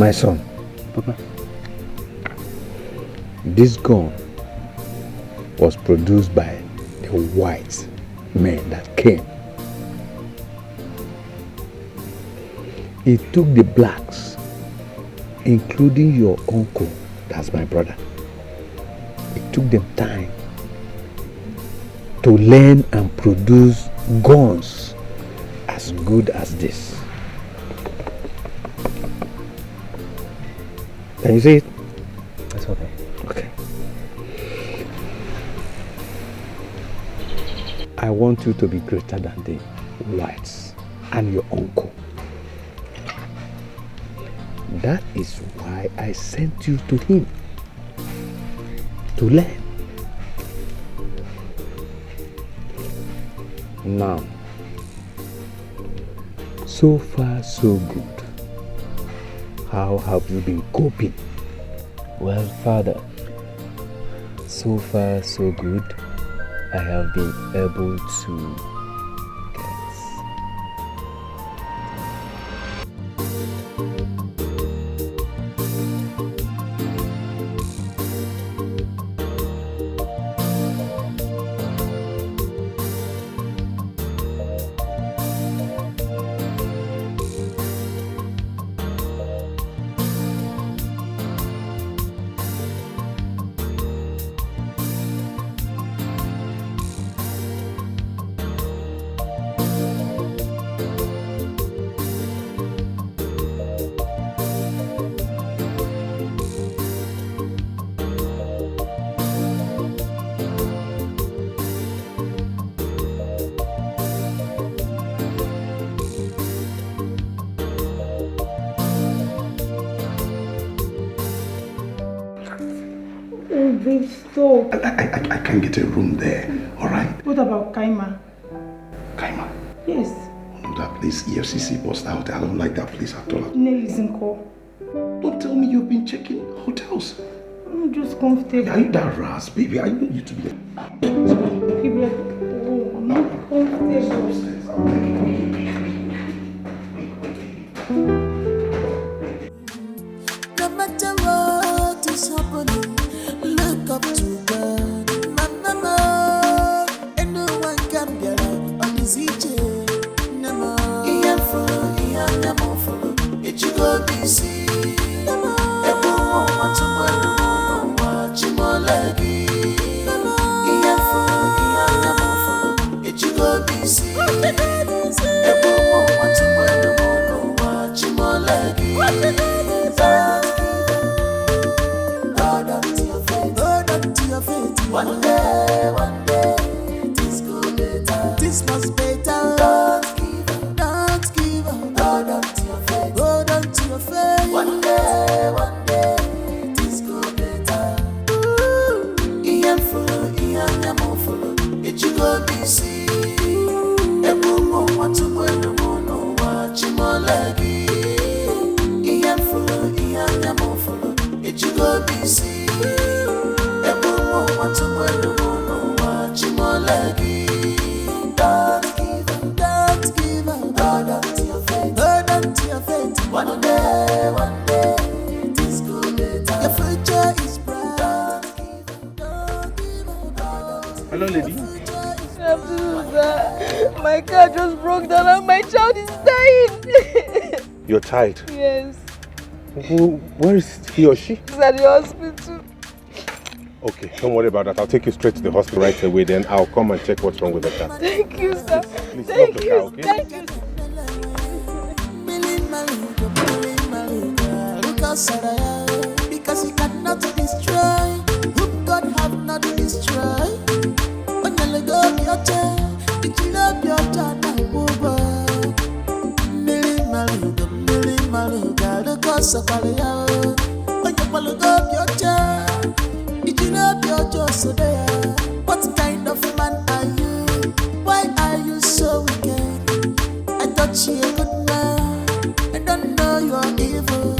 My son. Papa. This gun was produced by the white men that came. It took the blacks, including your uncle, that's my brother. It took them time to learn and produce guns as good as this. Can you see it? That's okay. Okay. I want you to be greater than the whites and your uncle. That is why I sent you to him, to learn. Now, so far so good. How have you been coping? Well, Father, so far so good. I have been able to I can't get a room there, alright? What about Kaima? Kaima? Yes. No, that place, EFCC bust out. I don't like that place at all. Nelly isn't call. Don't tell me you've been checking hotels. I'm just comfortable. Are you that ras, baby? I need you to be there. People are, oh, I'm not comfortable. No matter what is happening, look up to God. Mama, and no one can get out on this EJ. Nama, it you go busy. Everyone wants to watch him all lagi. It you go busy. Everyone wants to watch him all lagi. One day, this go better. This must better. Don't give up. Hold on to your faith. Hold on to your faith. One day, this go better. Ian Yamufu, it you go busy. Everyone want to win the moon, watch him all lagi. Ian Yamufu, it you go busy. Want to win the moon, watch him all lagi. Don't give up. Hold on to your faith. One day, this go better. Your future is bright. Don't give up. Hello, lady. My car just broke down and my child is dying. You're tired? Yes. Where is he or she? He's at the hospital. Okay, don't worry about that. I'll take you straight to the hospital right away. Then I'll come and check what's wrong with the car. Thank you, sir. Please Thank stop the you. car, okay? Thank you. Because he cannot destroy whom God have not destroyed. When you let go of your child, did you love your child? Millie Maluga, the cause of Malia. When you let go of your child, did you love your child so there? What kind of man are you? Why are you so wicked? I thought you a good man. I don't know you are evil.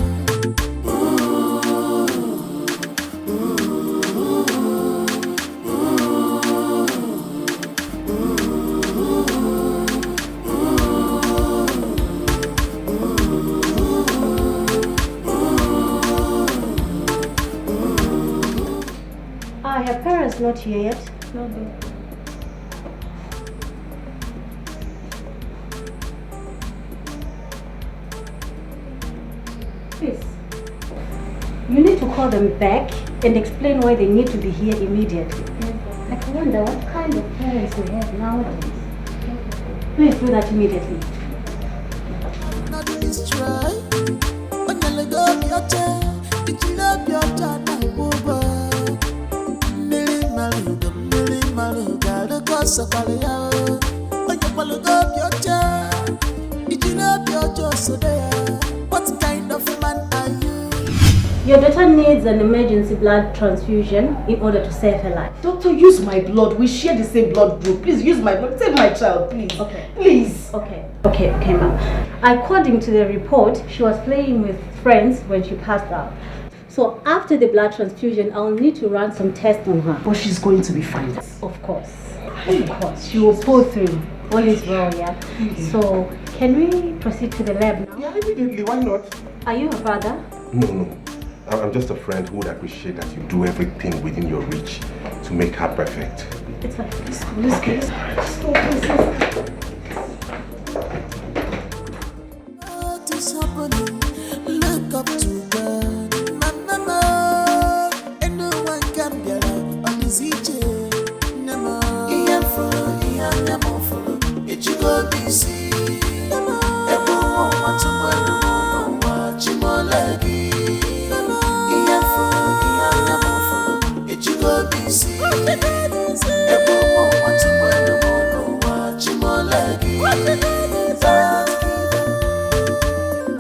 is not here yet? No, babe. Please. You need to call them back and explain why they need to be here immediately. I wonder what kind of parents we have nowadays. Please do that immediately. What kind of man are you? Your daughter needs an emergency blood transfusion in order to save her life. Doctor, use my blood. We share the same blood group. Please use my blood. Save my child, please. Okay. Please. Okay, ma'am. According to the report, she was playing with friends when she passed out. So after the blood transfusion, I'll need to run some tests on her. But she's going to be fine. Of course. She will pull through. All is well, yeah? So, can we proceed to the lab now? Yeah, immediately. Why not? Are you her father? No. I'm just a friend who would appreciate that you do everything within your reach to make her perfect. It's fine. Let's go. What is happening? Look up to God. Mama, and no one can be alive on his EJ. Nama, it you go busy. Everyone wants to wear the moon, watch him all like it. It you go busy. Everyone wants to wear the moon, watch him all like it.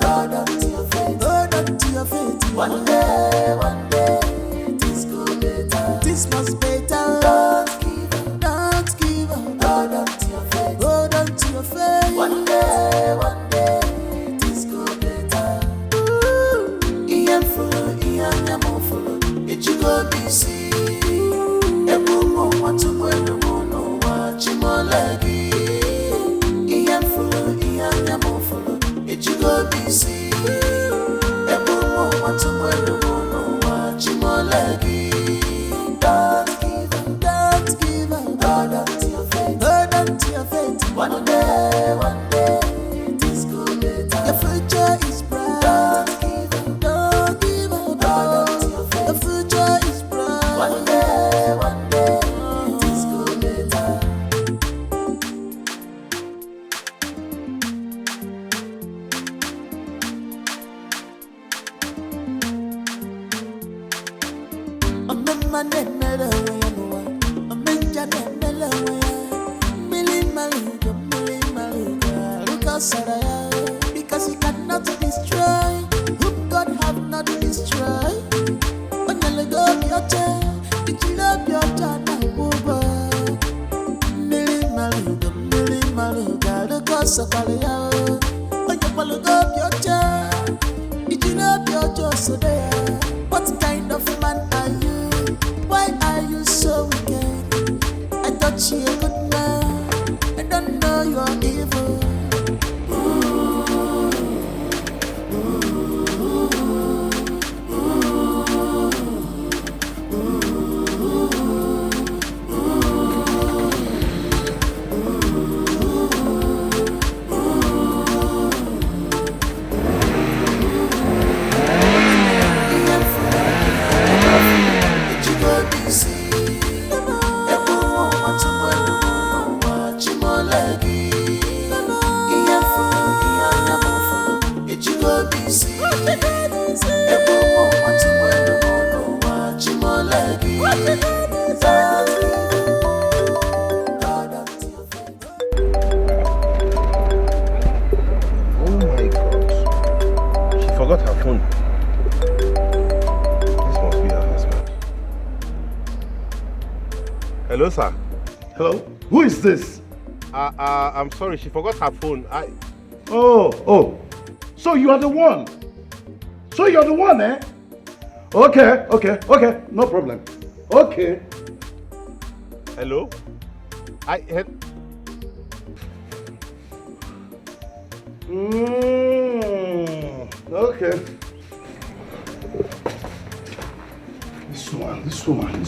Hold on to your faith, hold on to your faith. One day, this could be better. This must be better. Don't give up, don't give up. Hold on to your faith, hold on to your faith. One day, this could be better. Ian full, it you go busy. Everyone want to wear the moon, watch him all like it. Ian full, it you go busy. Everyone want to wear the moon, watch him all like it. Don't give up, don't give up. Hold on to your faith, hold on to your faith. One day, this could be better. Your future is bright. Don't give up, don't give up. Hold on to your faith. Your future is bright. One day, this could be better. Because you cannot destroy whom God have not destroyed. When you let go of your child, did you love your child now? Millie Maluga, the cause of Kalia. When you let go of your child, did you love your child so there? What kind of man are you? Why are you so wicked? I thought you a good man. I don't know you're evil. Hello, sir. Hello? Who is this? I'm sorry, she forgot her phone. Oh. So you are the one. So you're the one, eh? Okay. No problem. Okay. Hello? Okay. This woman.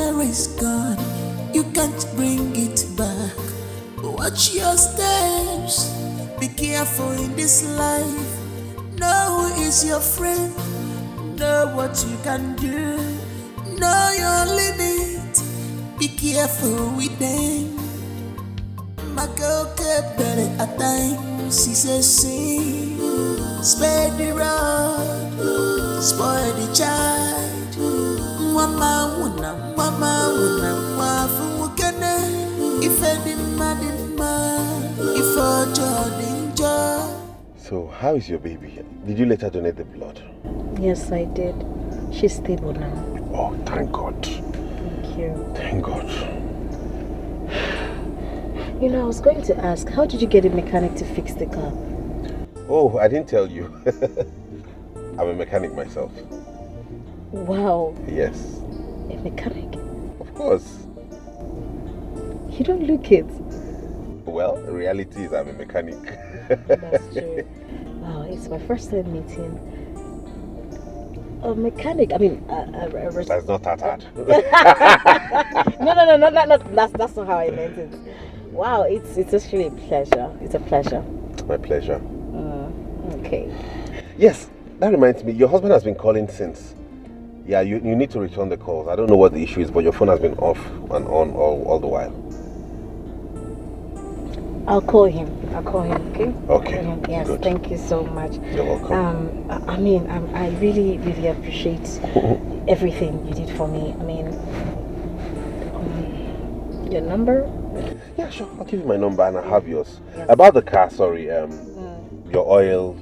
memory's gone, you can't bring it back. Watch your steps, be careful in this life. Know who is your friend, know what you can do, know your limit, be careful with them. My girl kept better at times, she says sing, spare the road, spoil the child. Mama wuna, wafu mukene, if any man, if a danger. So, how is your baby? Did you let her donate the blood? Yes, I did. She's stable now. Oh, thank God. Thank you. Thank God. You know, I was going to ask, how did you get a mechanic to fix the car? Oh, I didn't tell you. I'm a mechanic myself. Wow. Yes. A mechanic? Of course. You don't look it. Well, the reality is I'm a mechanic. That's true. Wow, it's my first time meeting a mechanic. I mean, that's not that hard. No, that's not how I meant it. Wow, it's actually a pleasure. It's a pleasure. My pleasure. Okay. Yes, that reminds me, your husband has been calling since. Yeah, you need to return the calls. I don't know what the issue is, but your phone has been off and on all the while. I'll call him, okay? Okay. Yes, good. Thank you so much. You're welcome. I really, really appreciate everything you did for me. I mean, your number? Yeah, sure. I'll give you my number and I'll have yours. Yes. About the car, sorry, your oil,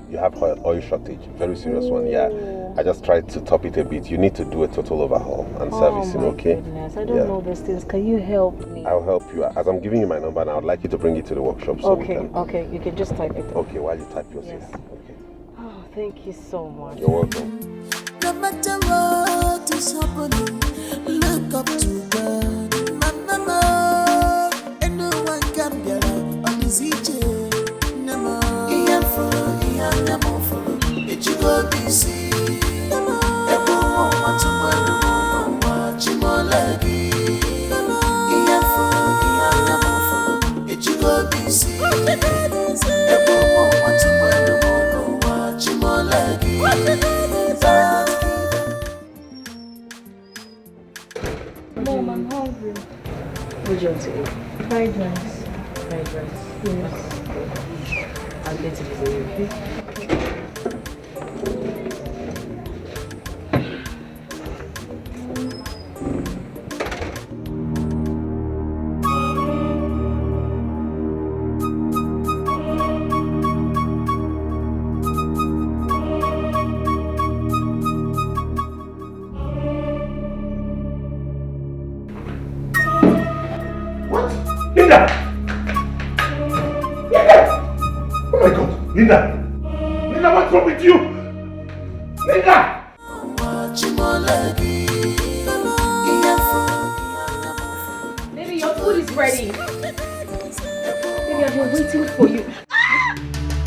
you have oil shortage, very serious one, yeah. I just tried to top it a bit. You need to do a total overhaul and servicing, okay? Goodness, I don't know these things. Can you help me? I'll help you. As I'm giving you my number, and I would like you to bring it to the workshop so we can... Okay, you can just type it. Okay, while you type yours, Yes. Okay. Oh, thank you so much. You're welcome. No matter what is happening, look up to God. Mama, and no one can be on this each. Nama, it you go busy. Mom, I'm hungry. What do you want to eat? Fried rice. Fried rice? Yes. I'll get it for you, okay? Linda! Oh my God! Linda! Linda, what's wrong with you? Linda! Baby, your food is ready. Baby, I've been waiting for you.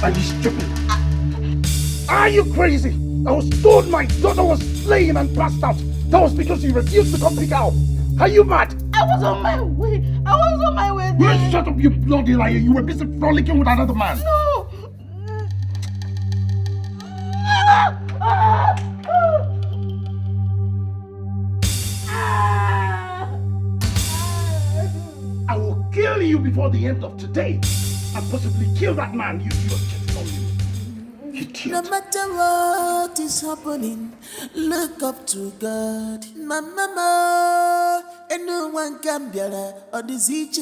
Are you stupid? Are you crazy? I was told my daughter was slaying and passed out. That was because you refused to come pick her up. Are you mad? I was on my way. Will you shut up, you bloody liar? You were busy frolicking with another man. No. I will kill you before the end of today and possibly kill that man you just told you. No matter what is happening, look up to God. Mama, and no one can be on this each.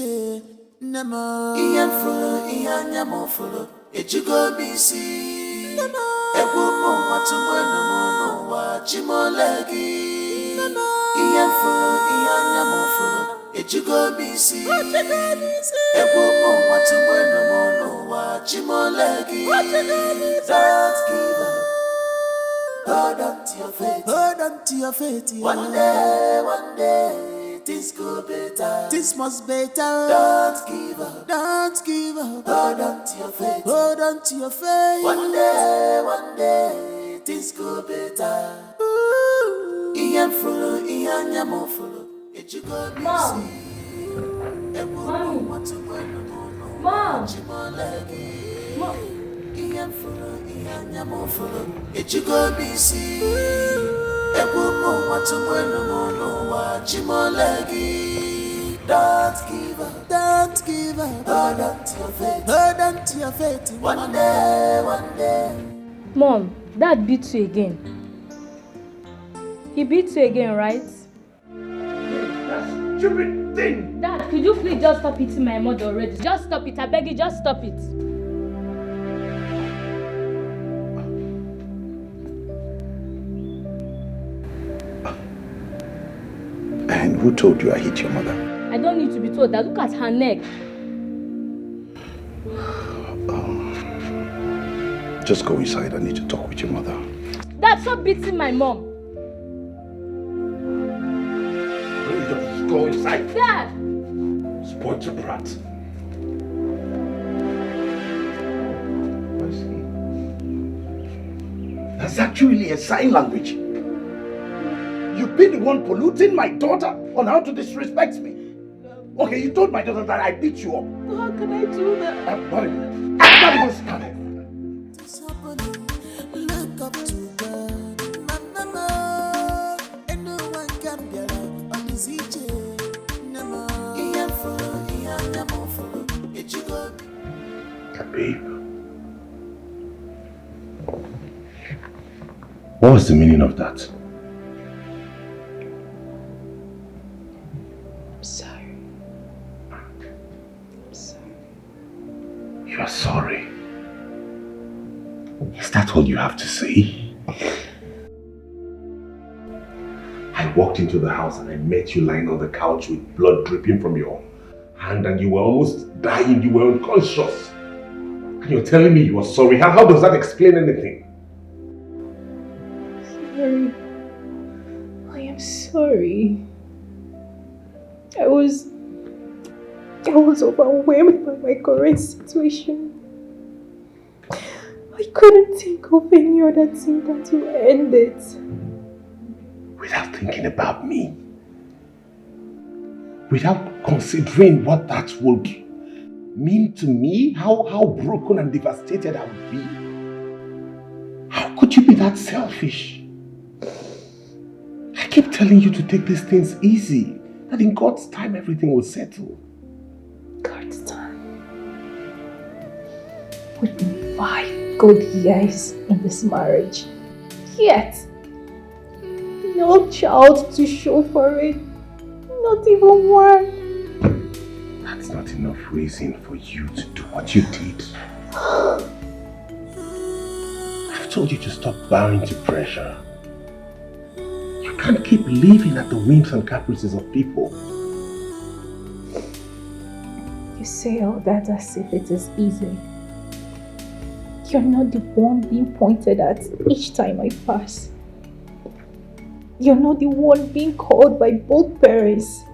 Nama, Ian follow, Ian Yamo follow. It you go busy. Nama, Ebumo, what's a bueno, watch him all leggy. Nama, Ian follow, Ian Yamo follow. It you go busy. Ebumo, what's a bueno, watch him all leggy. Don't give up. Hold on to your faith. Hold on to your faith. Yeah. One day, things go better. This must better. Don't give up. Don't give up. Hold on to your faith. Hold on to your faith. One day, things go better. Ooh. Mom! Mom! Don't give up, don't give up. Hold on to your faith, hold on to your faith. One day, one day. Mom, Dad beat you again. He beat you again, right? That stupid thing! Dad, could you please just stop hitting my mother already? Just stop it, I beg you, just stop it. And who told you I hit your mother? I don't need to be told that. Look at her neck. Just go inside. I need to talk with your mother. Dad, stop beating my mom. Just go inside. Dad! Spoiled brat. That's actually a sign language. You've been the one polluting my daughter on how to disrespect me. Okay, you told my daughter that I beat you up. How can I do that? I'm not even started. Look up to God. Mama, and no one can be alive on this each. Babe, what was the meaning of that? I'm sorry. I'm sorry. You are sorry. Is that all you have to say? I walked into the house and I met you lying on the couch with blood dripping from your hand and you were almost dying, you were unconscious. And you're telling me you are sorry. How does that explain anything? Sorry. I am sorry. I was overwhelmed by my current situation. I couldn't think of any other thing than to end it. Without thinking about me? Without considering what that would mean to me? How broken and devastated I would be? How could you be that selfish? I keep telling you to take these things easy. That in God's time everything will settle. God's time. We've been 5 good years in this marriage. Yet, no child to show for it. Not even one. That's not enough reason for you to do what you did. I've told you to stop bowing to pressure. You can't keep living at the whims and caprices of people. You say all that as if it is easy. You're not the one being pointed at each time I pass. You're not the one being called by both parents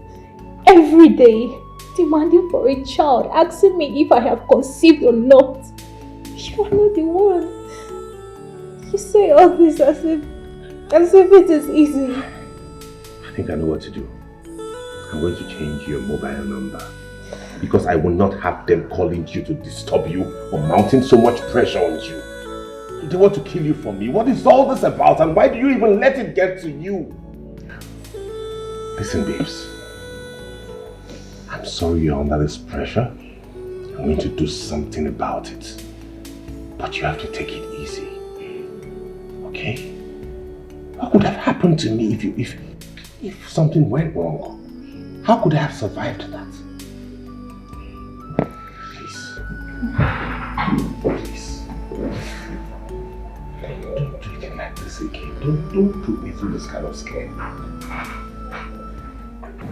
every day, demanding for a child, asking me if I have conceived or not. You're not the one. You say all this as if it is easy. I think I know what to do. I'm going to change your mobile number. Because I will not have them calling you to disturb you or mounting so much pressure on you. They want to kill you for me. What is all this about and why do you even let it get to you? Listen, babes. I'm sorry you're under this pressure. I'm going to do something about it. But you have to take it easy. Okay? What would have happened to me if something went wrong? How could I have survived that? Please. Don't do it like this again. Don't put me through this kind of scare.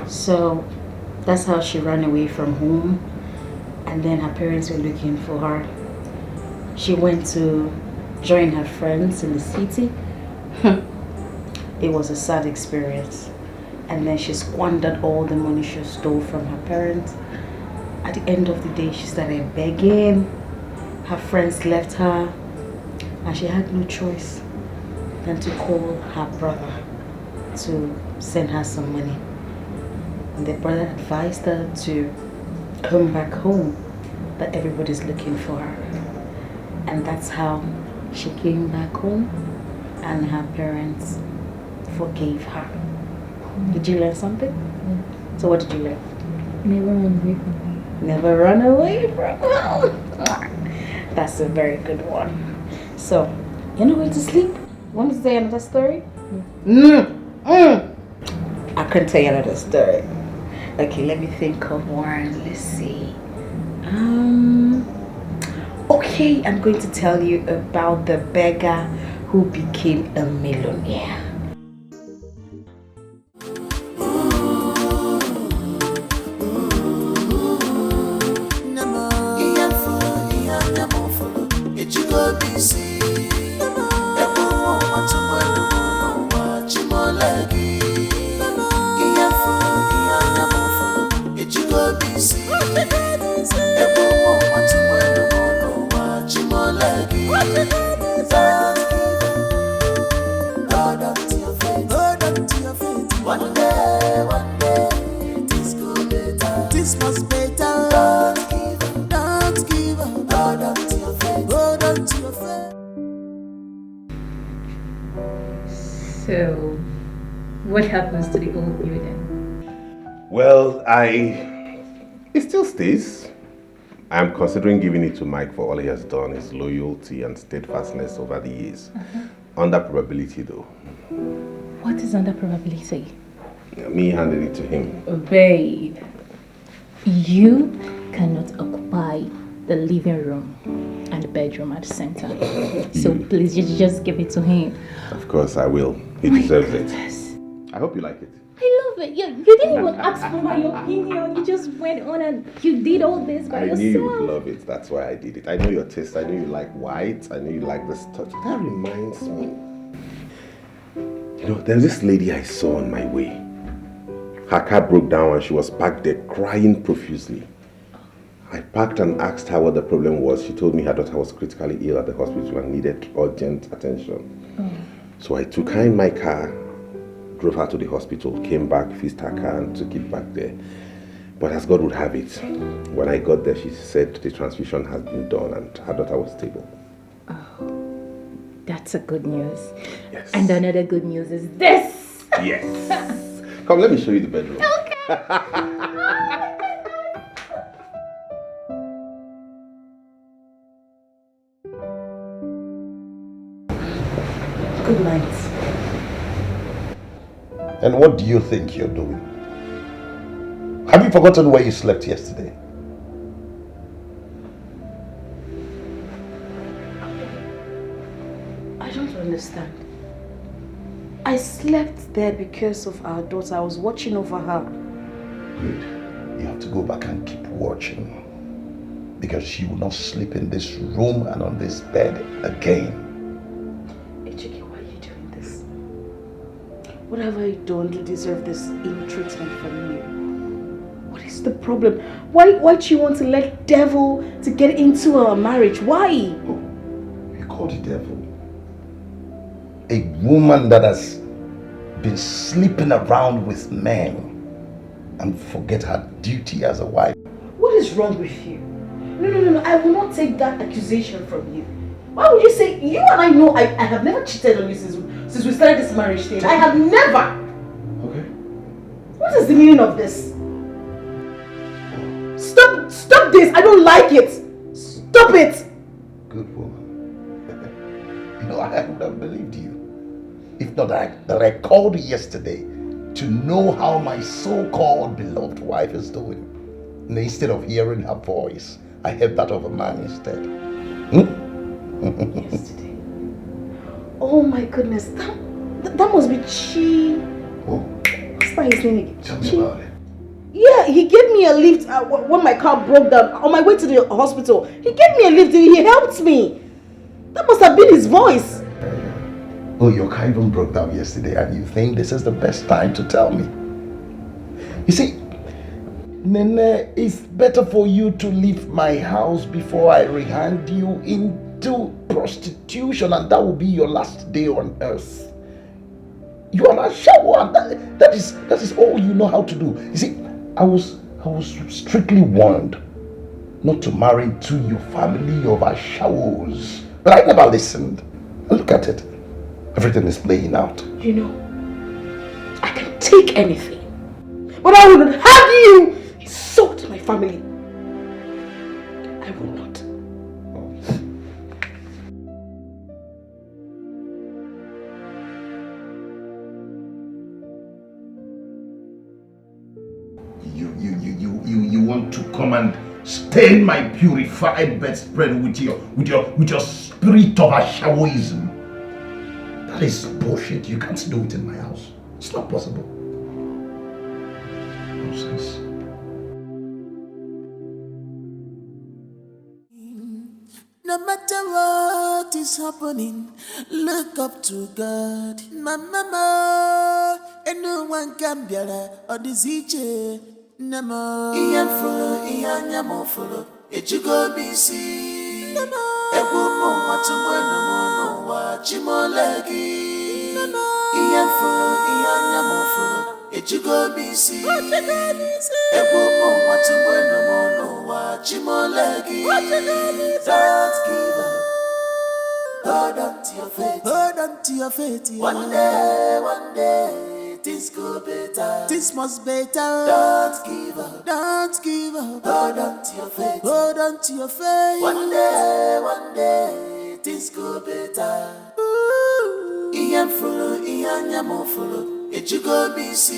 So that's how she ran away from home, and then her parents were looking for her. She went to join her friends in the city. It was a sad experience. And then she squandered all the money she stole from her parents. At the end of the day, she started begging. Her friends left her, and she had no choice than to call her brother. to send her some money. And the brother advised her to come back home, that everybody's looking for her. And that's how she came back home, and her parents forgave her. Did you learn something? So what did you learn? Never run away from home. Never run away from home. That's a very good one. So, you know where to sleep? Want to say another story? I couldn't tell you another story. Okay, let me think of one. Let's see. Okay, I'm going to tell you about the beggar who became a millionaire. So, what happens to the old building? Well, it still stays. I'm considering giving it to Mike for all he has done, his loyalty and steadfastness over the years. Under probability though. What is under probability? Me handing it to him. Babe, you cannot occupy the living room and the bedroom at the center. So please just give it to him. Of course I will. He deserves it. I hope you like it. I love it. You didn't even ask for my opinion. You just went on and you did all this by yourself. I knew you would love it. That's why I did it. I know your taste. I know you like white. I know you like this touch. That reminds me. You know, there's this lady I saw on my way. Her car broke down and she was parked there crying profusely. I parked and asked her what the problem was. She told me her daughter was critically ill at the hospital and needed urgent attention. So I took her in my car, drove her to the hospital, came back, fixed her car and took it back there. But as God would have it, when I got there, she said the transfusion had been done and her daughter was stable. Oh, that's a good news. Yes. And another good news is this. Yes. Come, let me show you the bedroom. Okay. Good night. And what do you think you're doing? Have you forgotten where you slept yesterday? I don't understand. I slept there because of our daughter. I was watching over her. Good. You have to go back and keep watching. Because she will not sleep in this room and on this bed again. What have I done to deserve this ill treatment from you? What is the problem? Why do you want to let devil to get into our marriage? Why? Oh, you call the devil? A woman that has been sleeping around with men and forget her duty as a wife. What is wrong with you? No. I will not take that accusation from you. Why would you say, you and I know I have never cheated on you since we started this marriage thing. I have never. Okay. What is the meaning of this? Stop this. I don't like it. Stop it. Good woman. You know, I would have believed you. If not that I called you yesterday to know how my so-called beloved wife is doing. And instead of hearing her voice, I heard that of a man instead. Yesterday. Oh my goodness, that must be Chi. Oh. What's that his name again? Tell me about it. Yeah, he gave me a lift when my car broke down on my way to the hospital. He gave me a lift, he helped me. That must have been his voice. Oh, your car even broke down yesterday and you think this is the best time to tell me. You see, Nene, it's better for you to leave my house before I rehand you into prostitution, and that will be your last day on earth. You are a shower, and that is all you know how to do. You see, I was strictly warned not to marry into your family of ashawos, but I never listened. And look at it. Everything is playing out. You know, I can take anything, but I will not have you insult my family. I will not. You want to come and stain my purified bedspread with your spirit of ashawoism. That is bullshit. You can't do it in my house. It's not possible. Nonsense. No matter what is happening, look up to God. Mama, and no one can be or this each. Namo, Ian Fuller, Ian Yamofuller, it you go BC. Namo, a woman wants to wear no watch him all leggy. Ian Fuller, Ian Yamofuller, it you go BC. A woman wants to wear no watch him all leggy. Don't give up. Hold on to your faith. Hold on to your faith. Yeah. One day, things go better. Things must better. Don't give up. Don't give up. Hold on to your faith. Hold on to your faith. One day, things go better. Ian Fulo, Ian Yamofulo, it you go BC.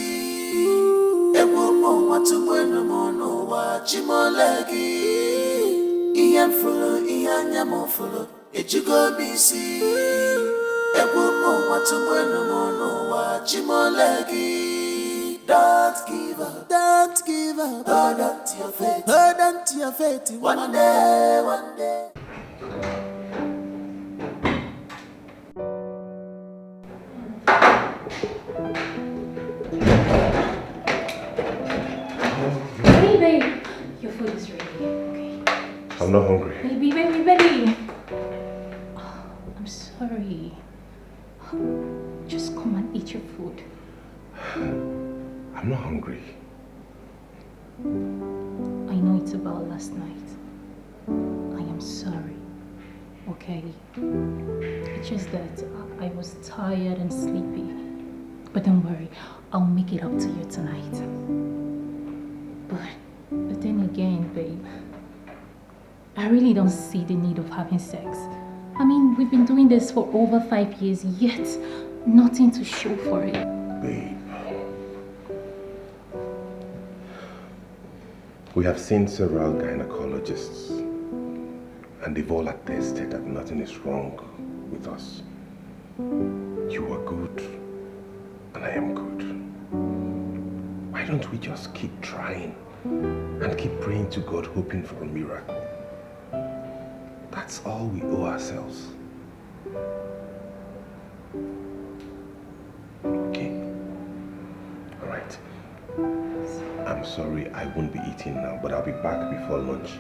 A woman want to wear no more, watch him all leggy. Ian Fulo, Ian Yamofulo, it you go BC. A woman want to wear no more, watch him all leggy. Don't give up, don't give up. Hold on to your faith, hold on to your faith. One day. Hey, babe. Your food is ready. Okay. I'm not hungry. Baby. Oh, I'm sorry. Just come and eat your food. I'm not hungry. I know it's about last night. I am sorry. Okay? It's just that I was tired and sleepy. But don't worry, I'll make it up to you tonight. But then again, babe, I really don't see the need of having sex. I mean, we've been doing this for over 5 years, yet nothing to show for it. Babe, we have seen several gynecologists, and they've all attested that nothing is wrong with us. You are good, and I am good. Why don't we just keep trying and keep praying to God, hoping for a miracle? That's all we owe ourselves. Okay? Alright. I'm sorry I won't be eating now, but I'll be back before lunch.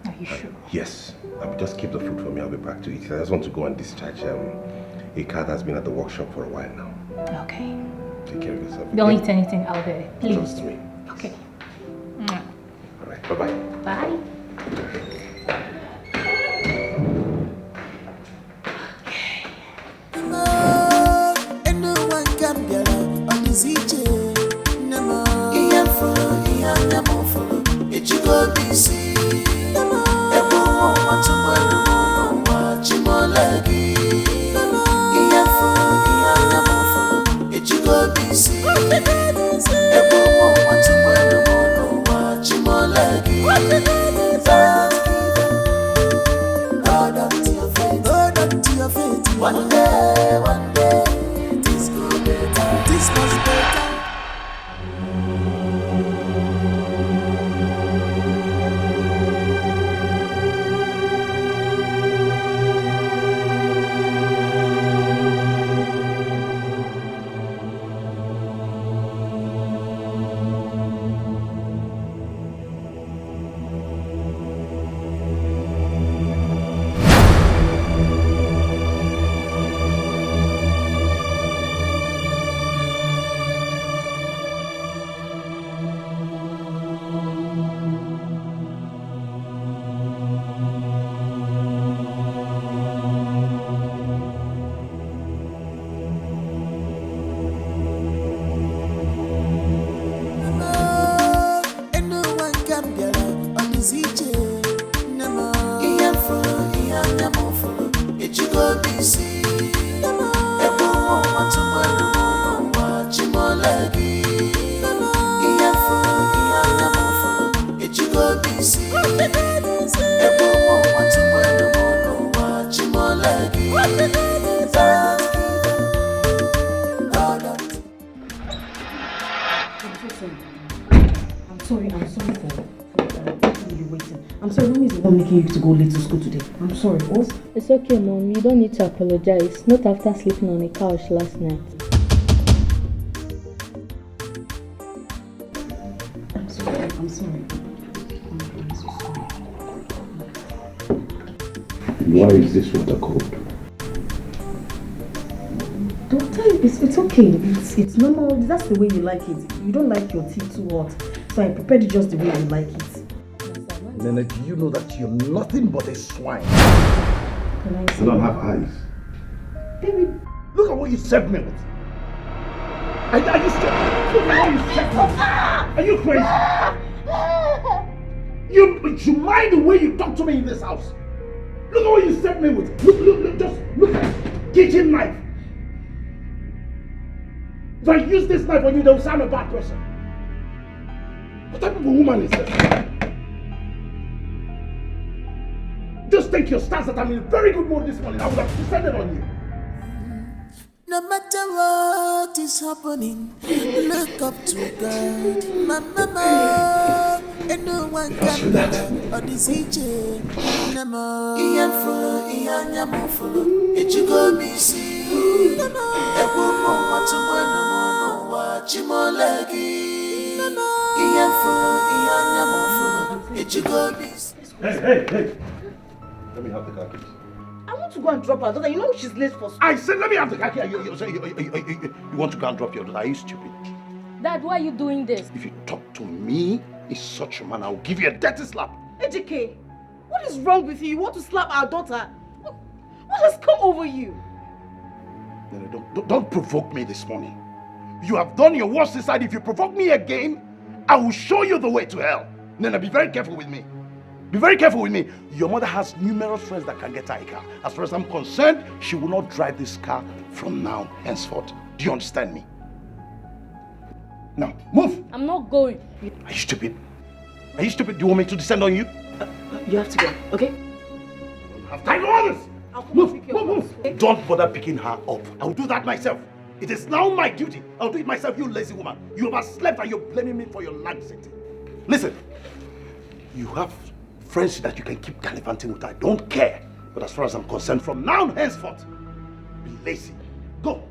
Are you sure? Yes. I'll just keep the food for me. I'll be back to eat it. I just want to go and discharge a car that's been at the workshop for a while now. Okay. Take care of yourself. Don't eat anything out there, please. Trust me. Okay. Alright, bye-bye. Bye. And no one can be on this each. Namo, Ian Fulo, Ian Yamofulo, it you go BC. Everyone want to wear no watch him all leggy. Ian Fulo, Ian Yamofulo, it you go BC. Everyone want to wear no watch him all leggy. for making you to go late to school today. I'm sorry, what? It's okay, Mom. You don't need to apologize. Not after sleeping on a couch last night. I'm sorry. I'm sorry. I'm so sorry. Why is this water cold? Doctor, it's okay. It's normal. That's the way you like it. You don't like your tea too hot. So I prepared it just the way you like it. Nene, do you know that you're nothing but a swine? Can I say I don't have eyes. David, Look at what you served me with. Are you stupid? Look at what you served me with. Are you crazy? You mind the way you talk to me in this house? Look at what you served me with. Look, just look at it. Kitchen knife. If I use this knife on you, they'll say I'm a bad person. What type of a woman is this? Just think your stars that I'm in a very good mood this morning. I would have descended on you. No matter what is happening, look up to God. Mama, and no one can better or this each. Nama, Ian Fuller, Ian Yamufuller, it you go missing. Nama, a woman wants to win no more, Chimolegi. Nama, Ian Fuller, Ian Yamufuller, it you go missing. Hey. Let me have the car keys. I want to go and drop her daughter. You know she's late for school. I said, let me have the car key. You want to go and drop your daughter? Are you stupid? Dad, why are you doing this? If you talk to me in such a manner, I'll give you a dirty slap. Dikeh, what is wrong with you? You want to slap our daughter? What has come over you? No, don't provoke me this morning. You have done your worst inside. If you provoke me again, I will show you the way to hell. Nana, be very careful with me. Be very careful with me. Your mother has numerous friends that can get her a car. As far as I'm concerned, she will not drive this car from now henceforth. Do you understand me? Now, move. I'm not going. Are you stupid? Are you stupid? Do you want me to descend on you? You have to go, okay? I don't have time for others. Move. Don't bother picking her up. I'll do that myself. It is now my duty. I'll do it myself, you lazy woman. You overslept and you're blaming me for your laxity. Listen, you have friends that you can keep gallivanting with. I don't care. But as far as I'm concerned, from now on henceforth, be lazy. Go.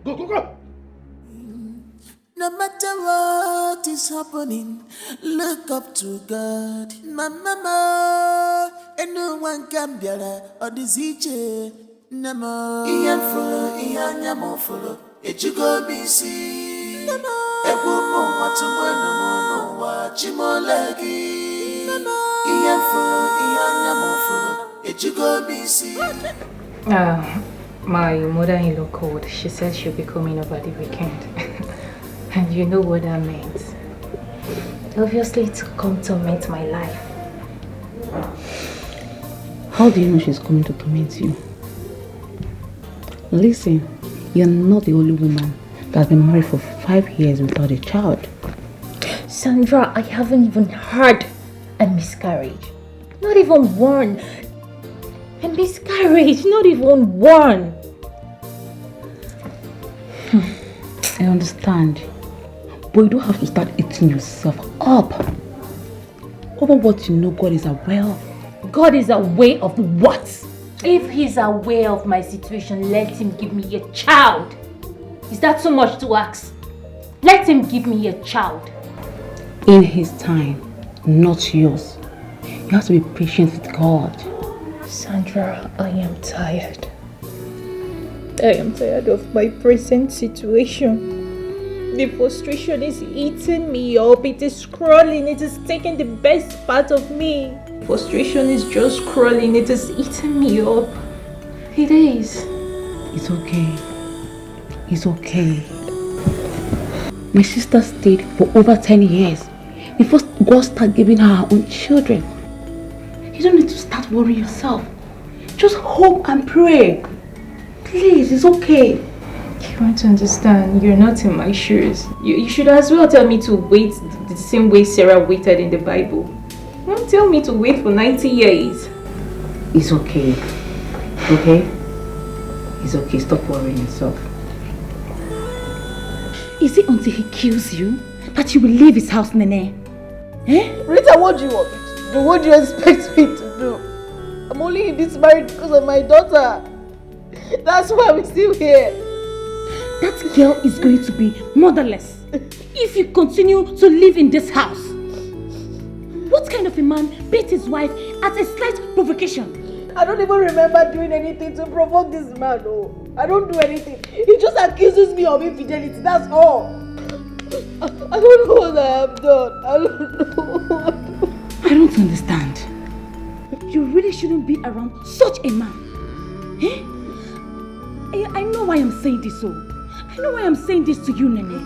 No matter what is happening, look up to God. Mama, and no one can be or this each. Nama, Ian Fuller, Ian Yamufuller, it you go busy. Nama, a woman want to win no more, Chimolegi. Nama, Ian Fuller, Ian Yamufuller, it you go busy. My mother-in-law called. She said she'll be coming over the weekend. And you know what that means. Obviously to come torment my life. How do you know she's coming to torment you? Listen, you're not the only woman that's been married for 5 years without a child. Sandra, I haven't even had a miscarriage. Not even one. A miscarriage, not even one. I understand. But you don't have to start eating yourself up over what you know God is aware of. God is aware of what? If he's aware of my situation, let him give me a child. Is that so much to ask? Let him give me a child. In his time, not yours. You have to be patient with God. Sandra, I am tired. I am tired of my present situation. The frustration is eating me up. It is crawling. It is taking the best part of me. Frustration is just crawling. It is eating me up. It is. It's okay. It's okay. My sister stayed for over 10 years before God started giving her her own children. You don't need to start worrying yourself. Just hope and pray. Please, it's okay. You want to understand, you're not in my shoes. You should as well tell me to wait the same way Sarah waited in the Bible. Don't tell me to wait for 90 years. It's okay. Okay? It's okay. Stop worrying yourself. Is it until he kills you that you will leave his house, Nene? Eh? Rita, what do you want me to do? What do you expect me to do? I'm only in this marriage because of my daughter. That's why I'm still here. That girl is going to be motherless if you continue to live in this house. What kind of a man beat his wife at a slight provocation? I don't even remember doing anything to provoke this man. Oh, I don't do anything. He just accuses me of infidelity. That's all. I don't know what I have done. I don't know. I don't understand. You really shouldn't be around such a man. Eh? I know why I'm saying this, so. I know why I'm saying this to you, Nene.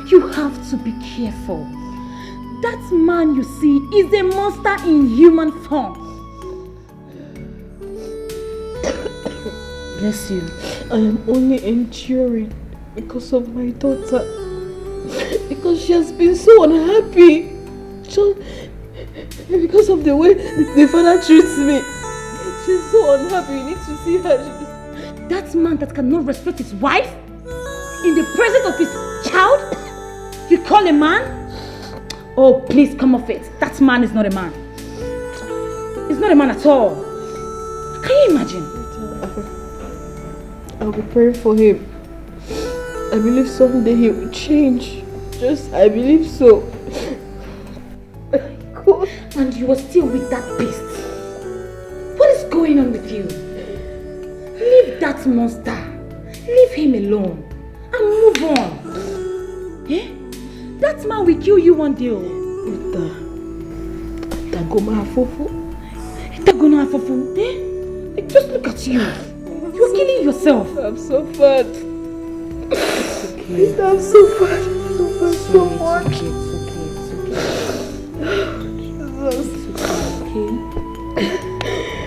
You have to be careful. That man you see is a monster in human form. Bless you. I am only enduring because of my daughter. Because she has been so unhappy. Just because of the way the father treats me. She's so unhappy. You need to see her. That man that cannot respect his wife in the presence of his child, you call a man? Oh, please come off it. That man is not a man. He's not a man at all. Can you imagine? I'll be praying for him. I believe someday he will change. I believe so. God. And you are still with that beast. What is going on with you? Leave that monster. Leave him alone. And move on. Eh? That man will kill you one day. Itagona eh? Just look at you. You're killing yourself. I'm so fat. Okay. I'm so fat. So much. It's okay.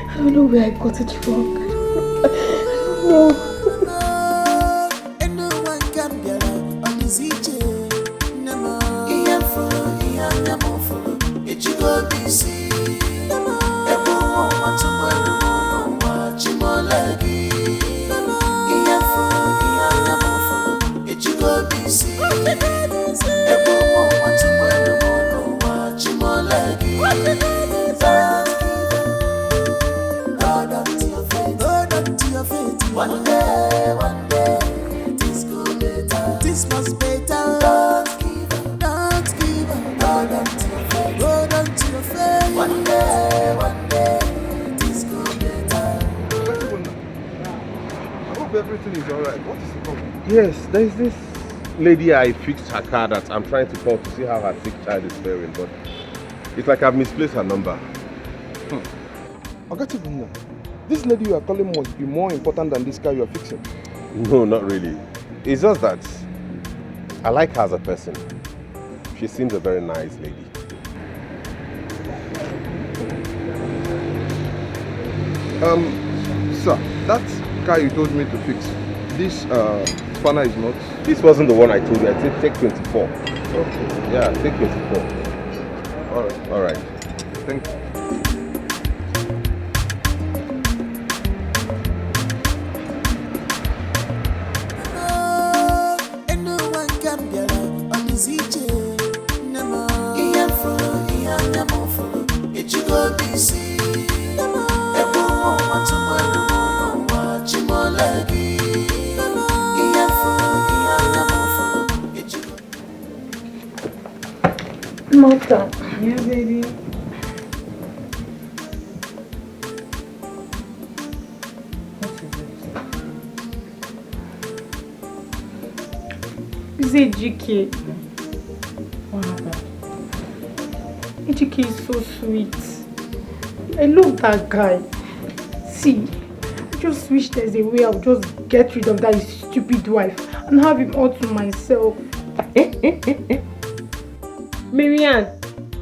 I don't know where I got it wrong. I don't know. One day, this could be better. This must be better. Don't give up, hold on to your faith. One day, this could be better. I hope everything is alright. What is the problem? Yes, there's this lady I fixed her car that I'm trying to call to see how her sick child is faring, but it's like I've misplaced her number. I got it. This lady you are calling must be more important than this car you are fixing. No, not really. It's just that I like her as a person. She seems a very nice lady. Sir, that car you told me to fix, this spanner is not... This wasn't the one I told you. I said take 24. Okay. Yeah, take 24. Alright. Alright. Thank you. Martha. Yeah, baby. Is it Dikeh? What happened? Dikeh is so sweet. I love that guy. See, I just wish there's a way I'll just get rid of that stupid wife and have him all to myself. Marianne,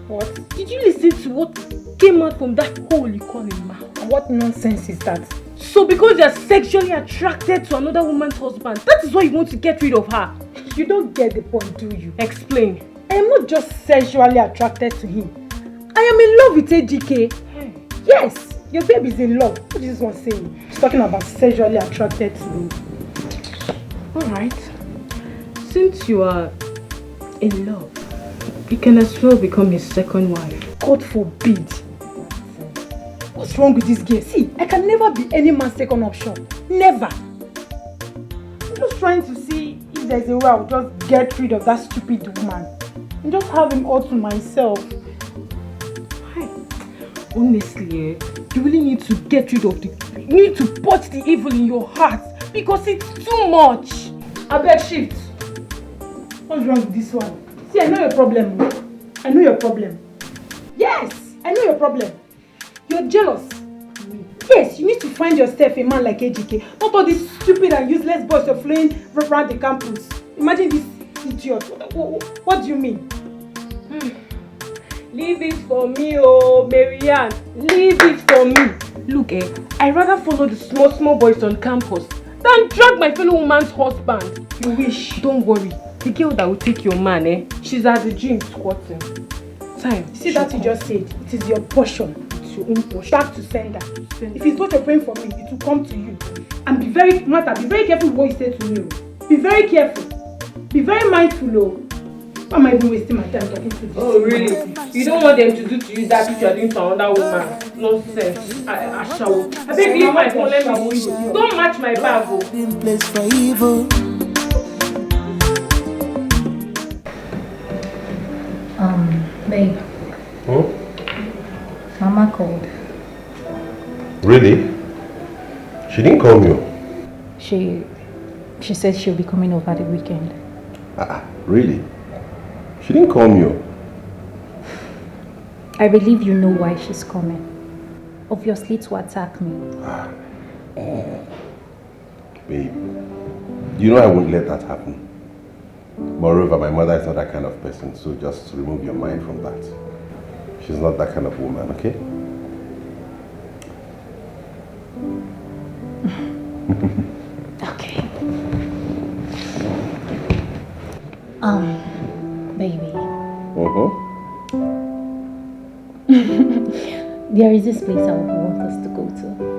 what? Did you listen to what came out from that hole you call him man? What nonsense is that? So because you're sexually attracted to another woman's husband, that is why you want to get rid of her? You don't get the point, do you? Explain. I am not just sexually attracted to him. I am in love with Dikeh. Yes, your baby's in love. What is this one saying? He's talking about sexually attracted to me. Alright. Since you are in love, you can as well become his second wife. God forbid. What's wrong with this girl? See, I can never be any man's second option. Never. I'm just trying to see if there's a way I'll just get rid of that stupid woman. And just have him all to myself. Honestly, you really need to get rid of you need to put the evil in your heart because it's too much. I beg, shift. What's wrong with this one? See, I know your problem. I know your problem. Yes, I know your problem. You're jealous. Yes, you need to find yourself a man like AJK. Not all these stupid and useless boys you're flying around the campus. Imagine this idiot. What do you mean? Leave it for me, oh, Marianne. Leave it for me. Look, I'd rather follow the small boys on campus than drag my fellow woman's husband. You wish. Don't worry. The girl that will take your man, she's at the gym squatting. Time. See that you just said? It is your portion. It's your own portion. Back to sender. If it's what you're praying for me, it will come to you. And be very careful what you say to me. Be very careful. Be very mindful, oh. Why am I even wasting my time talking to this? Oh, really? You don't want them to do to you that which you are doing to another woman? Nonsense. I shall. I beg leave my phone, let me hold you. Don't match my bag, oh. Place for evil. Babe. Mama called. Really? She didn't call you? She said she'll be coming over the weekend. Really? She didn't call you? I believe you know why she's coming. Obviously to attack me. Babe, you know I won't let that happen. Moreover, my mother is not that kind of person, so just remove your mind from that. She's not that kind of woman, okay? Okay. Baby. There is this place I would want us to go to.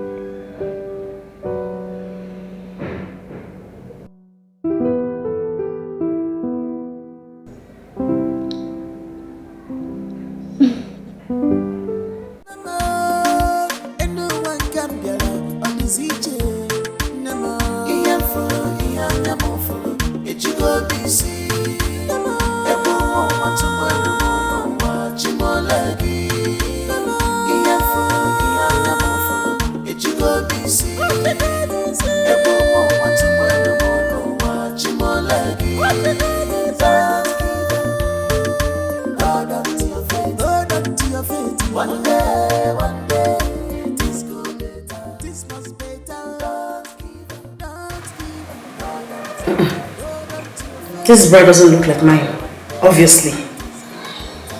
This bride doesn't look like mine, obviously.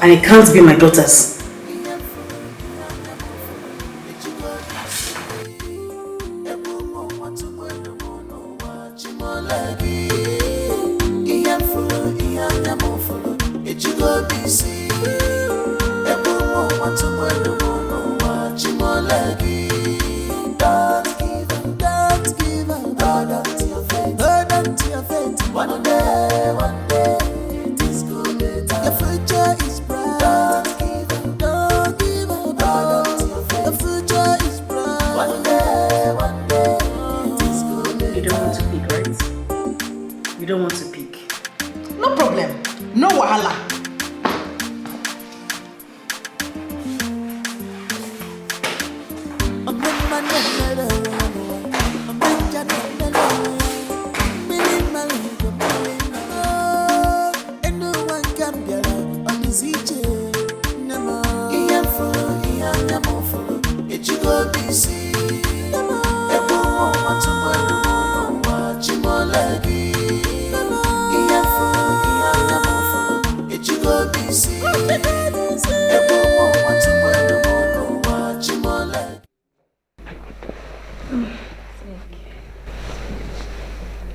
And it can't be my daughter's.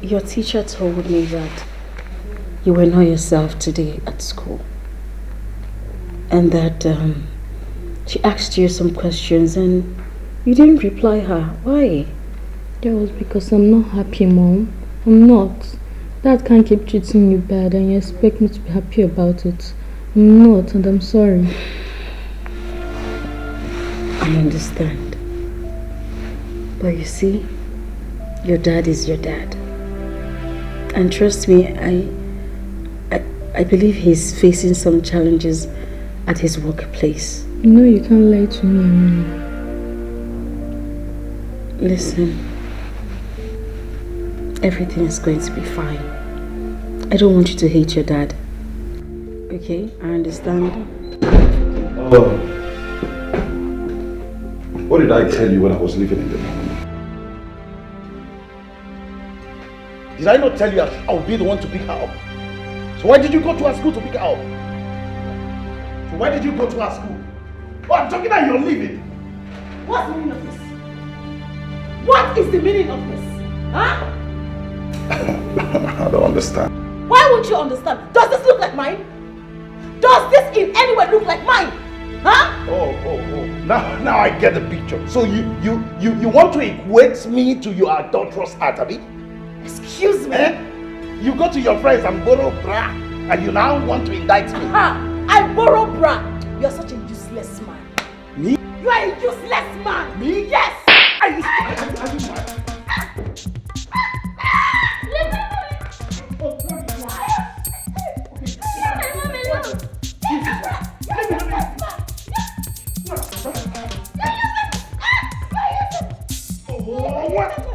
Your teacher told me that you were not yourself today at school. And that she asked you some questions and you didn't reply her. Why? That was because I'm not happy, Mom. I'm not. Dad can't keep treating you bad and you expect me to be happy about it. I'm not, and I'm sorry. I understand. But you see, your dad is your dad. And trust me, I believe he's facing some challenges at his workplace. You know you can't lie to me, Mama. Listen, everything is going to be fine. I don't want you to hate your dad. Okay, I understand. What did I tell you when I was leaving in the morning? Did I not tell you I would be the one to pick her up? So why did you go to her school to pick her up? So why did you go to her school? Oh, I'm talking about you're leaving. What's the meaning of this? What is the meaning of this? Huh? I don't understand. Why won't you understand? Does this look like mine? Does this in any way look like mine? Huh? Oh. Now I get the picture. So you want to equate me to your adulterous act, Abby? Excuse me? You go to your friends and borrow bra, and you now want to indict me. I borrow bra. You're such a useless man. Me? You are a useless man. Me? Yes. Are you mad?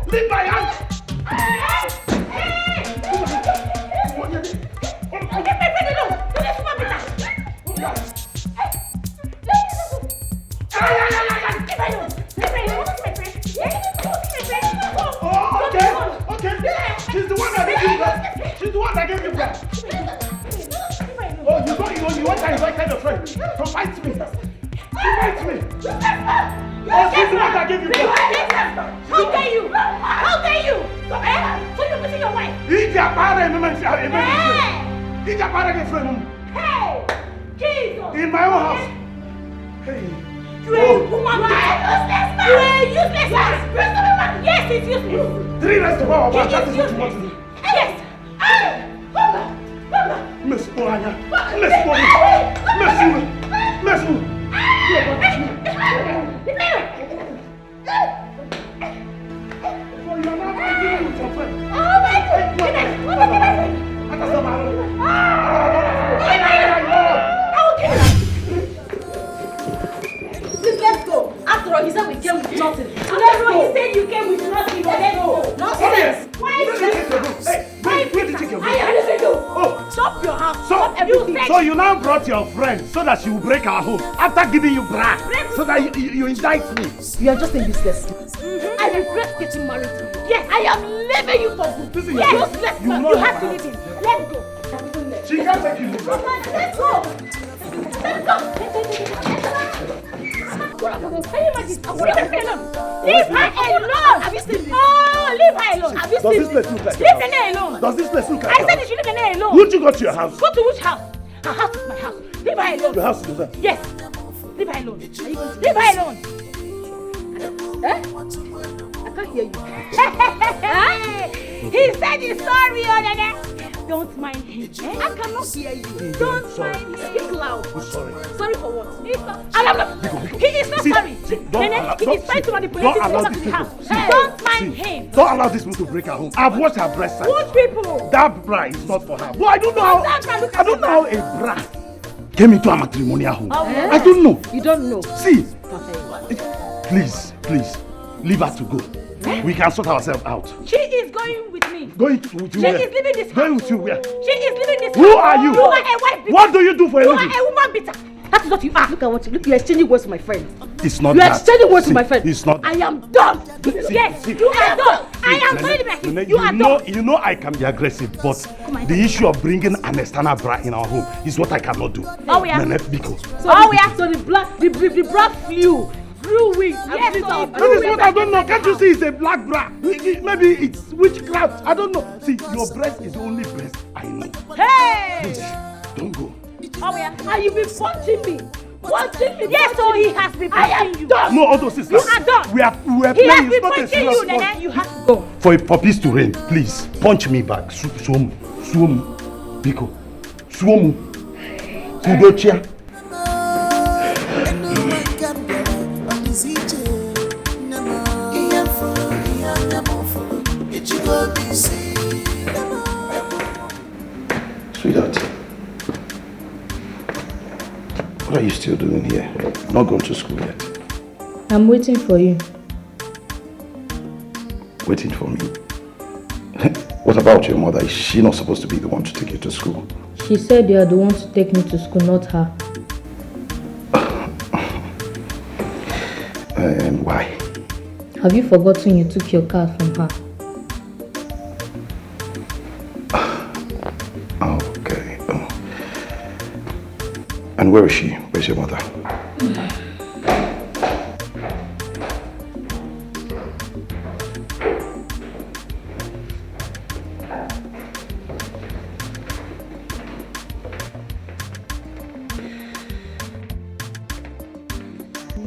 Leave my hand! Okay. She's the one that gave you that. She's the one that gave you that. Oh, you want that kind of friend? So fight me. Fight me. Oh, she's the one that gave you that. How dare you? How dare you? So you're missing your wife? Eat your father and Eat your father and friend. Hey! Jesus! In my own house. Hey. You are a woman. You are a useless man. Yes, it's useless. 3 rest of our that is what you want to do. Yes. Miss Oranya. Miss Oranya. Miss you. Please, let's go. After all, he said we came with nothing. After all, he said you came with nothing. Let's go. Nonsense. Why is this? Where did you take your I do. Oh, stop your house. Stop everything. So you now brought your friend so that she will break our home after giving you bra. So that you indict me. You are just a useless man. I regret getting married to you. Yes, I am leaving you for good. Yes, useless man. You have to leave him. Let's go. She can't take you. Let's go. Let's go. Can you imagine? Leave her alone. Have you seen this? Oh, leave her alone. Have you seen this? Does this place look like Leave the nail alone. Does this place look like I said you should leave the nail alone. Won't you go to your house? Go to which house? Her house is my house. Leave her alone. Your house is yours? Yes. Leave her alone. Are you going to leave her alone? I can't hear you. He said he's sorry, Odene. Don't mind him. I cannot hear you. Don't mind him. Speak loud. Sorry. Sorry for what? He is not sorry. He is trying to manipulate his woman to the house. Don't mind him. Don't allow this woman to break her home. I've watched her breast size. What people? That bra is not for her. But I don't know how. I don't know how a bra came into a matrimonial home. I don't know. You don't know. See, please, leave her to go. We can sort ourselves out. She is going with me. Going with you She where? is leaving this house. Going with you where? She is leaving this Who house. are you? You are a wife beater. What do you do for a living? You are a woman beater. That is what you are. Look at what you look. You are exchanging words with my friend. It's not You are that. exchanging words with my friend. It's not. I am done. Yes, you are done. I am telling you, you are done. You know I can be aggressive, but the issue of bringing an external bra in our home is what I cannot do. Oh yeah. Because. So the bra flew. Blue wings. Yes, that is what I don't know. Can't you see it's a black bra? Maybe it's witchcraft. I don't know. See, your breast is the only breast I know. Hey! Please, don't go. Oh yeah. And you've been punching me. Punching me. Yes, so he has been punching you. Done. No, other sisters. You are done. We are He has playing. been punching you, Nene. You have to go. For peace to reign, please punch me back. Swom, Biko, swom, Kudochia. Sweetheart, what are you still doing here? Not going to school yet? I'm waiting for you. Waiting for me? What about your mother? Is she not supposed to be the one to take you to school? She said you are the one to take me to school, not her. And why? Have you forgotten you took your car from her? Okay. And where is she? Where's your mother?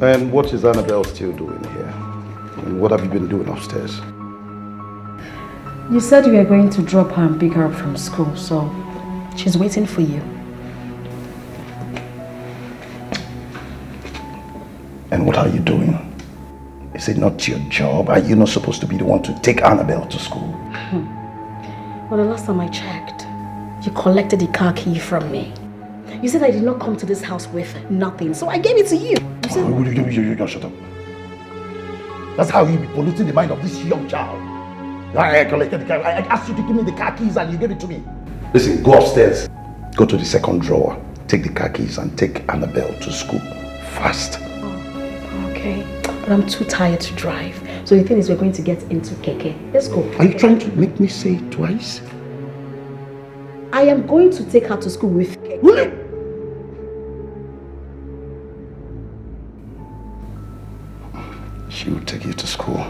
And what is Annabelle still doing here? And what have you been doing upstairs? You said you were going to drop her and pick her up from school, so she's waiting for you. And what are you doing? Is it not your job? Are you not supposed to be the one to take Annabelle to school? Well, the last time I checked, you collected the car key from me. You said I did not come to this house with nothing, so I gave it to you. You said... You shut up. That's how you be polluting the mind of this young child. I collected the car. I asked you to give me the car keys and you gave it to me. Listen, go upstairs. Go to the second drawer. Take the car keys and take Annabelle to school. Fast. Oh, okay. But I'm too tired to drive. So the thing is, we're going to get into Dikeh. Let's go. Are you trying to make me say it twice? I am going to take her to school with Dikeh. Really? She will take you to school.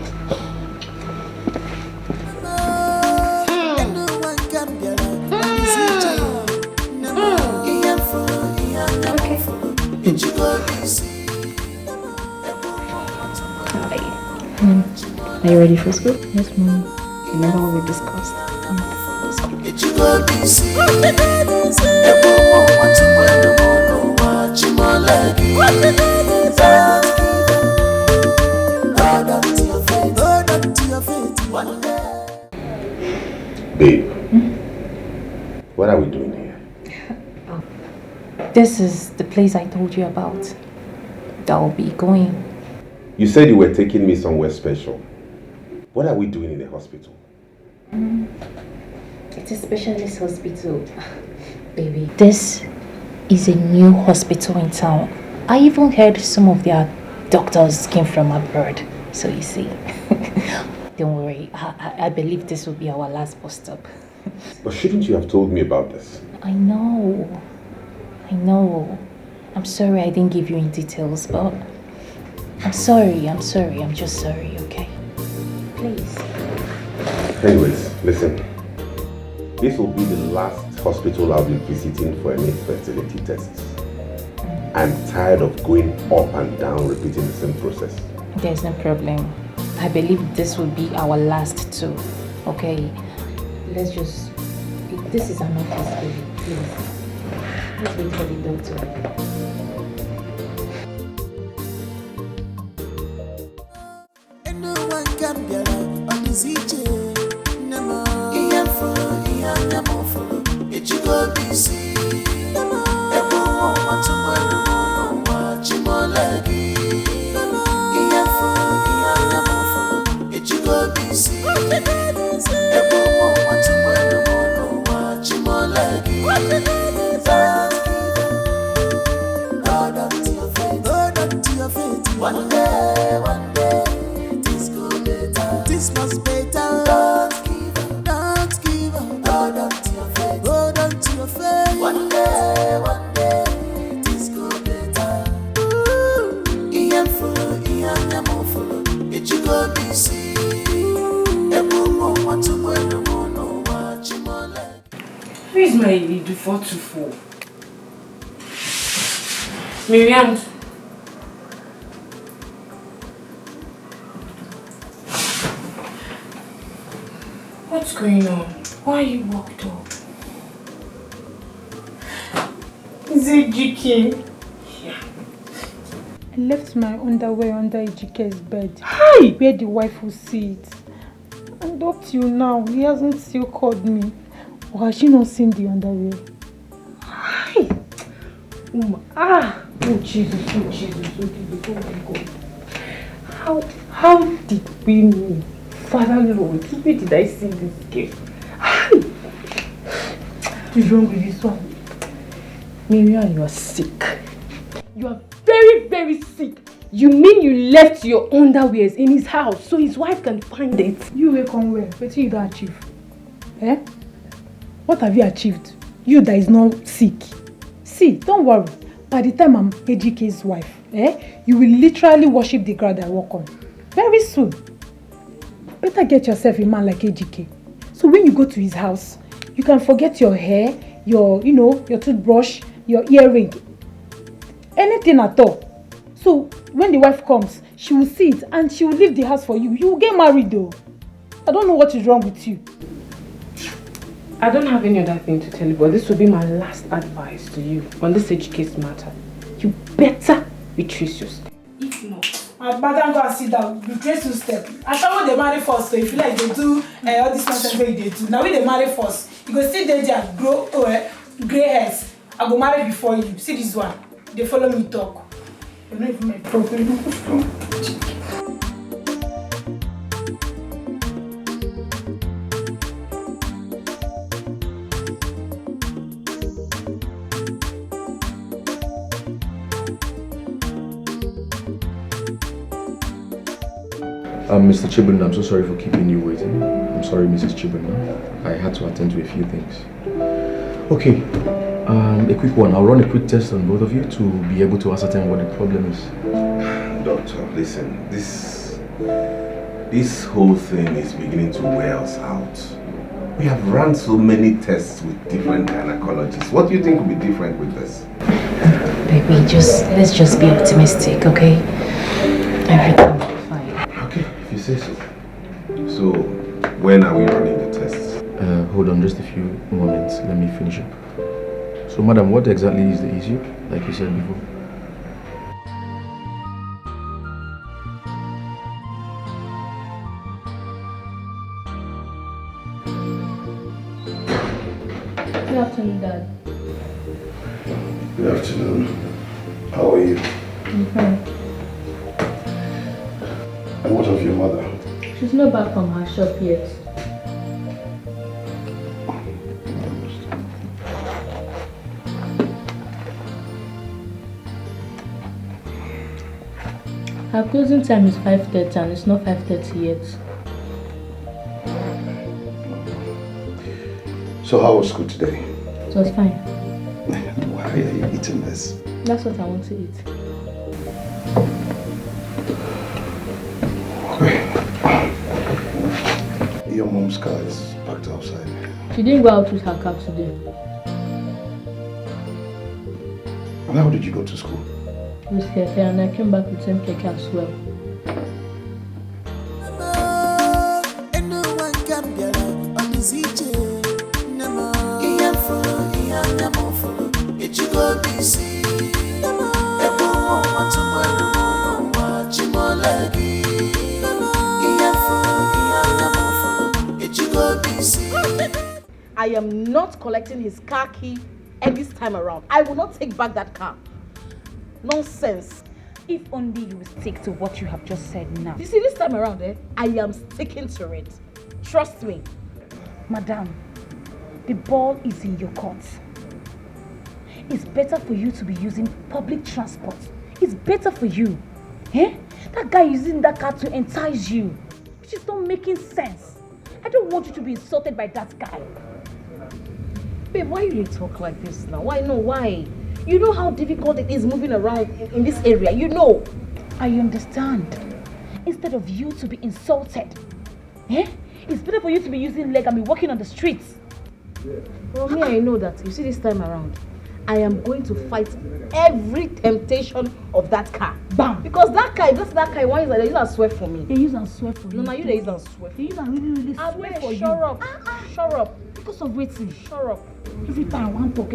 Are you ready for school? Yes, Mom. Remember what we discussed? Let's Babe, what are we doing here? This is the place I told you about. That will be going. You said you were taking me somewhere special. What are we doing in the hospital? It's a specialist hospital, baby. This is a new hospital in town. I even heard some of their doctors came from abroad. So you see, don't worry. I believe this will be our last bus stop. But shouldn't you have told me about this? I know. I'm sorry I didn't give you any details, but I'm sorry. I'm just sorry, okay? Please. Anyways, listen. This will be the last hospital I'll be visiting for any fertility tests. I'm tired of going up and down repeating the same process. There's no problem. I believe this will be our last too, okay? Let's just... This is an office, baby, please. Let's wait for the doctor. One day, this could be better. This must be better. Don't give up. Hold on to your faith. Hold on to your faith. One day, this could be better. Iyan full, iyan yamu it you go be see. Who is my lead 424? Miriam. What's going on? Why are you walked up? Is it Dikeh? Yeah. I left my underwear under Ejike's bed. Hi! Where the wife will see it. And up till now, he hasn't still called me. Or has she not seen the underwear? Oh Jesus, oh Jesus, oh Jesus, oh my God. How did we know? Father Lord, where did I see this girl? What's wrong with this one? Miriam, you are sick. You are very, very sick. You mean you left your underwears in his house so his wife can find it? You will come well. What did you achieve? Eh? What have you achieved? You that is not sick. See, don't worry. By the time I'm AGK's wife, you will literally worship the ground I walk on. Very soon. Better get yourself a man like AGK. So when you go to his house, you can forget your hair, your toothbrush, your earring, anything at all. So when the wife comes, she will see it and she will leave the house for you. You will get married though. I don't know what is wrong with you. I don't have any other thing to tell you, but this will be my last advice to you on this HK's matter. You better retrace your step. If not, I'd better go and sit down, retrace your step. I thought they marry first, so if you like they do all this nonsense they do. Now when they marry first, you go sit there and grow grey hairs. I go marry before you. See this one. They follow me talk. You're not even my problem. Mr. Chibunna, I'm so sorry for keeping you waiting. I'm sorry, Mrs. Chibunna. I had to attend to a few things. Okay, a quick one. I'll run a quick test on both of you to be able to ascertain what the problem is. Doctor, listen, this whole thing is beginning to wear us out. We have run so many tests with different gynecologists. What do you think will be different with this? Baby, let's just be optimistic, okay? Everything will be fine. Okay, if you say so. So, when are we running the tests? Hold on just a few moments. Let me finish up. So, madam, what exactly is the issue, like you said before? Good afternoon, Dad. Good afternoon. How are you? I'm fine. And what of your mother? She's not back from her shop yet. Her closing time is 5:30 and it's not 5:30 yet. So how was school today? It was fine. Why are you eating this? That's what I want to eat. Your mom's car is parked outside. She didn't go out with her car today. And how did you go to school? With Keke, and I came back with same Keke as well. I am not collecting his car key and this time around. I will not take back that car. Nonsense. If only you will stick to what you have just said now. You see, this time around, I am sticking to it. Trust me. Madam, the ball is in your court. It's better for you to be using public transport. It's better for you. That guy is using that car to entice you, which is not making sense. I don't want you to be insulted by that guy. Babe, why do you talk like this now? Why? No, why? You know how difficult it is moving around in this area, you know. I understand. Instead of you to be insulted, it's better for you to be using leg and be walking on the streets. Well, me, I know that. You see, this time around, I am going to fight every temptation of that car. Bam! Because that car, why is that? They use and swear for me. They use and swear for you. No, you they use and swear. They use and really swear for you. Shut up. Shut up. Because of waiting. Shut up. Every time I want talk,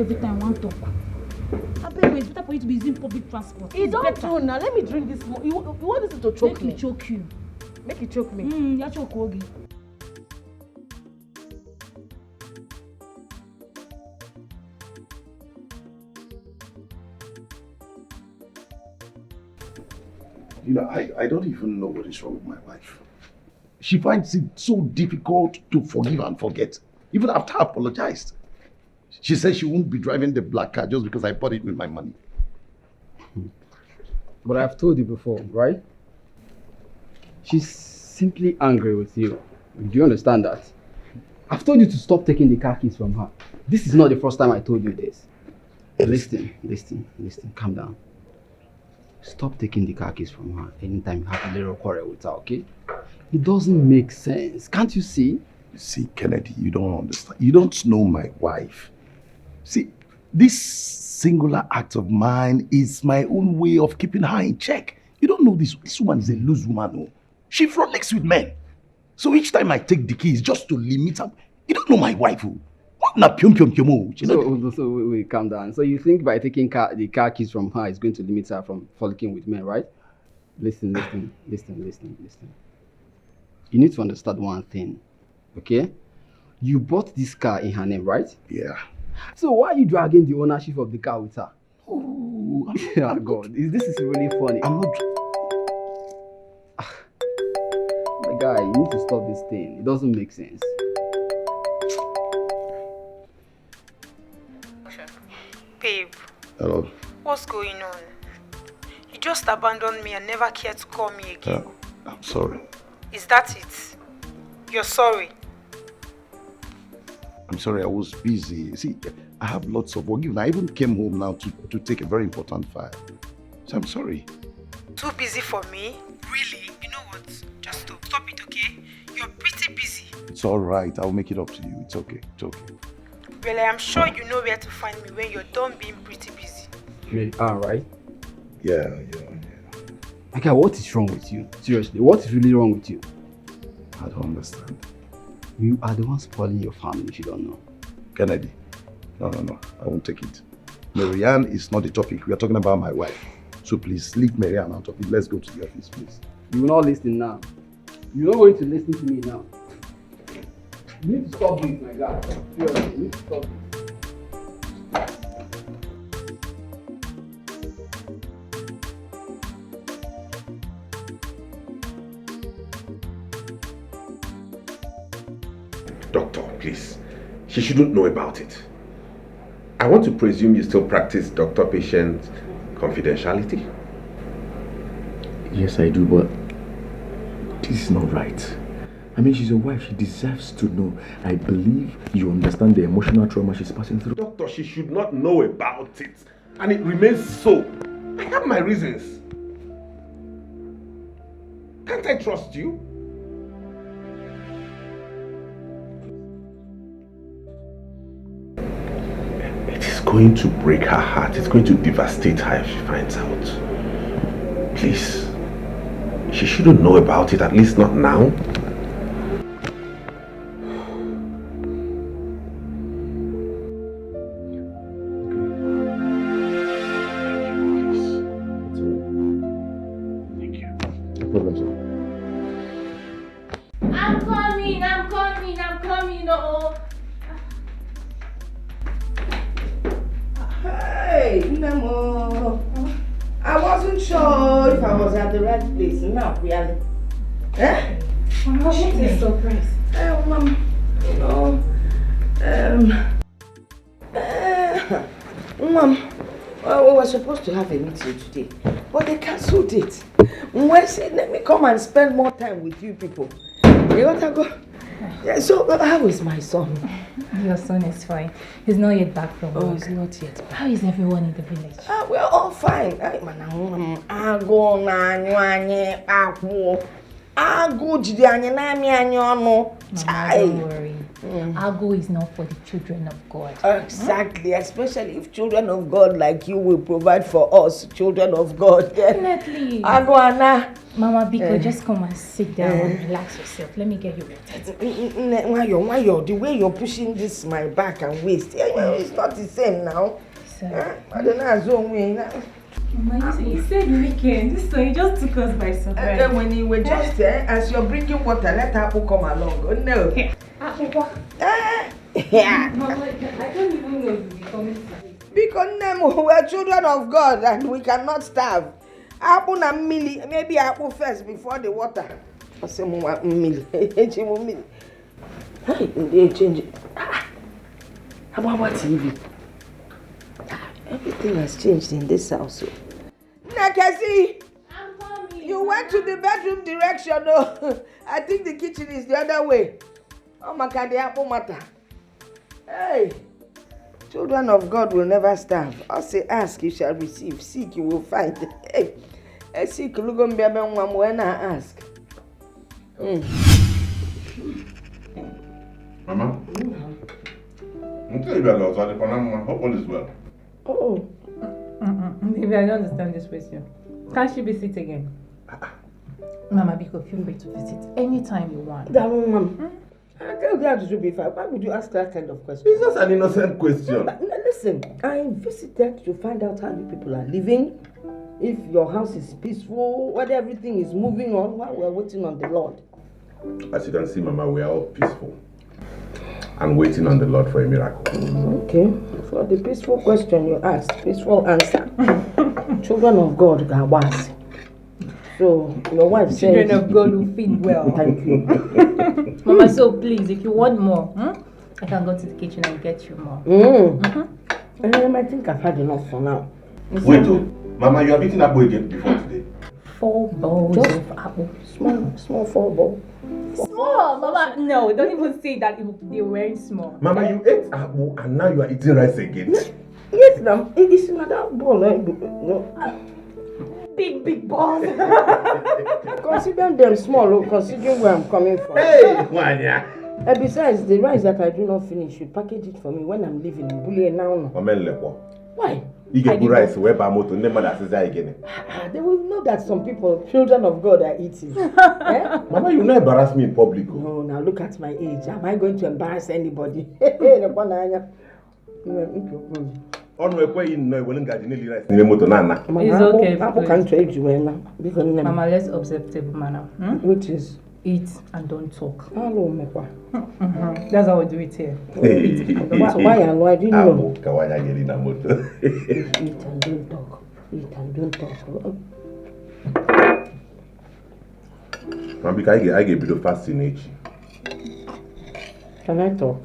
it's better for you to be using public transport. It don't do now. Let me drink this more. You want this to choke me? Make it choke you. Make it choke me. Yeah, choke Ogi. You know, I don't even know what is wrong with my wife. She finds it so difficult to forgive and forget, even after I apologized. She says she won't be driving the black car just because I bought it with my money. But I've told you before, right? She's simply angry with you. Do you understand that? I've told you to stop taking the car keys from her. This is not the first time I told you this. Listen. Calm down. Stop taking the car keys from her anytime you have a little quarrel with her, okay? It doesn't make sense. Can't you see? You see, Kennedy, you don't understand. You don't know my wife. See, this singular act of mine is my own way of keeping her in check. You don't know this. This woman is a loose woman. Oh. She frolics with men. So each time I take the keys just to limit her, you don't know my wife. Oh. So wait, calm down. So you think by taking the car keys from her is going to limit her from frolicking with men, right? Listen. You need to understand one thing, okay? You bought this car in her name, right? Yeah. So why are you dragging the ownership of the car with her? Oh, God, this is really funny. I'm not. My guy, you need to stop this thing. It doesn't make sense. Babe. Hello. What's going on? You just abandoned me and never cared to call me again. I'm sorry. Is that it? You're sorry? I'm sorry, I was busy. See, I have lots of work. I even came home now to take a very important file. So I'm sorry. Too busy for me? Really? You know what? Just stop it, okay? You're pretty busy. It's all right. I'll make it up to you. It's okay. It's okay. Well, I am sure you know where to find me when you're done being pretty busy. You are, right? Yeah. Okay, what is wrong with you? Seriously, what is really wrong with you? I don't understand. You are the one spoiling your family if you don't know. Kennedy, no. I won't take it. Marianne is not the topic. We are talking about my wife. So please, leave Marianne out of it. Let's go to the office, please. You will not listen now. You're not going to listen to me now. You need to stop this, my guy. Seriously, you need to stop this. Doctor, please. She shouldn't know about it. I want to presume you still practice doctor-patient confidentiality? Yes, I do, but this is not right. I mean, she's your wife. She deserves to know. I believe you understand the emotional trauma she's passing through. Doctor, she should not know about it. And it remains so. I have my reasons. Can't I trust you? It is going to break her heart. It's going to devastate her if she finds out. Please. She shouldn't know about it, at least not now. I'm coming, oh. Hey, Nemo. I wasn't sure if I was at the right place. No, really. Eh? Mama, what is surprise? Mom, you know, Mom, we were supposed to have a meeting today, but they cancelled it. We said, let me come and spend more time with you people. You want to go? Yeah, so, how is my son? Your son is fine. He's not yet back from work. Oh, he's not yet back. How is everyone in the village? We're all fine. Mama, don't worry. Ago is not for the children of God. Exactly, especially if children of God like you will provide for us, children of God. Definitely. Ago, Anna. Mama Biko, just come and sit down and relax yourself. Let me get you water. Why, the way you're pushing this my back and waist, it's not the same now. I don't know. Mama, you said weekend, so you just took us by surprise. And then when you were just there, as you're bringing water, let Apple come along. Oh no. Yeah. Mama, I don't even know if you'll be coming today. Because we're children of God and we cannot starve. Apple na milli. Maybe apple first before the water. I say milli. Milli. Hey, they change it. How about TV? Everything has changed in this house. Nakasi, you went to the bedroom direction. No, I think the kitchen is the other way. Oh my God, the apple matter. Hey, children of God will never starve. I say, ask, you shall receive. Seek, you will find. Hey, seek, look on baby, when I ask. Mama? I'm telling you about it, but I hope all is well. Oh. Maybe I don't understand this question. Can't she visit again? Mama, because feel free to visit anytime you want. Mom. I tell you that to be fine. Why would you ask that kind of question? It's just an innocent question. But, listen, I visited to find out how you people are living, if your house is peaceful, whether everything is moving on while we're waiting on the Lord. As you can see, Mama, we are all peaceful and waiting on the Lord for a miracle. Okay. For the peaceful question you asked, peaceful answer. Children of God are wise. So your wife said, children of God will feed well. Thank you. Mama, so please, if you want more, I can go to the kitchen and get you more. I think I've had enough for now. Wait, Mama, you have eaten apple again before today? 4 bowls of apple. Small 4 bowls. Small, Mama. No, don't even say that they were wearing small. Mama, you ate apple and now you are eating rice again. Yes, ma'am. It's another bowl. No. Big balls. Consider them small, considering where I'm coming from. Hey, Wanya. And besides, the rice that I do not finish, you package it for me when I'm leaving in Bully now. Why? You get good rice, where Bamoto, never that says again. They will know that some people, children of God, are eating. Mama, you not embarrass me in public. No, now look at my age. Am I going to embarrass anybody? On my way in rice. It's okay. Mama, let's observe table manner. Which is? Eat and don't talk. Hello, That's how we do it here. Eat and don't talk. Why I didn't know. Eat and don't talk. Eat and don't talk. Mama, I get a bit of fascination. Can I talk?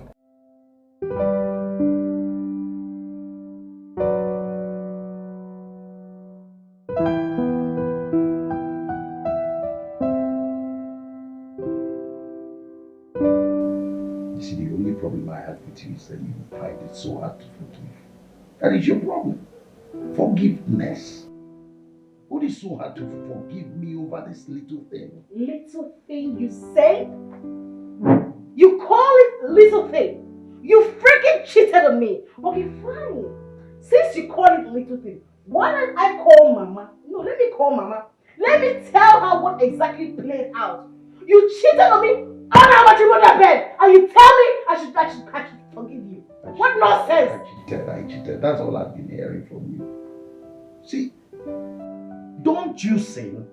You said you find it so hard to forgive. That is your problem. Forgiveness. What is so hard to forgive me over this little thing? Little thing, you say? You call it little thing? You freaking cheated on me. Okay, fine. Since you call it little thing, why don't I call Mama? No, let me call Mama. Let me tell her what exactly played out. You cheated on me on how much you want that bed, and you tell me I should forgive you. What nonsense! I cheated. That's all I've been hearing from you. See, don't you sin.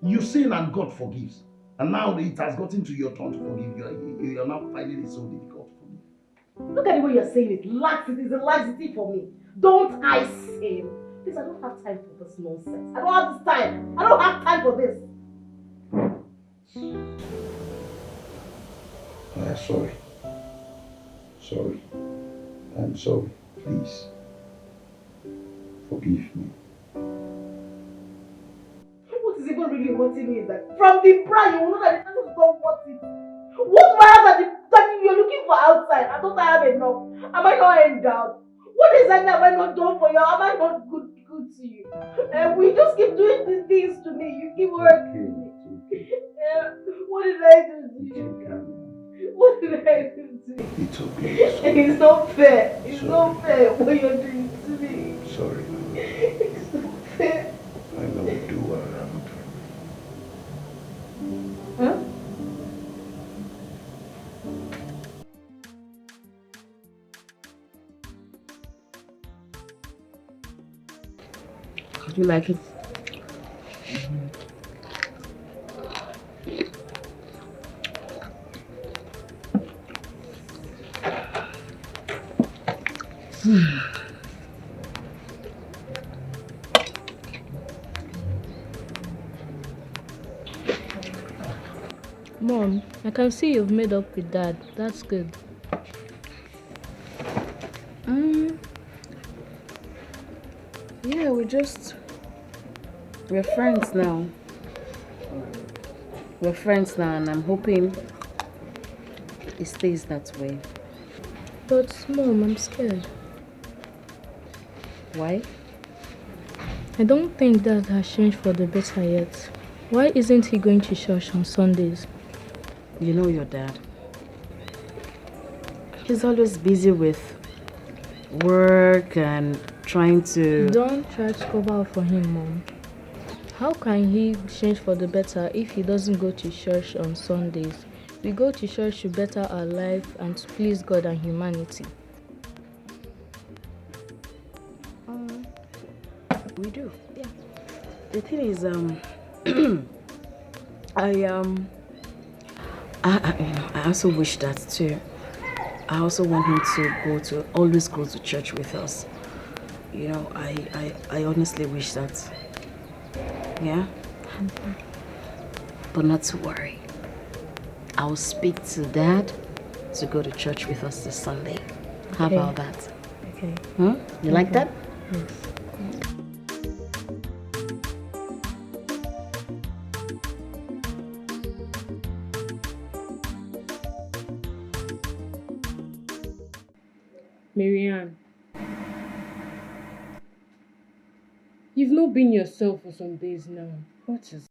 You sin and God forgives. And now it has gotten to your turn to forgive. You're now finding it so difficult for me. Look at the way you're saying it. Laxity is a laxity for me. Don't I sin? Please, I don't have time for this nonsense. I don't have this time. I don't have time for this. Sorry. Sorry. I'm sorry. Please. Forgive me. What is even really hurting me is that from the brand you will know that the person is not worth it. What do I have that you're looking for outside? I don't have enough. Am I not endowed? What exactly have I not done for you? Am I not good to you? We just keep doing these things to me. You keep hurting me. What did I do to you? What did I do to you? It's okay. It's not fair. It's not fair what you're doing to me. Sorry. It's not fair. I know what do around. Huh? Do you like it? Mom, I can see you've made up with Dad. That's good. Yeah, we're friends now. We're friends now, and I'm hoping it stays that way. But Mom, I'm scared. Why? I don't think Dad has changed for the better yet. Why isn't he going to church on Sundays? You know your dad. He's always busy with work and trying to... Don't try to cover up for him, Mom. How can he change for the better if he doesn't go to church on Sundays? We go to church to better our life and to please God and humanity. We do. Yeah. The thing is, I also wish that too. I also want him to always go to church with us. You know, I honestly wish that. Yeah? But not to worry. I'll speak to Dad to go to church with us this Sunday. How Okay. about that? Okay. Huh? You like that? Yes. Marianne, you've not been yourself for some days now. What is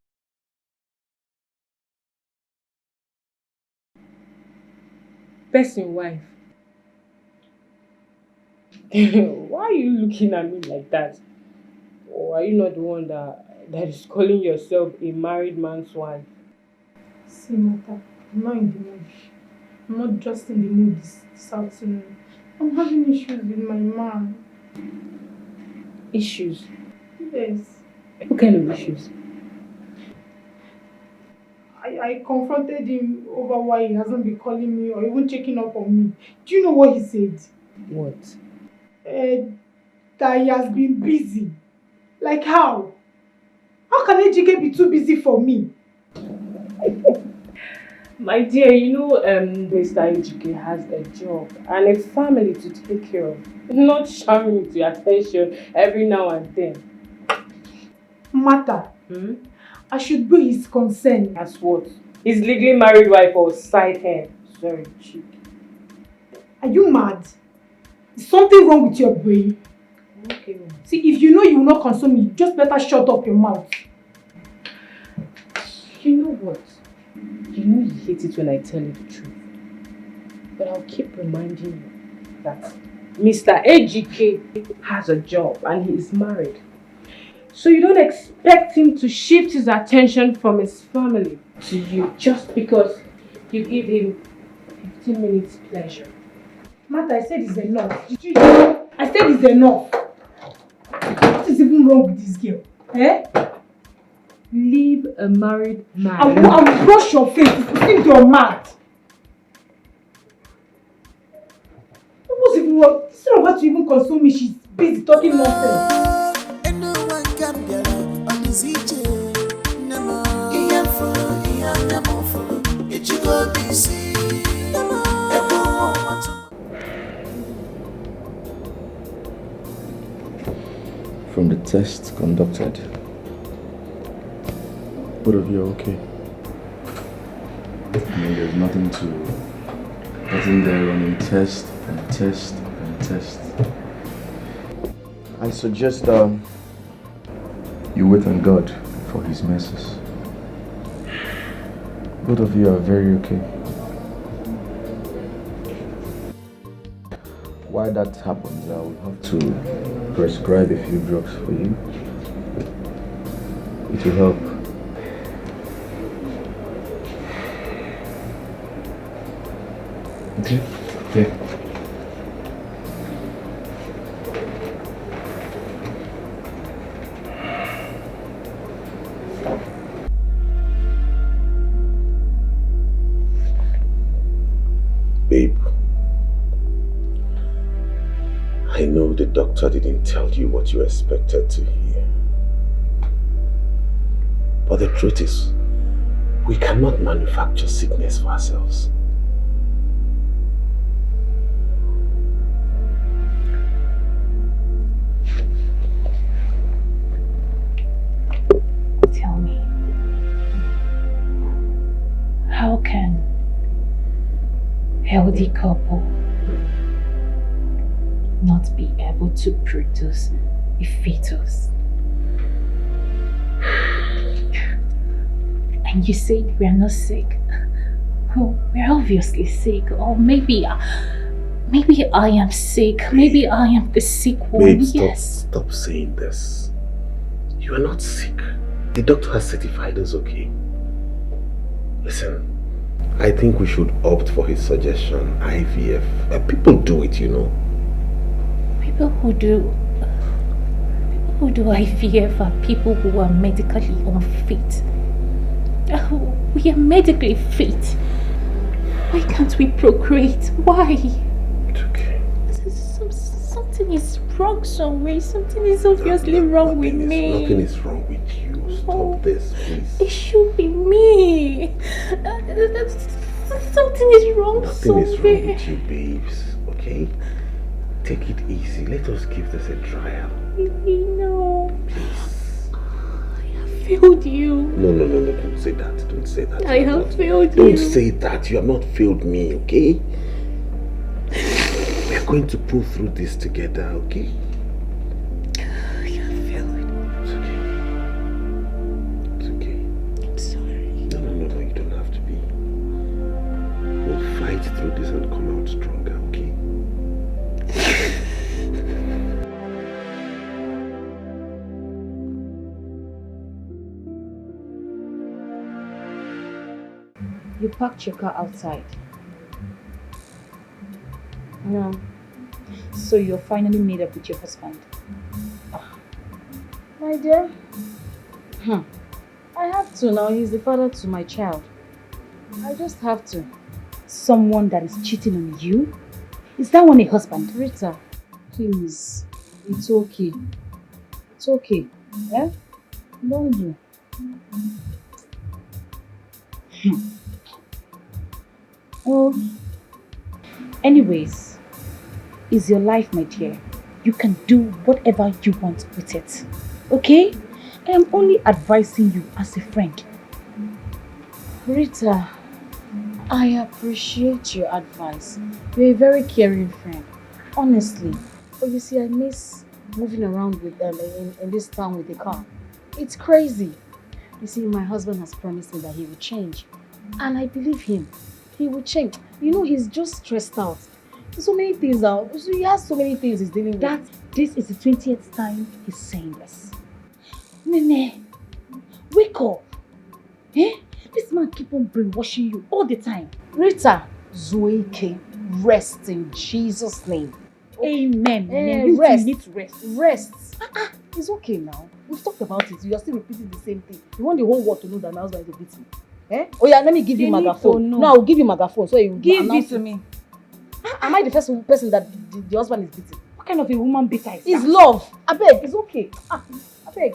person wife? Why are you looking at me like that? Or are you not the one that is calling yourself a married man's wife? See, Martha, I'm not in the mood. I'm not just in the mood this afternoon. I'm having issues with my man. Issues? Yes. What kind of issues? I confronted him over why he hasn't been calling me or even checking up on me. Do you know what he said? What? That he has been busy. Like how? How can Ejike be too busy for me? My dear, you know Mr. Ejike has a job and a family to take care of. Not showering with your attention every now and then. Martha, I should be his concern. As what? His legally married wife or side hand? Sorry, cheek. Are you mad? Is something wrong with your brain? Okay. See, if you know you will not console me, just better shut up your mouth. You know what? You know you hate it when I tell you the truth. But I'll keep reminding you that Mr. Ejike has a job and he is married. So you don't expect him to shift his attention from his family to you just because you give him 15 minutes pleasure. Martha, I said it's enough. Did you hear? I said it's enough. What is even wrong with this girl? Eh? Leave a married man. I will brush your face. You think you're mad. What was even wrong? Instead of her to even console me, she's busy talking nonsense. From the test conducted, both of you are okay. I mean, there's nothing there running test and test and test. I suggest you wait on God for His mercies. Both of you are very okay. While that happens, I will have to prescribe a few drugs for you. It will help. Okay? Okay. Babe, I know the doctor didn't tell you what you expected to hear. But the truth is, We cannot manufacture sickness for ourselves. Tell me, how can a healthy couple not be able to produce a fetus? And you said we are not sick. Oh, we're obviously sick. Or maybe I am sick. Maybe I am the sick one. Babe, Yes. stop saying this. You are not sick. The doctor has certified us okay. Listen, I think we should opt for his suggestion, IVF. People do it, you know. People who do IVF are people who are medically unfit. We are medically fit. Why can't we procreate? Why? It's okay. Something is wrong somewhere. Something is obviously wrong with me. Nothing is wrong with you. Stop this, please. It should be me. Something is wrong Nothing is somewhere. wrong with you, babes. Okay? Take it easy. Let us give this a trial. No. Please. I have failed you. No. Don't say that. Don't say that. I have failed you. Don't say that. You have not failed me, okay? We are going to pull through this together, okay? I have failed. It's okay. I'm sorry. No. You don't have to be. We'll fight through this and come out stronger, okay? You parked your car outside. No. So you're finally made up with your husband. My dear. I have to now. He's the father to my child. I just have to. Someone that is cheating on you? Is that one a husband? Rita, please. It's okay. It's okay. Eh? Don't do. Well, anyways, it's your life, my dear. You can do whatever you want with it. Okay? I am only advising you as a friend. Rita, I appreciate your advice. You're a very caring friend. Honestly. But you see, I miss moving around with them in this town with the car. It's crazy. You see, my husband has promised me that he will change. And I believe him. He will change. You know, he's just stressed out. There's so many things out. He has so many things he's dealing with. This is the 20th time he's saying this. Nene, wake up. Eh? This man keep on brainwashing you all the time. Rita, Zoeke, rest in Jesus' name. Amen. You Rest. need to rest. Rest. It's okay now. We've talked about it. You are still repeating the same thing. You want the whole world to know that my husband is a victim. Eh? Oh yeah, let me give you megaphone. No, I'll give you megaphone so you give it to me. Am I the first person that the husband is beating? What kind of a woman beater is that? It's love. I beg, it's okay. I beg.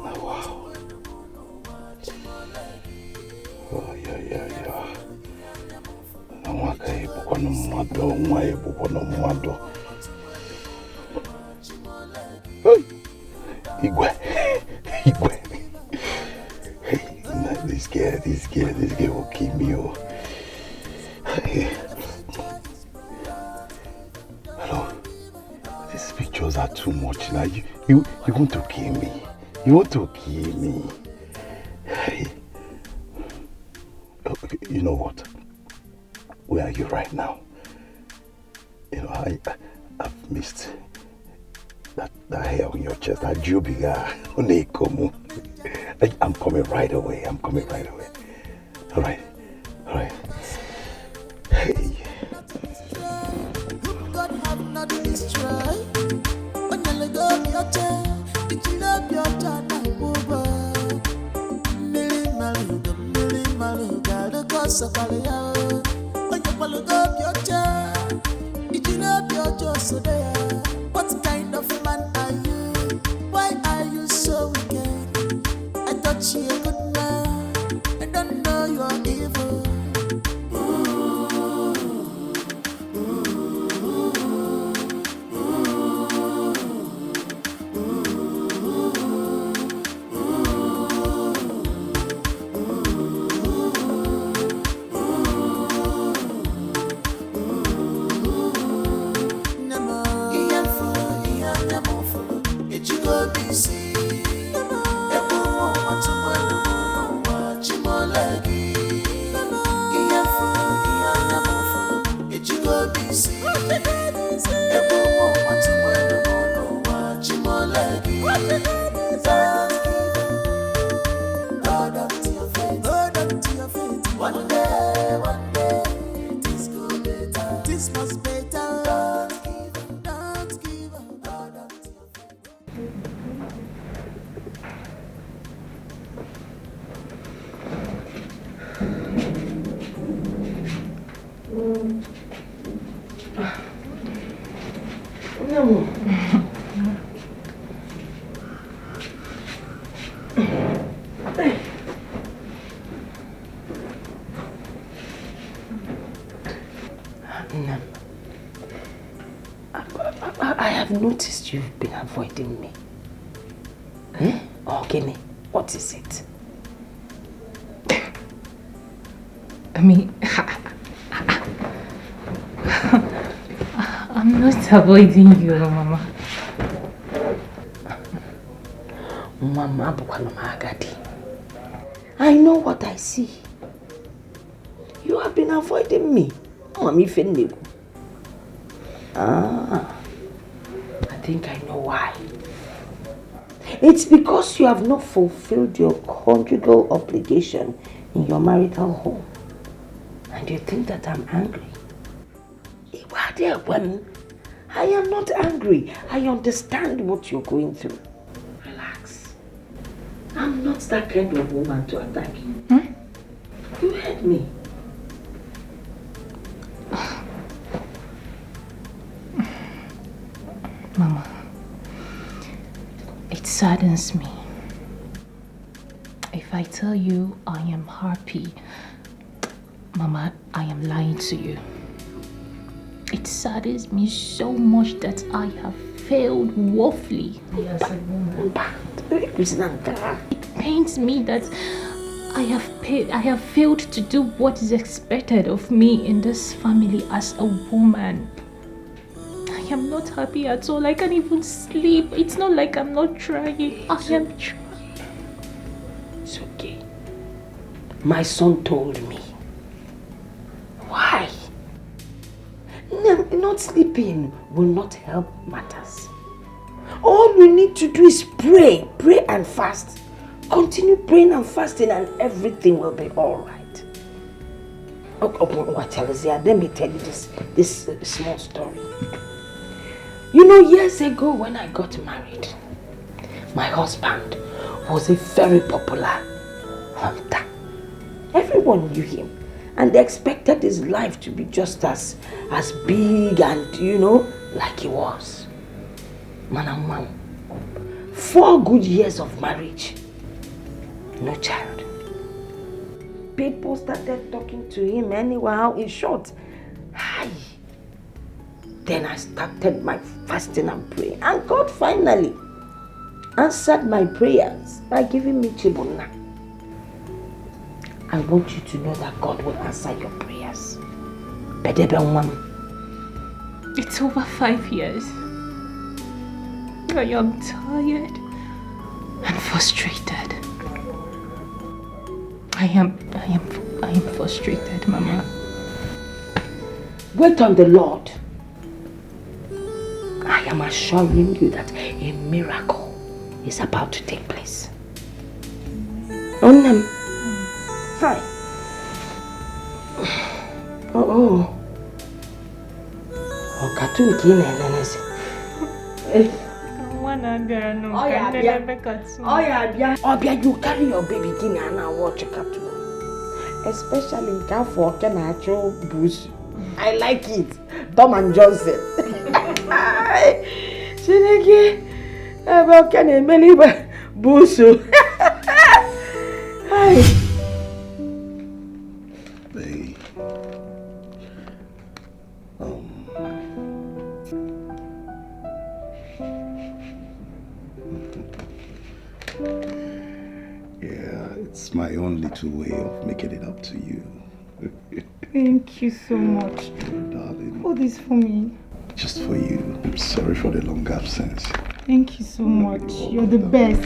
Wow. Oh, yeah. Hey, Igwe. Hey, this girl will kill me. Hello, these pictures are too much now. You want to kill me? You want to kill me? Hey. You know what? Where are you right now? You know, I've missed that hair on your chest, that jubiga. I'm coming right away. All right. Hey. God have not destroyed. When you let go of your chair, did you love your child? Millie Maluga, the cause of Alia. When you let go of your chair, did you love your child so there? What kind of man are you? Why are you so wicked? I thought you a good man. I don't know you are evil. Noticed you've been avoiding me. Kenny, what is it? I mean, I'm not avoiding you, Mama. I know what I see. You have been avoiding me. I think I know why. It's because you have not fulfilled your conjugal obligation in your marital home. And you think that I'm angry. I am not angry. I understand what you're going through. Relax. I'm not that kind of woman to attack you. You heard me. Mama, it saddens me. If I tell you I am happy, Mama, I am lying to you. It saddens me so much that I have failed woefully as a woman. It pains me that I have failed to do what is expected of me in this family as a woman. I am not happy at all. I can't even sleep. It's not like I'm not trying. I am trying. It's okay. My son told me. Why? Not sleeping will not help matters. All you need to do is pray. Pray and fast. Continue praying and fasting and everything will be alright. Let me tell you this small story. You know, years ago when I got married, my husband was a very popular hunter. Everyone knew him and they expected his life to be just as big and, like he was. Manamwam. 4 good years of marriage. No child. People started talking to him anyhow. In short, hi. Then I started my fasting and praying. And God finally answered my prayers by giving me Chibunna. I want you to know that God will answer your prayers. It's over 5 years. I am tired and frustrated. I am frustrated, Mama. Wait on the Lord. I am assuring you that a miracle is about to take place. Hi. Oh. Oh, cartoon kine nenesi. You carry your baby kine and watch a cartoon. Especially in for Kenacho Bush. I like it. Tom and Johnson. Chineke, about can I believe Busu? Hi. Babe. Yeah, it's my own little way of making it up to you. Thank you so much. Darling. All this for me. Just for you. I'm sorry for the long absence. Thank you so much. You're the best.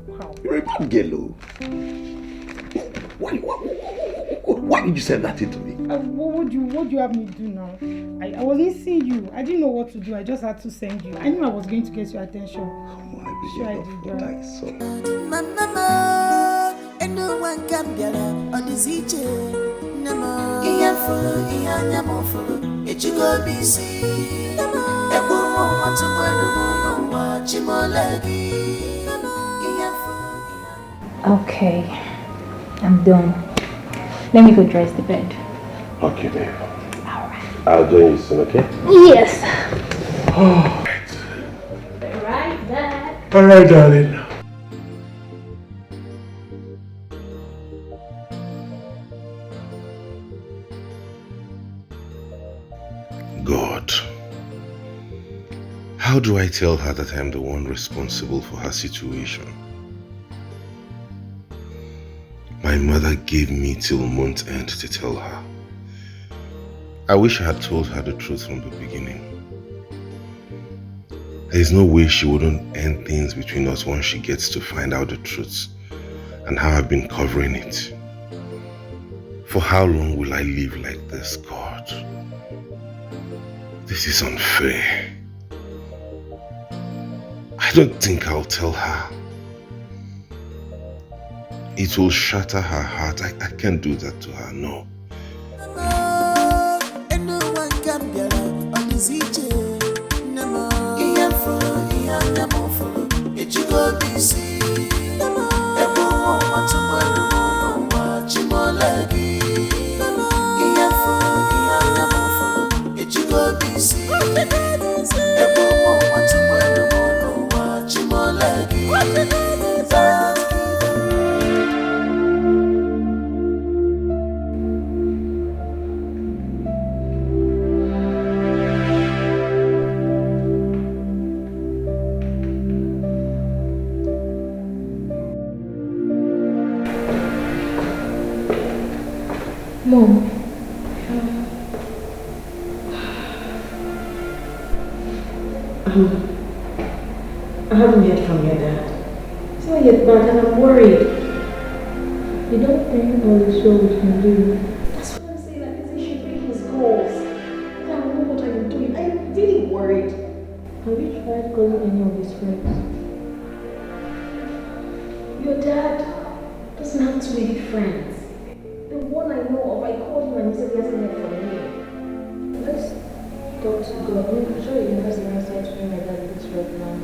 Wow. You're a bad girl. Why did you send that in to me? What do you have me do now? I was missing you. I didn't know what to do. I just had to send you. I knew I was going to get your attention. Oh, I sure I love did what that. I saw. Mama, and no one can get on the CJ. Nama, iya nyamo follow. It you go busy. Ebo want to watch him Okay, I'm done. Let me go dress the bed. Okay, babe. Alright. I'll join you soon, okay? Yes. right back. Alright, darling. God, how do I tell her that I'm the one responsible for her situation? My mother gave me till month end to tell her. I wish I had told her the truth from the beginning. There is no way she wouldn't end things between us once she gets to find out the truth and how I've been covering it. For how long will I live like this, God? This is unfair. I don't think I'll tell her. It will shatter her heart. I can't do that to her, no. And no one can get on the CJ. Nama, it you go busy. Ebo want to watch him it you go busy. Ebo want to watch him Mom. I haven't heard from your dad. It's not yet back and I'm worried. You don't think all is well with him, do you? That's what I'm saying. Like, he should make his calls. I don't know what I'm doing. I'm really worried. Have you tried calling any of his friends? Your dad doesn't have too many friends. The one I know of, I called him and he said he hasn't heard from me. Let's talk to God. I'm sure he has an answer to me like that this right now.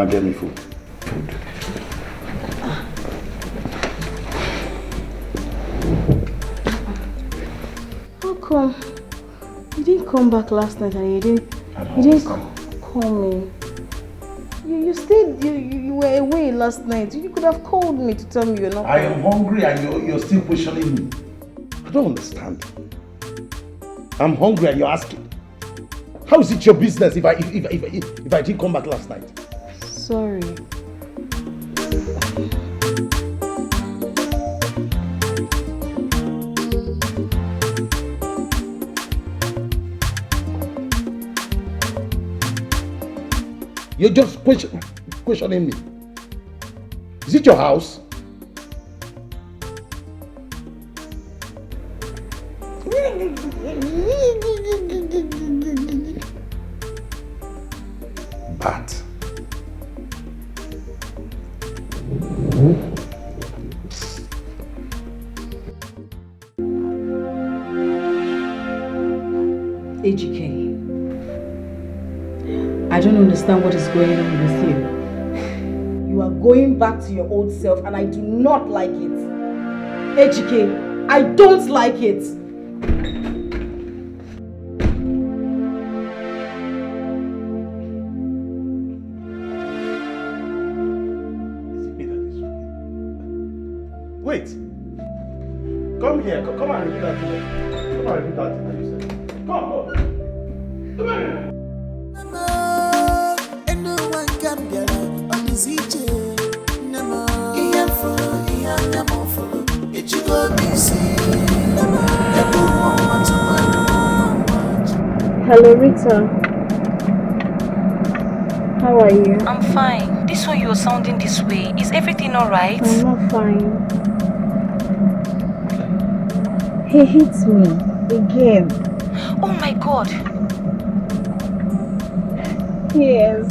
Can get me food. How come you didn't come back last night and you didn't call me? You stayed, you were away last night. You could have called me to tell me you're not I am hungry and you're still questioning me. I don't understand. I'm hungry and you're asking. How is it your business if I didn't come back last night? Sorry. You're just questioning me. Is it your house? But AGK, I don't understand what is going on with you. You are going back to your old self and I do not like it. AGK, I don't like it. wait. Come here. Come and repeat that to me. Come and repeat that to you said. Come here. Hello, Rita. How are you? I'm fine. This one you're sounding this way. Is everything alright? I'm not fine. He hits me again. Oh my god. Yes.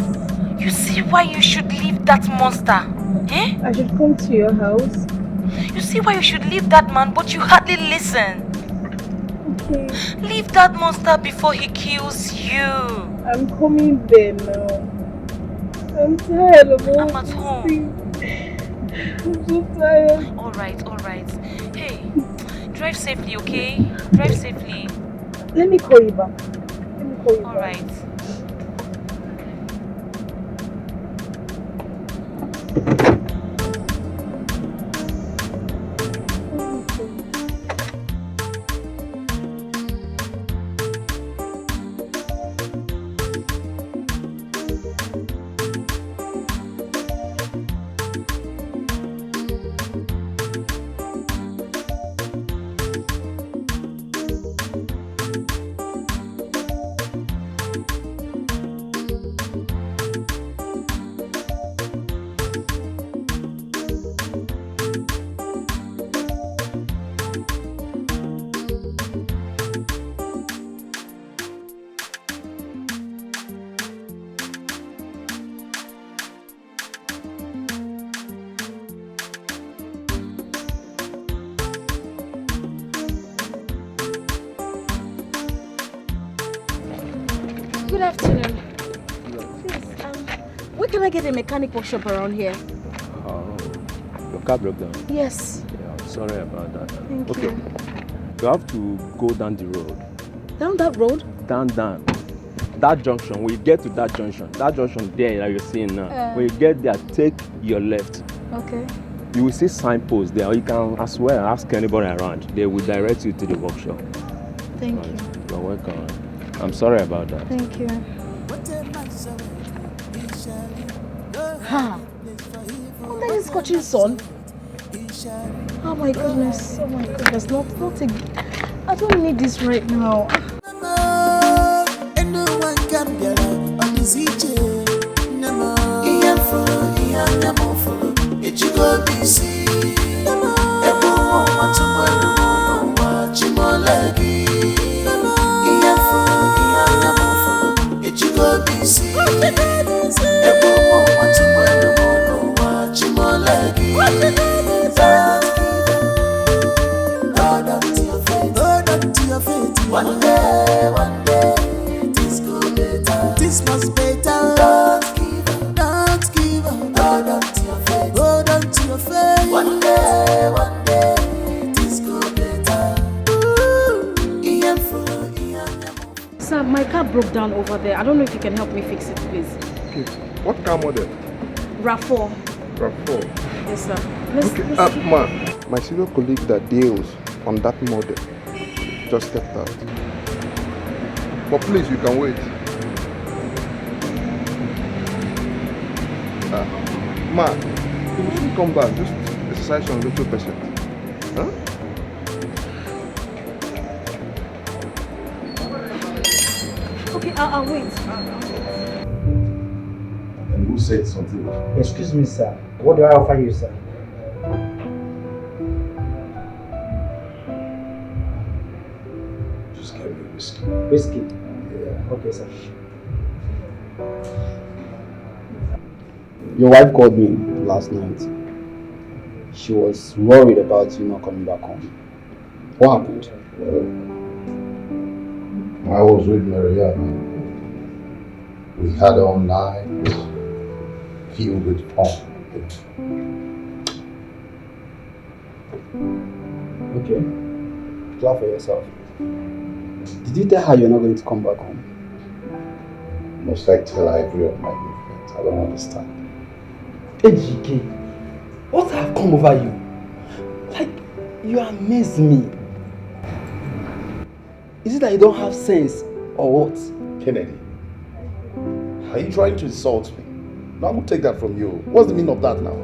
You see why you should leave that monster? Eh? I should come to your house. You see why you should leave that man, but you hardly listen. Okay. Leave that monster before he kills you. I'm coming there now. I'm tired of all I'm at home. I'm so tired. Alright. Hey, drive safely, okay? Drive safely. Let me call you back. Alright. Good afternoon. Please, where can I get a mechanic workshop around here? Oh, your car broke down? Yes. Yeah, I'm sorry about that. Thank okay. you. You have to go down the road. Down that road? Down. That junction, when you get to that junction there that you're seeing now, when you get there, take your left. Okay. You will see signposts there, or you can as well ask anybody around. They will direct you to the workshop. Thank you. You're welcome. I'm sorry about that. Thank you. Ha! Oh, that is Scotching son. Oh my goodness. Not again. I don't need this right now. One day, this go better. This must better. Don't give car broke down over there. I don't know if you can help me fix it, please. Okay. What car model? RAV4. RAV4. Yes, sir. My senior colleague that deals on that model just stepped out. But please, you can wait. If you should come back, just exercise on little patient. Huh? Okay, I'll wait. And who said something? Excuse me, sir. What do I offer you, sir? Just get me whiskey. Whiskey? Yeah. Okay, sir. Your wife called me last night. She was worried about you not coming back home. What happened? I was with Marital. We had all night filled with fun. Okay. Clap for yourself. Did you tell her you're not going to come back home? Must I tell her every of my movements? I don't understand. Dikeh, what have come over you? Like, you amaze me. Is it that you don't have sense or what? Kennedy, are you trying to insult me? No, I will take that from you. What's the meaning of that now?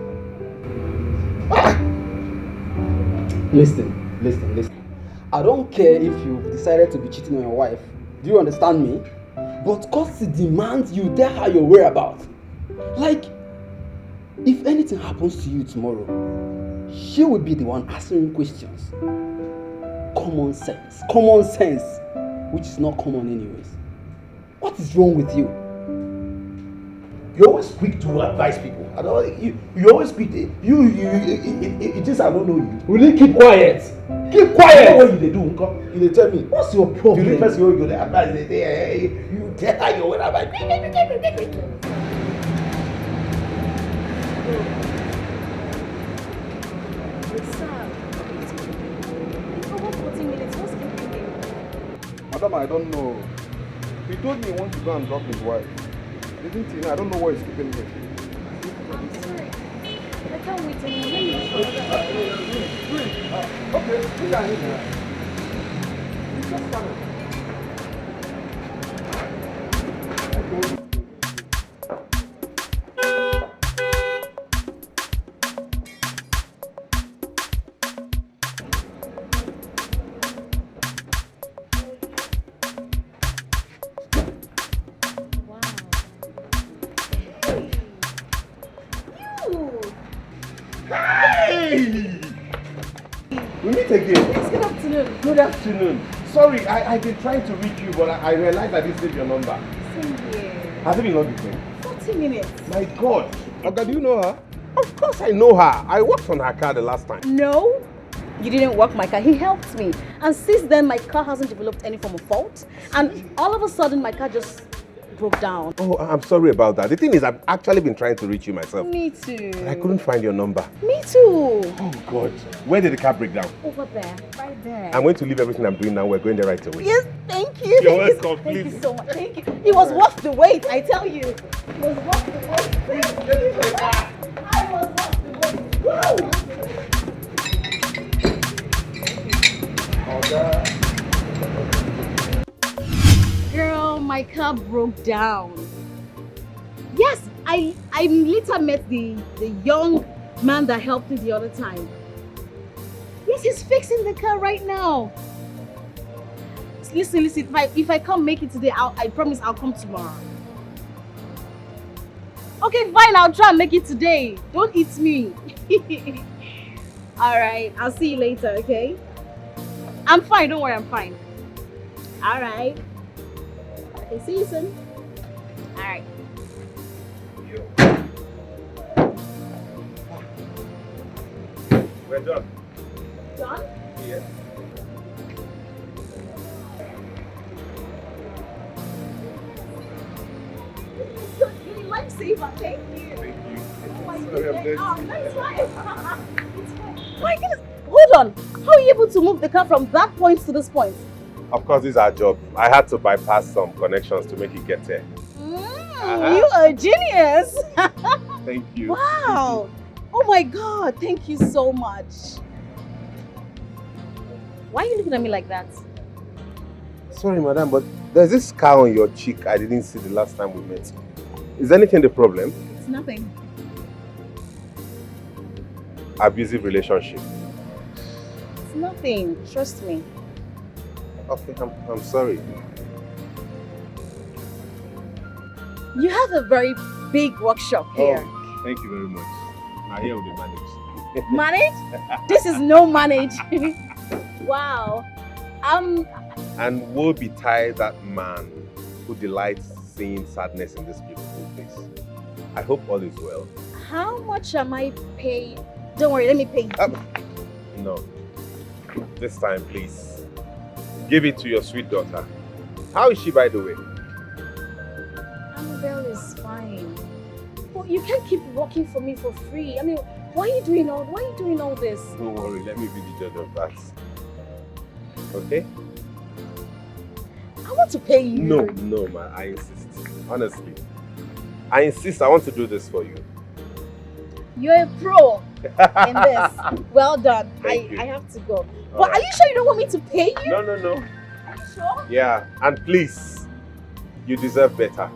Listen. I don't care if you've decided to be cheating on your wife. Do you understand me? But courtesy demands you tell her your whereabouts. Like, if anything happens to you tomorrow, she will be the one answering questions. Common sense, which is not common anyways. What is wrong with you? You always quick to advise people. I don't. You always quick. It is I don't know you. Will you keep quiet? Keep quiet. What you they do? You they tell me. What's your problem? You first you they advise. You tell her your whereabouts. Madam, I don't know. He told me he wants to go and drop his wife. Didn't he? I don't know why he's keeping him. I'm sorry. I can't wait anymore. Okay, we can eat now. He's just coming. Good afternoon. Sorry, I've been trying to reach you, but I realized I didn't save your number. Same here. Has it been long before? 40 minutes. My God. Oga, do you know her? Of course I know her. I worked on her car the last time. No, you didn't work my car. He helped me. And since then, my car hasn't developed any form of fault. And all of a sudden, my car just broke down. Oh, I'm sorry about that. The thing is, I've actually been trying to reach you myself. Me too. But I couldn't find your number. Me too. Oh, God. Where did the car break down? Over there. Right there. I'm going to leave everything I'm doing now. We're going there right away. Yes, thank you. You're welcome, please. Thank you so much. Thank you. It was worth the wait, I tell you. It was worth the wait. Thank you. I was worth the wait. Girl, my car broke down. Yes, I later met the young man that helped me the other time. Yes, he's fixing the car right now. Listen, if I can't make it today, I promise I'll come tomorrow. Okay, fine, I'll try and make it today. Don't eat me. Alright, I'll see you later, okay? I'm fine, don't worry, I'm fine. Alright. Okay, see you soon. Alright. We're done. Done? Yes. You're a lifesaver, thank you. Thank you. Oh my Sorry, goodness. I'm dead. Oh, nice life. It's fine. My goodness. Hold on. How are you able to move the car from that point to this point? Of course, this is our job. I had to bypass some connections to make it get there. You are a genius. Thank you. Wow. Oh my God, thank you so much. Why are you looking at me like that? Sorry, madam, but there's this scar on your cheek I didn't see the last time we met. Is anything the problem? It's nothing. Abusive relationship. It's nothing. Trust me. Okay, I'm sorry. You have a very big workshop here. Oh, thank you very much. Now here will be managed. Manage? This is no manage. Wow. And woe betide that man who delights seeing sadness in this beautiful face. I hope all is well. How much am I paid? Don't worry, let me pay you. No. This time, please. Give it to your sweet daughter. How is she, by the way? Annabelle is fine. But you can't keep working for me for free. I mean, why are you doing all this? Don't worry, let me be the judge of that. Okay? I want to pay you. No, man, I insist. Honestly. I insist, I want to do this for you. You're a pro in this. Well done. I have to go. But are you sure you don't want me to pay you? No. Are you sure? Yeah, and please, you deserve better.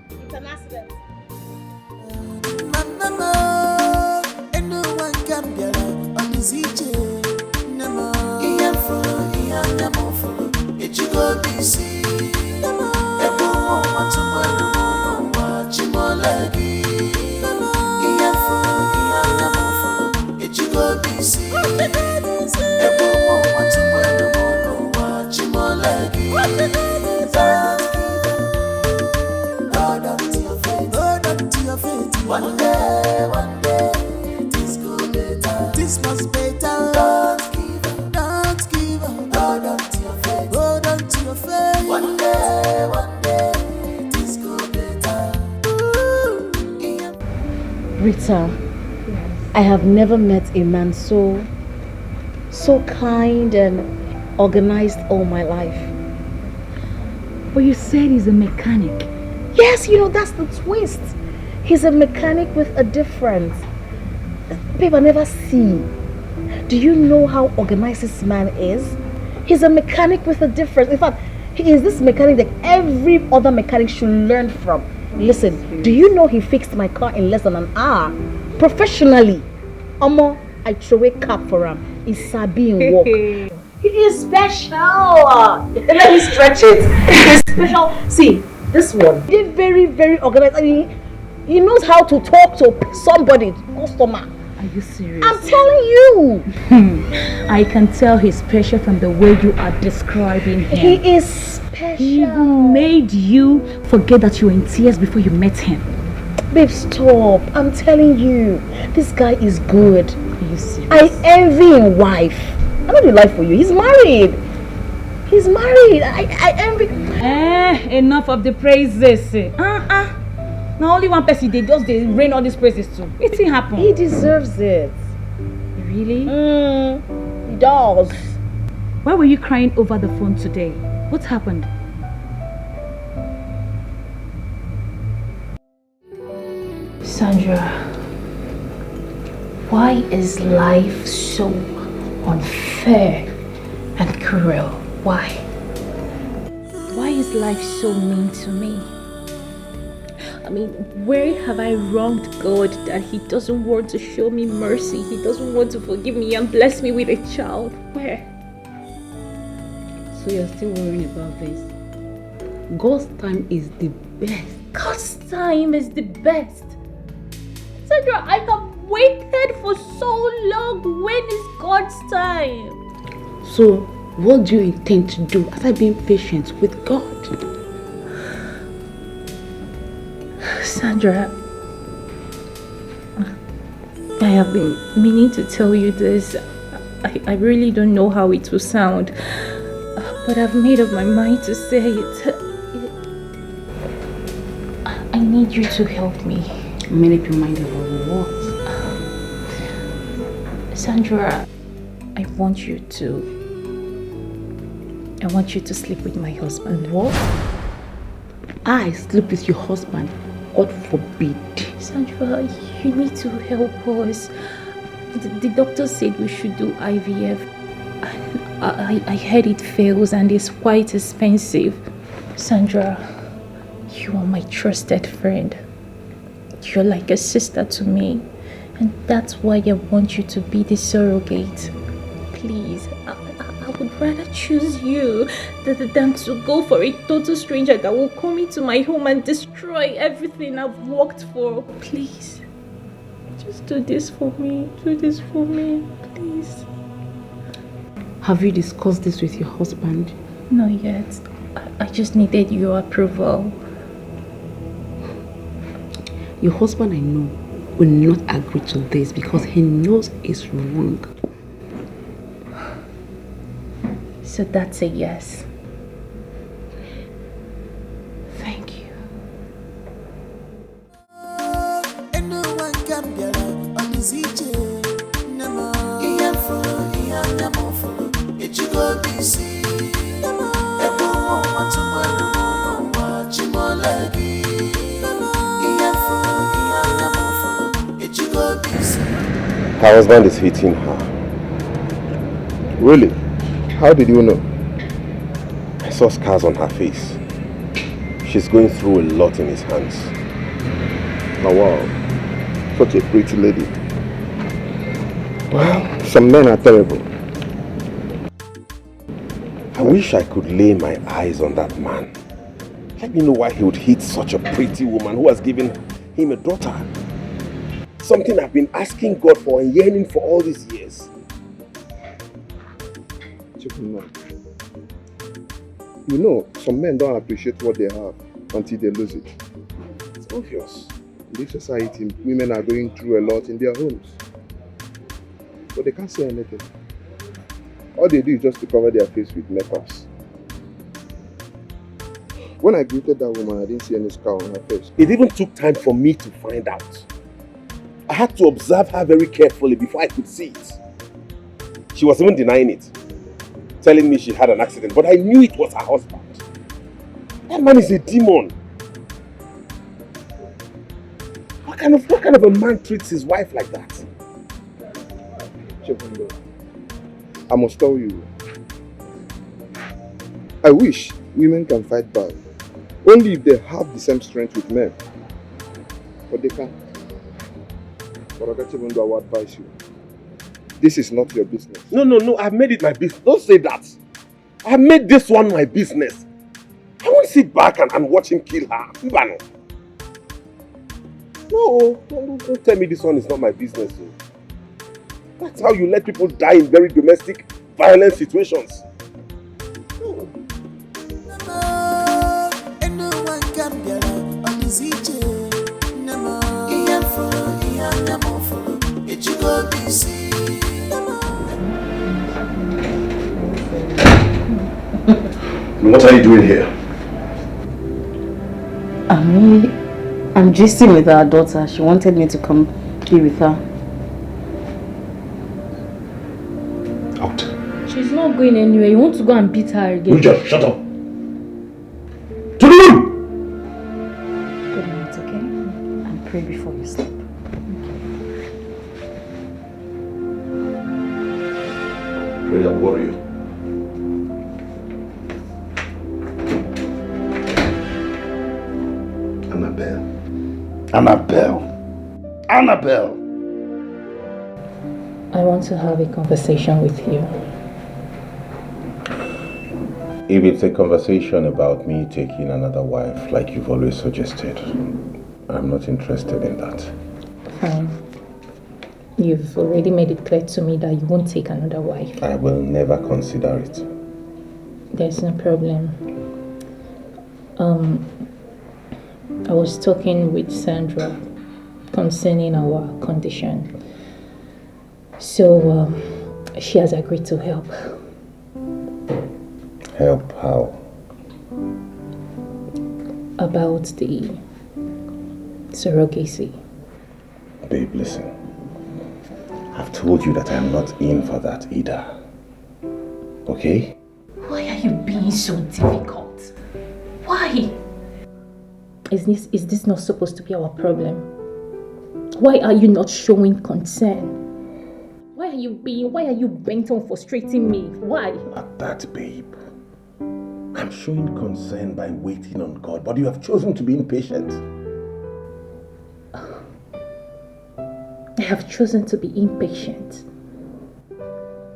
It's an accident. One day, this could be better. This must be better. Don't give up. Hold on to your faith. Hold on to your faith. One day, this could be better. Rita, I have never met a man so kind and organized all my life. But you said he's a mechanic. Yes, that's the twist. He's a mechanic with a difference. Babe, I never see. Do you know how organized this man is? He's a mechanic with a difference. In fact, he is this mechanic that every other mechanic should learn from. Listen, do you know he fixed my car in less than an hour? Professionally. Omo, I throw a cap for him. He's sabi in work. He is special. Let me stretch it. He's special. See, this one. He's very, very organized. I mean, he knows how to talk to somebody, customer. Are you serious? I'm telling you. I can tell he's special from the way you are describing him. He is special. He even made you forget that you were in tears before you met him. Babe, stop. I'm telling you. This guy is good. Are you serious? I envy his wife. I know the life for you. He's married. He's married. I envy. Enough of the praises. Now only one person they rain all these praises to. It didn't happen. He deserves it. Really? He does. Why were you crying over the phone today? What happened? Sandra, why is life so unfair and cruel? Why? Why is life so mean to me? I mean, where have I wronged God that He doesn't want to show me mercy? He doesn't want to forgive me and bless me with a child? Where? So you're still worrying about this? God's time is the best. God's time is the best. Sandra, I have waited for so long. When is God's time? So, what do you intend to do after being patient with God? Sandra, I have been meaning to tell you this. I really don't know how it will sound, but I've made up my mind to say it. I need you to help me. Made up your mind about what? Sandra, I want you to I want you to sleep with my husband. What? I sleep with your husband? God forbid. Sandra, you need to help us. The doctor said we should do IVF. I heard it fails and it's quite expensive. Sandra, you are my trusted friend. You're like a sister to me. And that's why I want you to be the surrogate. Please, I would rather choose you than to go for a total stranger that will come into my home and destroy everything I've worked for. Please, just do this for me. Do this for me, please. Have you discussed this with your husband? Not yet. I just needed your approval. Your husband, I know, will not agree to this because he knows it's wrong. So that's a yes. Thank you. Her husband is hitting her. Really? How did you know? I saw scars on her face. She's going through a lot in his hands. Oh wow, such a pretty lady. Well, some men are terrible. I wish I could lay my eyes on that man. Let me know why he would hit such a pretty woman who has given him a daughter. Something I've been asking God for and yearning for all these years. You know, some men don't appreciate what they have until they lose it. It's obvious. In this society, women are going through a lot in their homes. But they can't say anything. All they do is just to cover their face with makeups. When I greeted that woman, I didn't see any scar on her face. It even took time for me to find out. I had to observe her very carefully before I could see it. She was even denying it, telling me she had an accident, but I knew it was her husband. That man is a demon. What kind of a man treats his wife like that? I must tell you, I wish women can fight back, only if they have the same strength with men. But they can't. But I will advise you. This is not your business. No, I've made it my business. Don't say that. I've made this one my business. I won't sit back and watch him kill her. No, don't tell me this one is not my business. That's how you let people die in very domestic, violent situations. What are you doing here? I'm gisting with our daughter. She wanted me to come be with her. Out. She's not going anywhere. You want to go and beat her again? Regina, shut up. To the room! Good night, okay? And pray before you sleep. Prayer warrior. Annabelle. I want to have a conversation with you. If it's a conversation about me taking another wife like you've always suggested, I'm not interested in that. Fine. You've already made it clear to me that you won't take another wife. I will never consider it. There's no problem. I was talking with Sandra concerning our condition. So, she has agreed to help. Help how? About the surrogacy. Babe, listen. I've told you that I'm not in for that either. Okay? Why are you being so difficult? Why? Is this not supposed to be our problem? Why are you not showing concern? Why are you bent on frustrating me? Why? Not that, babe. I'm showing concern by waiting on God, but you have chosen to be impatient. I have chosen to be impatient.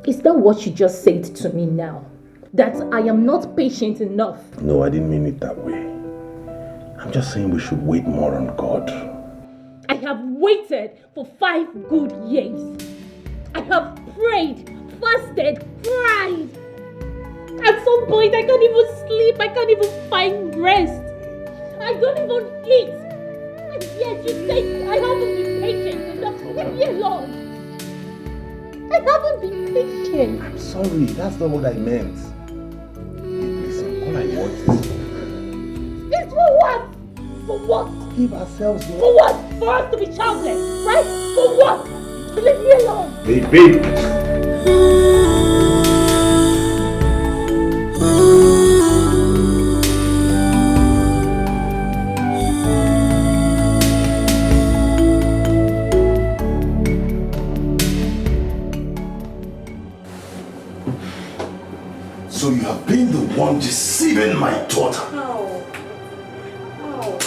Is that what you just said to me now? That I am not patient enough? No, I didn't mean it that way. I'm just saying we should wait more on God. I have waited for 5 good years. I have prayed, fasted, cried. At some point, I can't even sleep. I can't even find rest. I don't even eat. And yet you say I haven't been patient enough. Leave me alone. I haven't been patient. I'm sorry, that's not what I meant. Listen, all I want is... It's for what? For what? Give ourselves more. For what? For us to be childless, right? For what? Leave me alone. Baby. So you have been the one deceiving my daughter. No. No.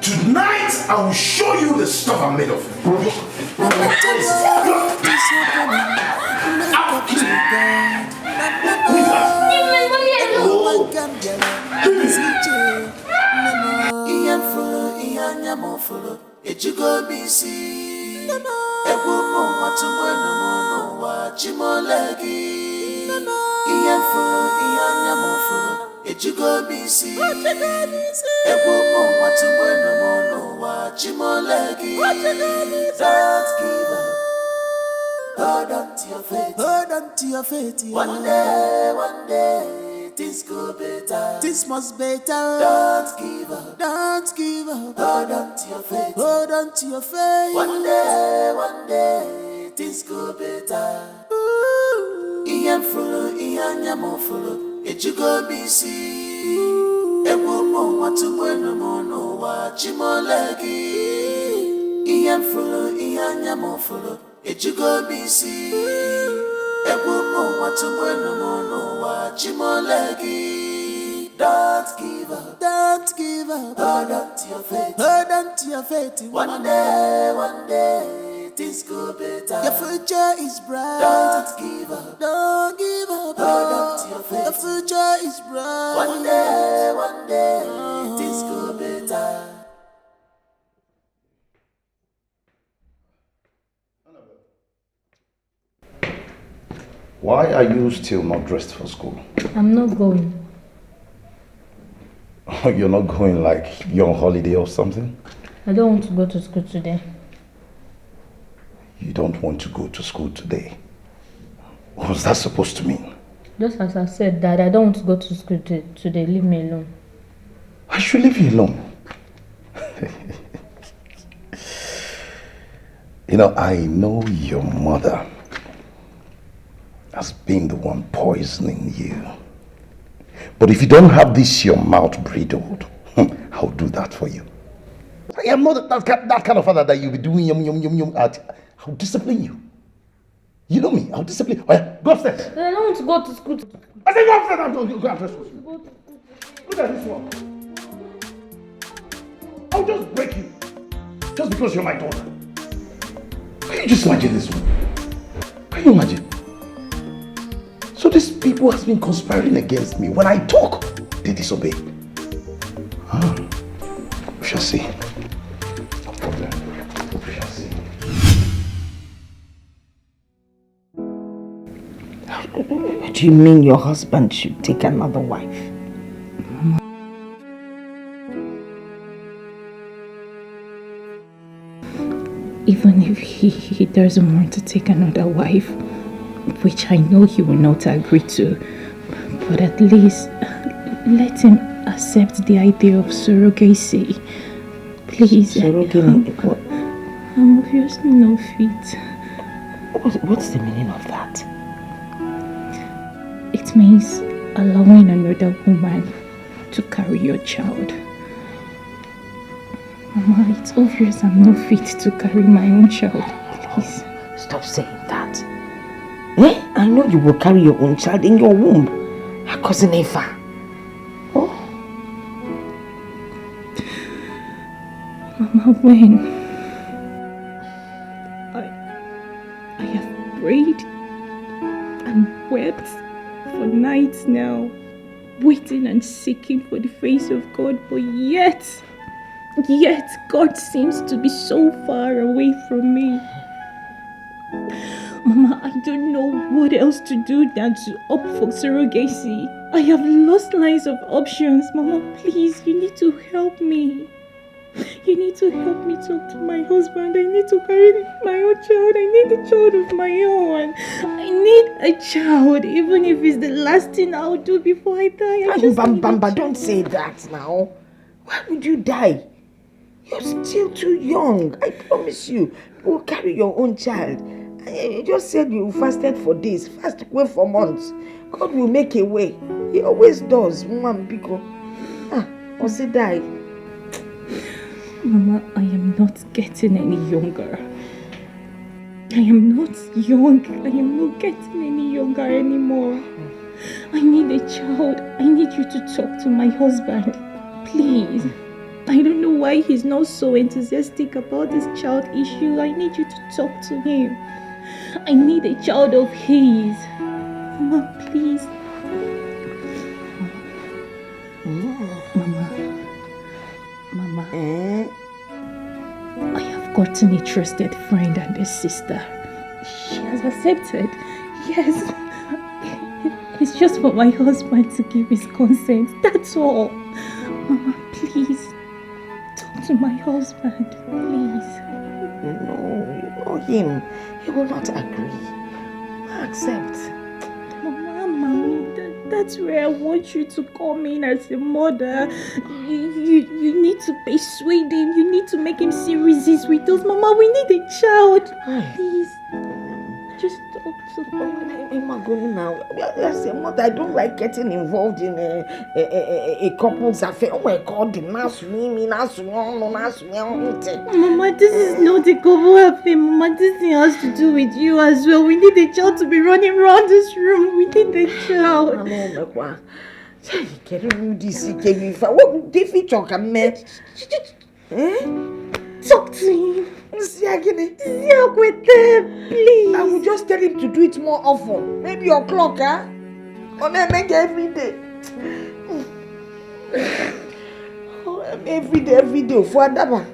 Tonight, I will show you the stuff I'm made of. Hold on to your faith. Hold on to your faith. Yeah. One day, things go better. This must better. Don't give up. Don't give up. Hold on to your faith. Hold on to your faith. One day, things go better. Iyan fulu, iyan yamu fulu. Ejugo bisi. Ewomo watu bueno mono wa chimolegi. Iyan fulu, iyan yamu fulu. Ejugo bisi. Ewomo watu bueno mono wa chimolegi. Don't give up. Don't give up. Hold on to your faith. Hold on to your faith. One day, things go better. Your future is bright. Don't give up. Don't give up. Hold on to your faith. Your future is bright. One day, things go better. Why are you still not dressed for school? I'm not going. You're not going like you're on holiday or something? I don't want to go to school today. You don't want to go to school today? What was that supposed to mean? Just as I said, Dad, I don't want to go to school today. Leave me alone. I should leave you alone. You know, I know your mother has been the one poisoning you. But if you don't have this your mouth bridled, I'll do that for you. I am not that kind of father that you'll be doing yum at. I'll discipline you. You know me, I'll discipline. Oh yeah, go upstairs. I don't want to go to school. I said go upstairs. I'm going to go upstairs. Look at this one. I'll just break you. Just because you're my daughter. Can you just imagine this one? Can you imagine? So these people has been conspiring against me. When I talk, they disobey. We shall see. No problem. We shall see. What do you mean your husband should take another wife? Even if he doesn't want to take another wife, which I know he will not agree to, but at least let him accept the idea of surrogacy. Please. Surrogacy? What? I'm obviously not fit. What's the meaning of that? It means allowing another woman to carry your child. Mama, it's obvious I'm not fit to carry my own child. Please. Stop saying that. I know you will carry your own child in your womb. Her cousin Eva. Oh. Mama, when? I have prayed and wept for nights now, waiting and seeking for the face of God, but yet God seems to be so far away from me. Mama, I don't know what else to do than to opt for surrogacy. I have lost lines of options. Mama, please, you need to help me. You need to help me talk to my husband. I need to carry my own child. I need a child of my own. I need a child, even if it's the last thing I'll do before I die. Bamba, don't say that now. Why would you die? You're still too young. I promise you, you will carry your own child. You just said you fasted for days. Fast away for months. God will make a way. He always does. Mama Biko. Or say die. Mama, I am not getting any younger. I am not young. I am not getting any younger anymore. I need a child. I need you to talk to my husband. Please. I don't know why he's not so enthusiastic about this child issue. I need you to talk to him. I need a child of his. Mama, please. Mama. I have gotten a trusted friend and a sister. She has accepted. Yes. It's just for my husband to give his consent. That's all. Mama, please. Talk to my husband, please. No, you know him. He will not agree. Accept. Mama, that's where I want you to come in as a mother. You need to persuade him. You need to make him see resist with us. Mama, we need a child. Please. Just talk to him. I'm going now. As a mother, I don't like getting involved in a couple's affair. Oh my God, Mama, this is not a couple affair. Mama, this thing has to do with you as well. We need a child to be running around this room. We need a child. Talk to him. Please. I will just tell him to do it more often. Maybe your clock, huh? Or make every day. Every day. For Adama.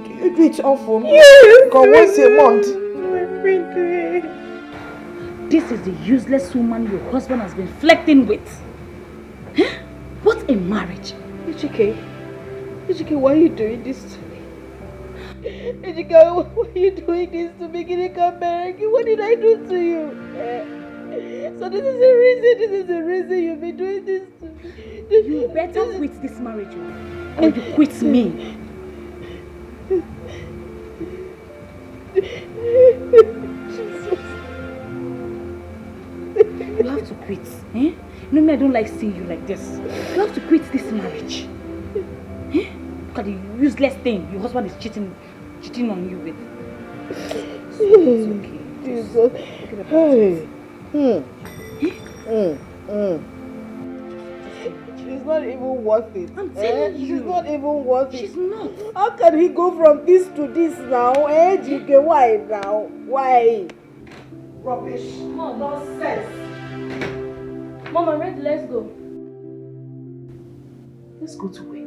Do you do it often? Yes. Once a month. Every day. This is the useless woman your husband has been flirting with. What a marriage. Dikeh, why are you doing this to me? Dikeh, why are you doing this to me? What did I do to you? So this is the reason you've been doing this to me. You better quit this marriage or you quit me. You have to quit. You know me, I don't like seeing you like this. You have to quit this marriage. Look at the useless thing your husband is cheating on you with. It's okay. Jesus. She's not even worth it. I'm telling you. She's not even worth it. She's not. How can he go from this to this now? Dikeh, why now? Why? Rubbish. Mom, nonsense. Mom, I'm ready. Let's go. Let's go to where?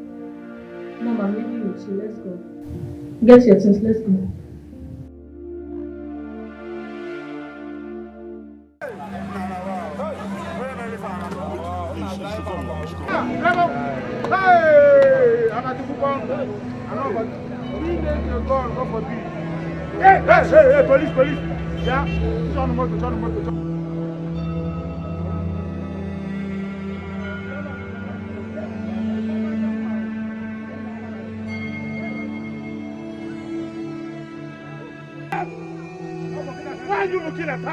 Mom, I'm leaving with you. Let's go. Get your things. Let's go. Hey, police. Yeah, turn the motor. Why are you looking at her?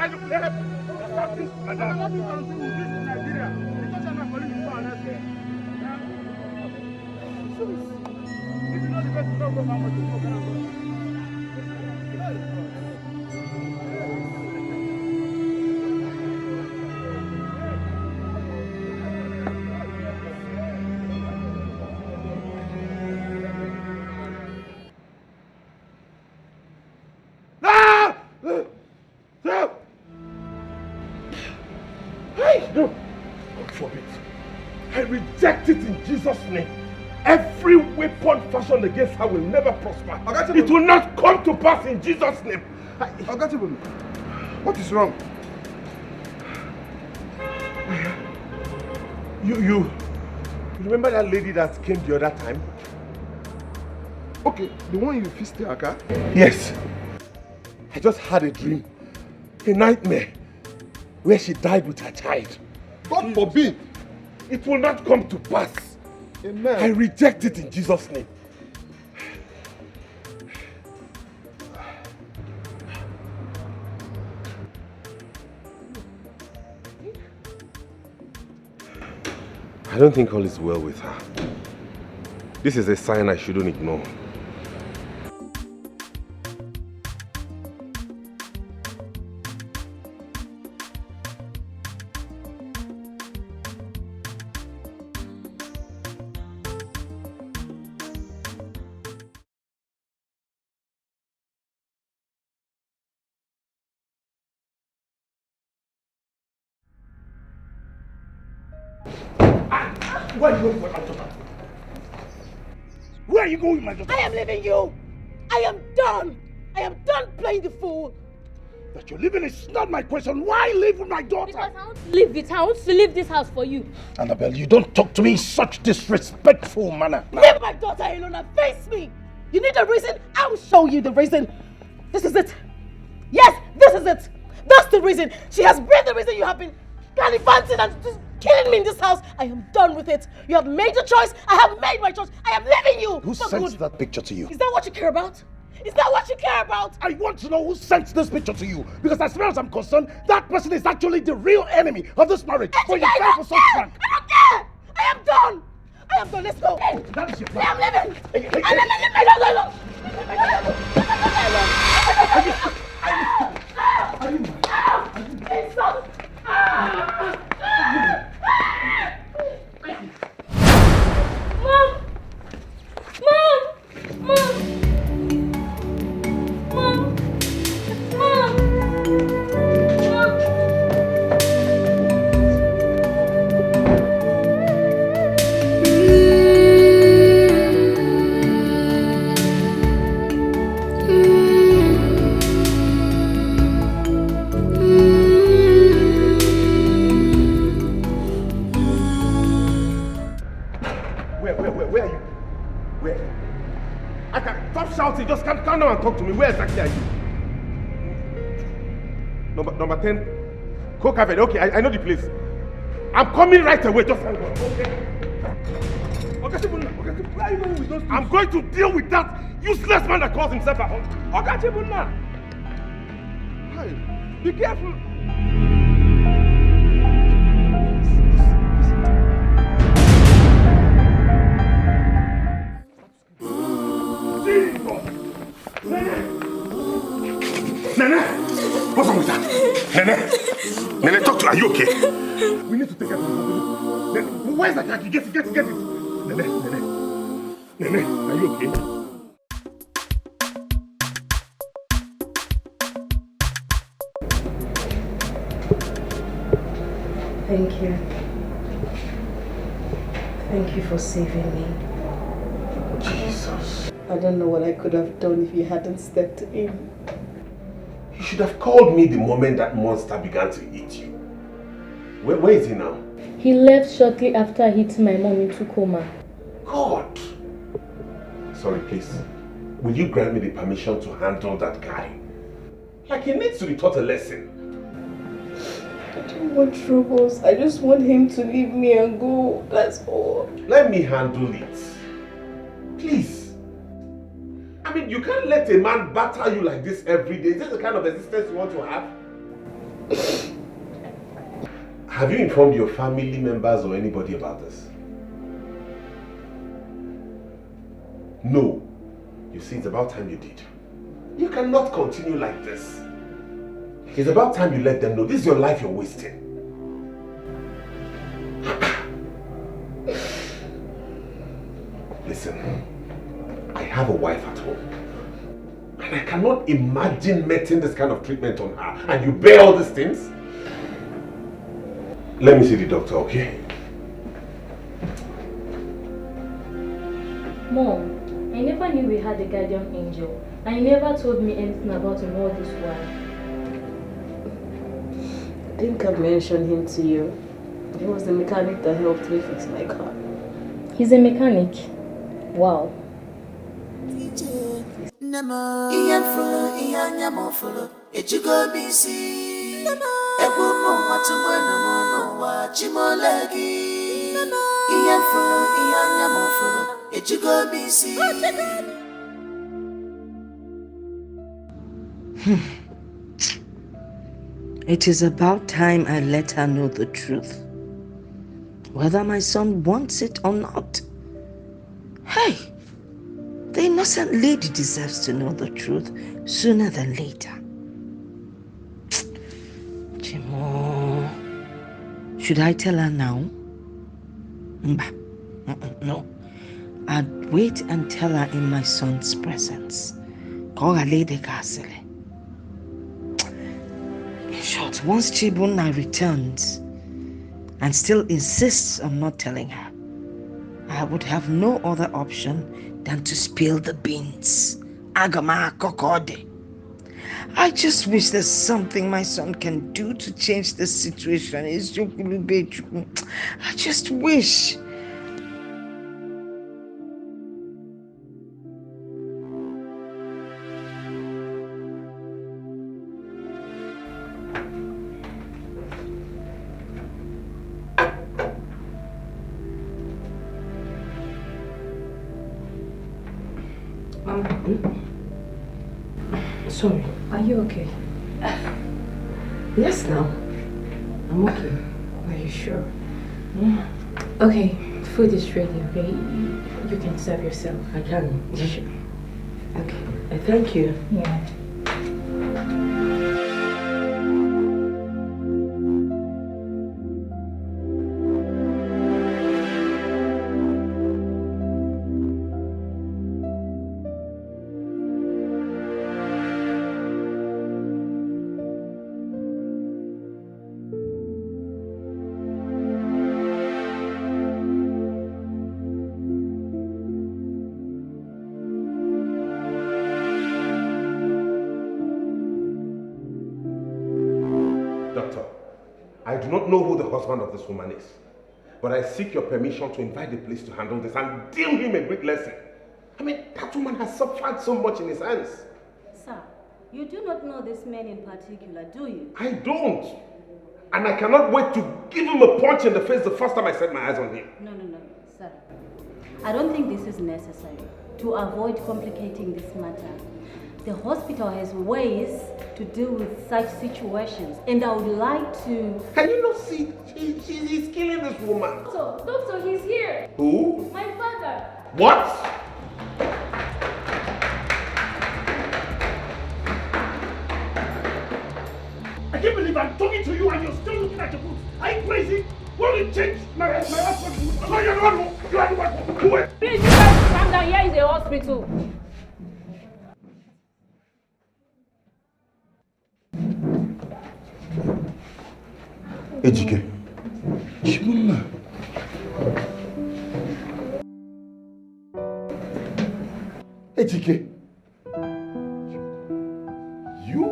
something. Madam, nothing can do with this in Nigeria. Because I'm not calling you for an answer. This is not the best to talk about how much you can do. No! God forbid. I reject it in Jesus' name. Every weapon fashioned against her will never prosper. It will not come to pass in Jesus' name. What is wrong? You remember that lady that came the other time? Okay, the one you fisted her car? Yes. I just had a dream, a nightmare, where she died with her child. God forbid. It will not come to pass. Amen. I reject it in Jesus' name. I don't think all is well with her. This is a sign I shouldn't ignore. Where are you going with my daughter? Where are you going with my daughter? I am leaving you. I am done. I am done playing the fool. That you're leaving is not my question. Why live with my daughter? Because I want to leave it. I want to leave this house for you. Annabelle, you don't talk to me in such disrespectful manner. Leave my daughter alone and face me. You need a reason? I'll show you the reason. This is it. Yes, this is it. That's the reason. She has been the reason you have been gallivanting and just killing me in this house. I am done with it. You have made a choice. I have made my choice. I am leaving you. Who sent that picture to you? Is that what you care about? Is that what you care about? I want to know who sent this picture to you. Because as far as I'm concerned, that person is actually the real enemy of this marriage. For you fell for such prank. I don't care. I am done. I am done. Let's go. That is your plan. I am leaving. I am leaving my daughter alone. Just come down and talk to me. Where exactly are you? Number 10. Coke Cafe. Okay, I know the place. I'm coming right away. Just hang on. Okay. Where are you going with those things? I'm going to deal with that useless man that calls himself a hunter. Okachibuna. Hey, be careful. Nene! What's wrong with that? Nene, talk to her. Are you okay? We need to take her to the hospital. Nene, where's that car? Get it. Nene, are you okay? Thank you. Thank you for saving me. Jesus. I don't know what I could have done if you hadn't stepped in. You should have called me the moment that monster began to eat you. Where is he now? He left shortly after hitting my mom into coma. God! Sorry, please. Will you grant me the permission to handle that guy? Like, he needs to be taught a lesson. I don't want troubles. I just want him to leave me and go. That's all. Let me handle it. Please. I mean, you can't let a man batter you like this every day. Is this the kind of existence you want to have? Have you informed your family members or anybody about this? No. You see, it's about time you did. You cannot continue like this. It's about time you let them know this is your life you're wasting. Listen, I have a wife at home. And I cannot imagine meting this kind of treatment on her. And you bear all these things? Let me see the doctor, okay? Mom, I never knew we had a guardian angel. And you never told me anything about him all this while. I think I mentioned him to you. He was the mechanic that helped me fix my car. He's a mechanic? Wow. It is about time I let her know the truth. Whether my son wants it or not. Hey, the innocent lady deserves to know the truth sooner than later. Chimo, should I tell her now? No. I'd wait and tell her in my son's presence. Call her Lady Castle. In short, once Chibunna returns and still insists on not telling her, I would have no other option than to spill the beans. Agama kokode. I just wish there's something my son can do to change the situation. I just wish. Sorry. Are you okay? Yes, now. I'm okay. Are you sure? Yeah. Okay, food is ready, okay? You can serve yourself. I can. Yeah. Sure. Okay. Thank you. Yeah. I do not know who the husband of this woman is, but I seek your permission to invite the police to handle this and deal him a great lesson. I mean, that woman has suffered so much in his hands. Sir, you do not know this man in particular, do you? I don't. And I cannot wait to give him a punch in the face the first time I set my eyes on him. No, sir. I don't think this is necessary to avoid complicating this matter. The hospital has ways to deal with such situations, and I would like to... Can you not see? He's killing this woman. Doctor, he's here. Who? My father. What? I can't believe I'm talking to you and you're still looking at your books. Are you crazy? Won't you change my husband? No, you're not. You are the one. Do it. Please, you guys calm down. Here is a hospital. Ejike. Chibunna. Ejike. You?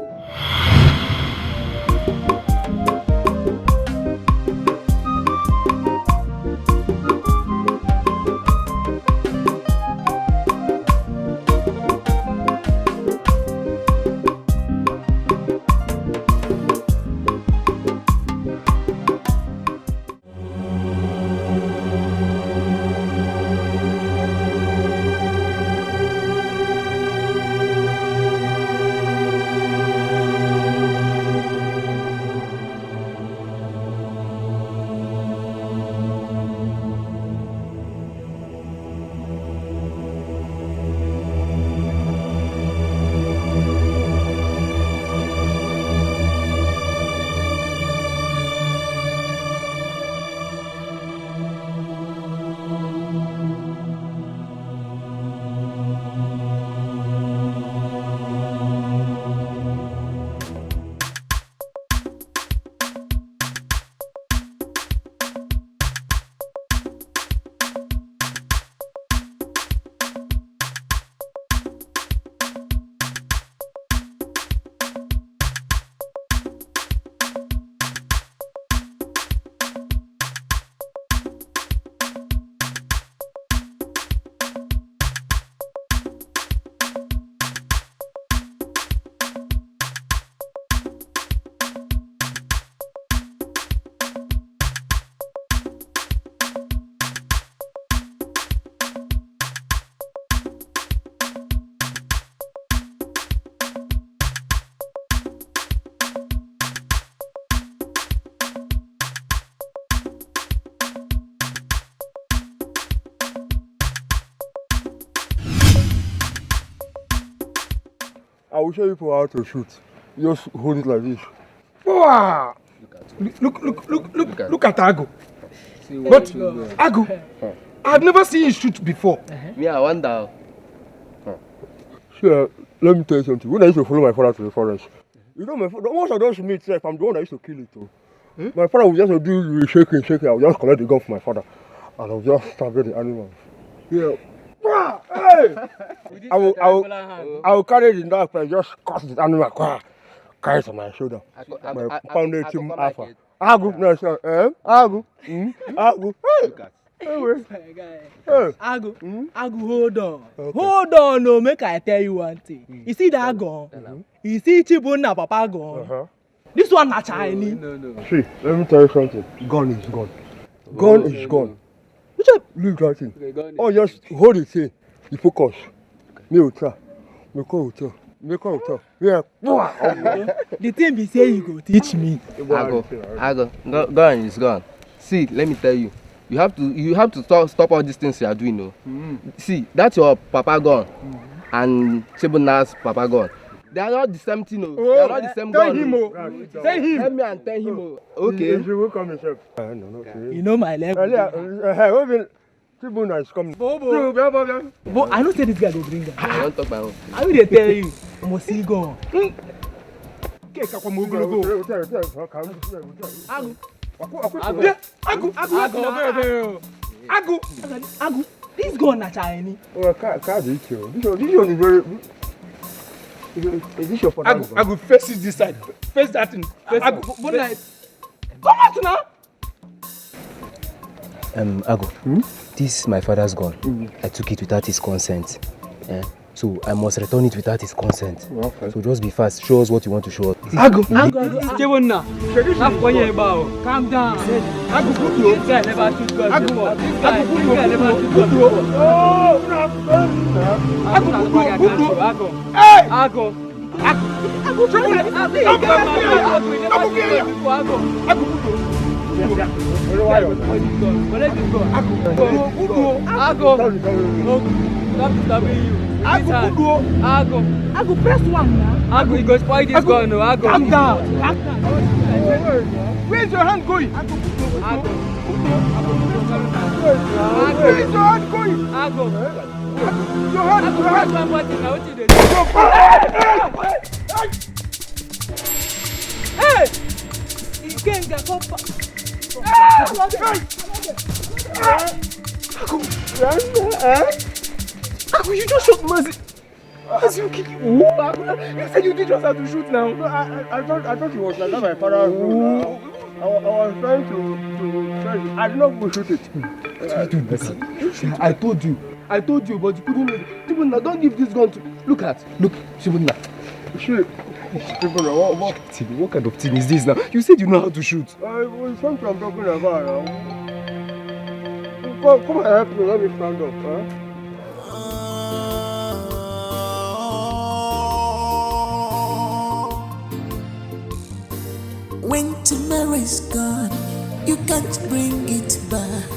will show you how to shoot. Just hold it like this. Wow! Look at Agu. But Agu, I've never seen you shoot before. Me, I wonder. Sure, let me tell you something. When I used to follow my father to the forest, you know, once I don't meet self, I'm the one that used to kill it too. My father would just do shaking. I would just collect the gun from my father, and I would just stab the animal. Yeah. Hey! I will carry it in that and just cut the animal. Carry it on my shoulder. My pounded him alpha. Agu, no sir. Agu. Agu. Anyway. Agu, hold on. Okay. Hold on, no, make I tell you one thing. You see that gun? You see Chibunna Papa gun? This one not Chinese. No. See, let me tell you something. Gun is gone. Gun is gone. Leave that thing. Oh, just hold it here. You focus. Me will try. Me will tell. Yeah. The thing be say you go teach me. Ago. Gun is gone. See, let me tell you. You have to stop all these things you are doing, no. See, that's your papa gun and Chibunna's papa gun. They are not the same thing, no. They are not the same gun. Tell him. Help me and tell him. Okay. He will come himself. You know my level. Chibunna is coming. But I don't say this guy go bring them. I don't talk my own. I will tell you. I must see gun. Agu, this gun na Chinese. Oh, can't eat you. This one is very. Is this your father? Agu, face it this side. Face that thing. Come out now. Agu, this is my father's gun. I took it without his consent. So I must return it without his consent. Okay. So just be fast. Show us what you want to show us. Agu. Calm down. Agu, put you. This guy never shoot guns before. This guy never shoot guns before. Agu. Hey! Agu, Agu, press one now. Agu, you go spoil this gun, no. Agu. Calm down. Where's your hand going? Agu. Where's your hand going? Agu. Your hand. Press one button now. What you do? Hey! You can't get up. Agu, you just shot Mazi. As you kick you. You said you did just have to shoot now. No, I thought he was like that. My father. I was trying to I did not go shoot it. I told you, but you couldn't make it. Chibunna, don't give this gun to. Look, Chibunna. Shoot. Chibunna, what kind of thing is this now? You said you know how to shoot. It's something I'm talking about now. Come and help me. Let me stand up. Huh? When tomorrow's gone, you can't bring it back.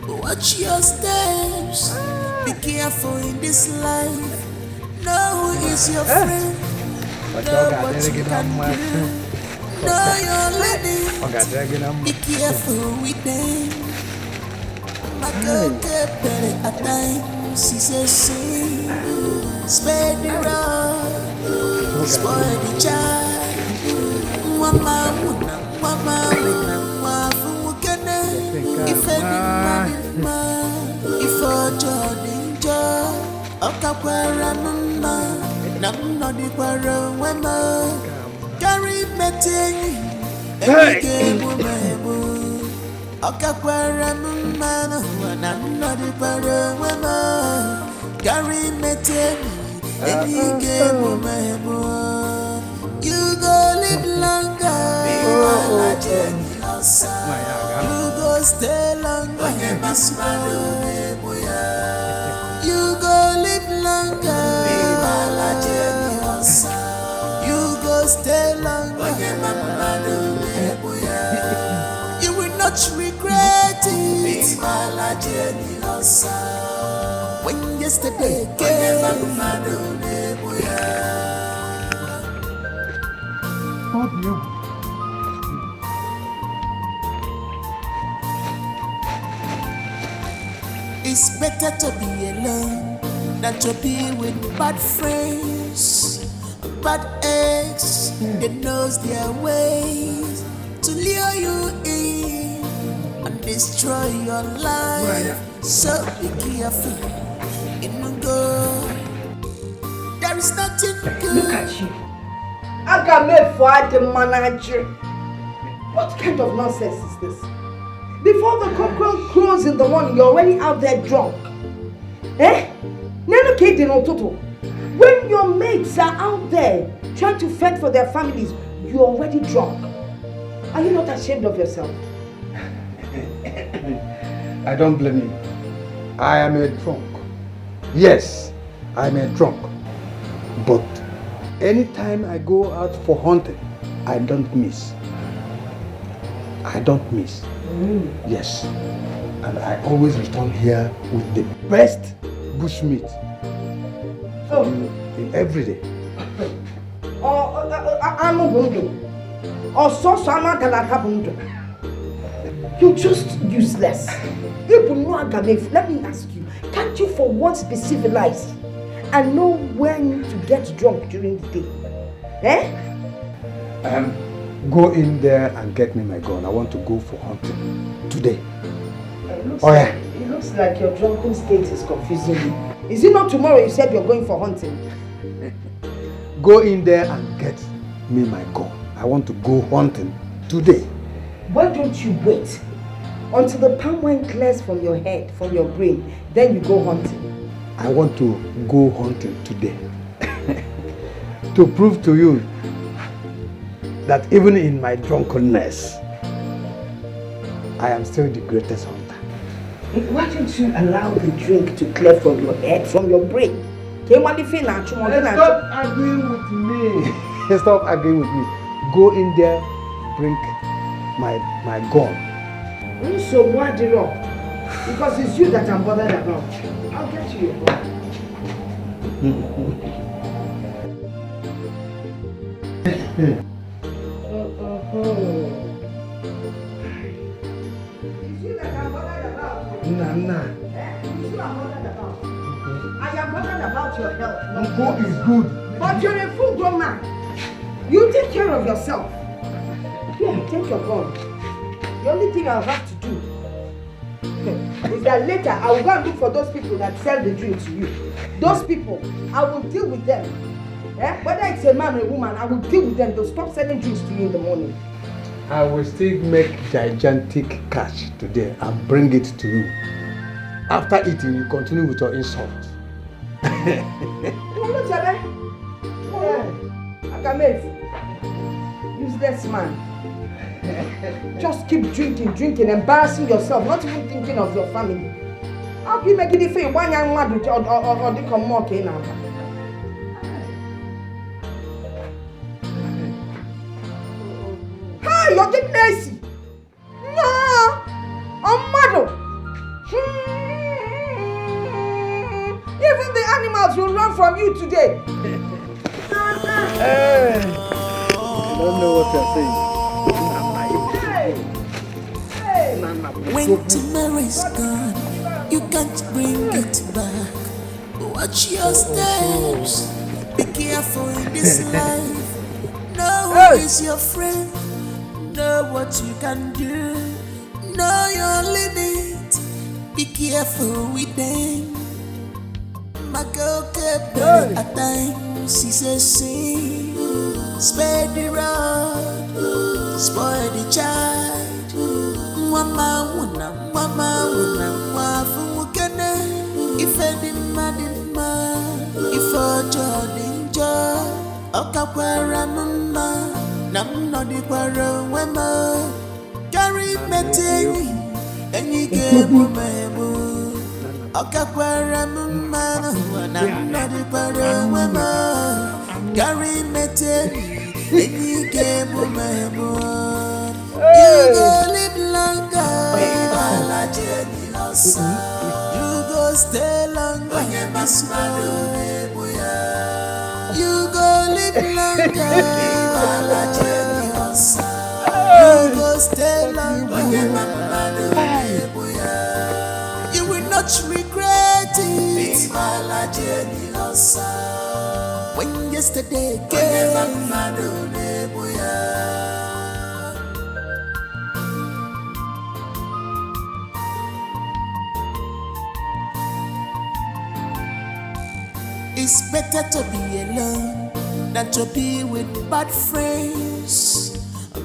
Watch your steps. Be careful in this life. No one is your friend. Know what you can do. Know your limits. Be careful with them. My girl get better at times. She's a sin. Spare the road. Spoil the child. Mama, if any man, if a Jordan job, a capoeira mama, nam not the quarrel women, carry meeting, and game woman, a capoeira mama, nam not the quarrel women, carry meeting, and game woman. You go live longer, you go stay longer, you go live longer, you go stay longer, you will not regret it when yesterday came. It's better to be alone than to be with bad friends, bad eggs. They knows their ways to lure you in and destroy your life. So be careful. In go, there is nothing good. Look at you. I got made for the manager. What kind of nonsense is this? Before the cockerel crows in the morning, you're already out there drunk. Eh? When your mates are out there trying to fend for their families, you're already drunk. Are you not ashamed of yourself? I don't blame you. I am a drunk. Yes, I am a drunk. But anytime I go out for hunting, I don't miss. I don't miss. Yes. And I always return here with the best bushmeat. In every day. You're just useless. Let me ask you, can't you for once be civilized and know when to get drunk during the day? Eh? Go in there and get me my gun. I want to go for hunting today. It looks like your drunken state is confusing you. Is it not tomorrow you said you're going for hunting? Go in there and get me my gun. I want to go hunting today. Why don't you wait until the palm wine clears from your head, from your brain, then you go hunting? I want to go hunting today. To prove to you that even in my drunkenness, I am still the greatest hunter. Why don't you allow the drink to clear from your head, from your brain? Stop arguing with me. Stop arguing with me. Go in there, bring my gun. So why the wrong? Because it's you that I'm bothered about. I'll get you your gun. Nana. I am bothered about your health. Go is good. But you're a full grown man. You take care of yourself. Here, take your gun. The only thing I'll have to do is that later I will go and look for those people that sell the drink to you. Those people, I will deal with them. Whether it's a man or a woman, I will deal with them. They'll stop selling drinks to you in the morning. I will still make gigantic cash today and bring it to you. After eating, you continue with your insult. Useless man. Just keep drinking, embarrassing yourself, not even thinking of your family. How can you make it feel one young man or they come more now? Hi, you're getting messy. No, I'm mad. Even the animals will run from you today. Hey, I don't know what you're saying. When tomorrow's gone, you can't bring it back. Watch your steps. Be careful in this life. Know who is your friend. Know what you can do. Know your limit. Be careful with them. My girl kept at times. She says, "See, spare the rod, spoil the child." Mama wuna, wafu kene. If any madima, if a jodinja, okakwara mama, nam no di kwara wema. Carry meteni, and you gave me. Okakwara mama, nam no di kwara wema. Carry meteni, and you gave me. You go live longer, you go stay longer, you go live longer, You will not regret it when yesterday came. It's better to be alone than to be with bad friends,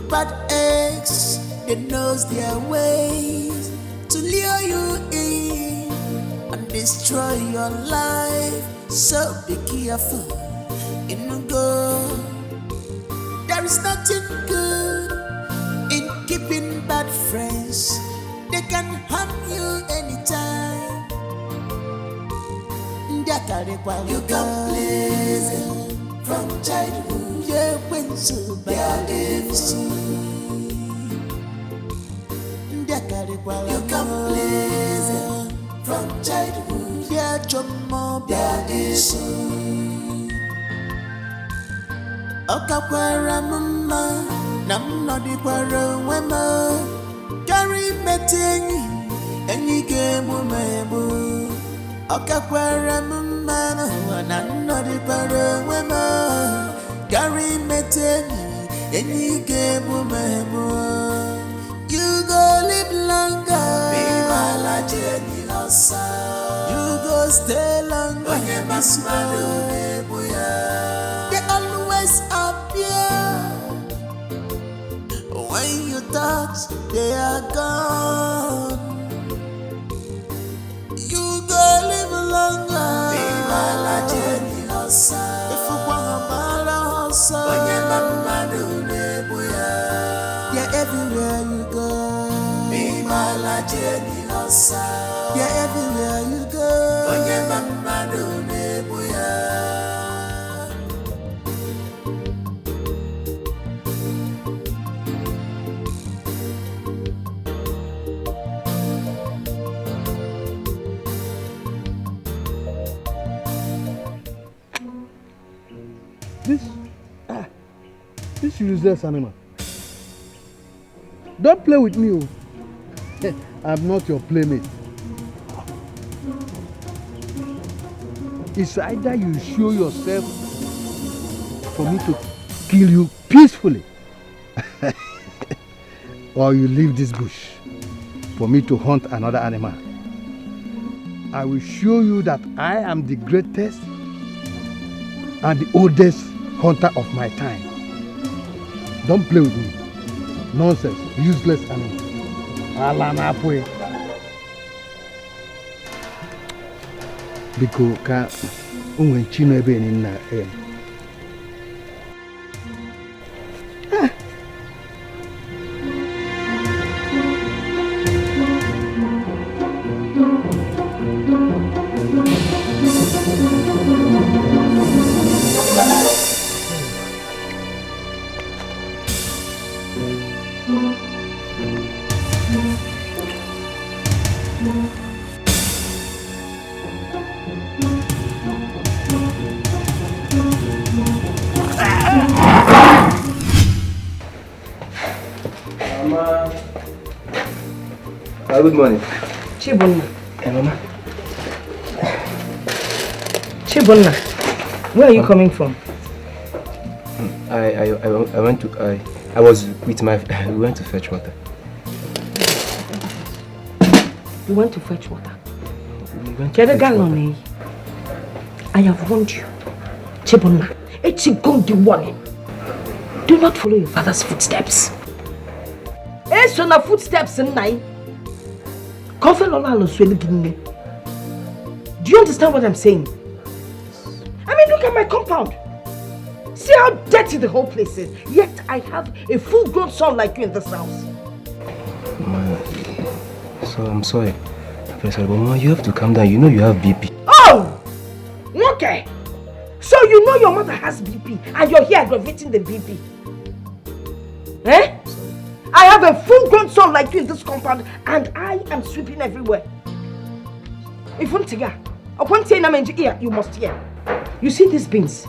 bad eggs. They knows their ways to lure you in and destroy your life. So be careful in the go. There is nothing good in keeping bad friends. They can harm you anytime. You can please from childhood. Yeah, when so bad is you can please from childhood. Yeah, more bad is Okakwara mama, nam no di kwara wema. Carry meting, and you game mebu. Okakwara mama, nam no di kwara wema. Carry meting, and you game mebu. You go live longer. Be my Jenny Losa. You go stay longer. When you must they always appear. When you touch, they are gone. You go live longer. Be my Jenny Losa. If you want a balance, when you they're everywhere you go. Be my Jenny Losa. They're everywhere you go. When you This useless animal. Don't play with me. I'm not your playmate. It's either you show yourself for me to kill you peacefully, or you leave this bush for me to hunt another animal. I will show you that I am the greatest and the oldest hunter of my time. Don't play with me. Nonsense, useless animal. Alanapwe. Because ka unwen chino ebe ni na em. Good morning. Chibunna. Hey, Mama. Chibunna, where are you coming from? I went to I was with my we went to fetch water. You went to fetch water? We went to fetch water. I have warned you. Chibunna, it's a good warning. Do not follow your father's footsteps. It's on the footsteps in night. Do you understand what I'm saying? I mean, look at my compound. See how dirty the whole place is. Yet I have a full-grown son like you in this house. Mama, so I'm sorry. But Mama, you have to calm down. You know you have BP. Oh! Okay. So you know your mother has BP and you're here aggravating the BP. Eh? I have a full-grown son like you in this compound and I am sweeping everywhere. If you must hear. You see these beans?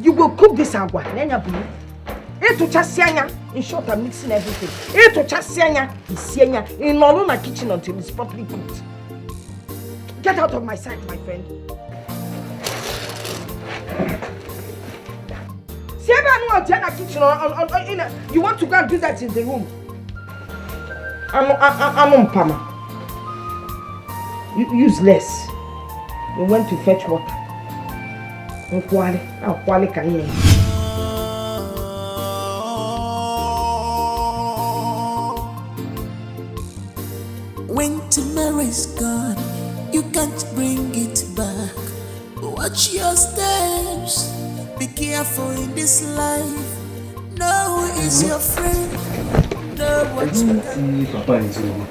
You will cook this agua. In short, I'm mixing everything. In my kitchen until it's properly cooked. Get out of my sight, my friend. You want to go and do that in the room? I'm on Pama. Useless. We went to fetch water. When tomorrow's gone, you can't bring it back. Watch your steps. Be careful in this life. No is your friend. No what you can. Papa is over.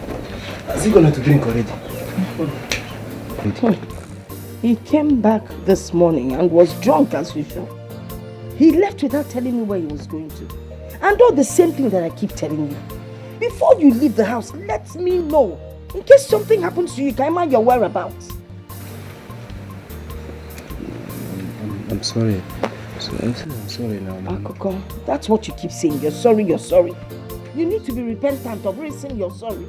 Has he gone out to drink already? He came back this morning and was drunk as usual. He left without telling me where he was going to. And all the same thing that I keep telling you. Before you leave the house, let me know. In case something happens to you, can I mind your whereabouts? I'm sorry. I'm sorry now, Mama. Akoko, that's what you keep saying. You're sorry, you're sorry. You need to be repentant of raising you're sorry.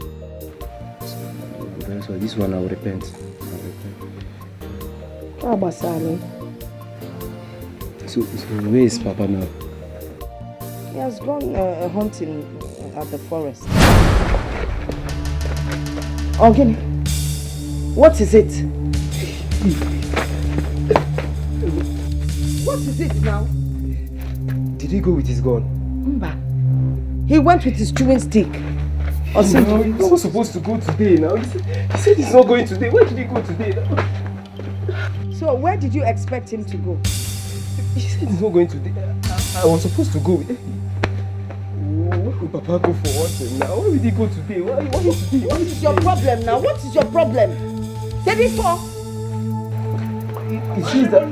So this one I'll repent. How about Sally? So where is Papa now? He has gone hunting at the forest. Ogini, what is it? What is it now? Did he go with his gun? Mba. He went with his chewing stick. No, he's not supposed to go today now. He said he's not going today. Where did he go today now? So where did you expect him to go? He said he's not going today. I was supposed to go with him. Where would Papa go for what now? Why would he go today? Why today? What is your problem now? What is your problem? Say before. It seems that...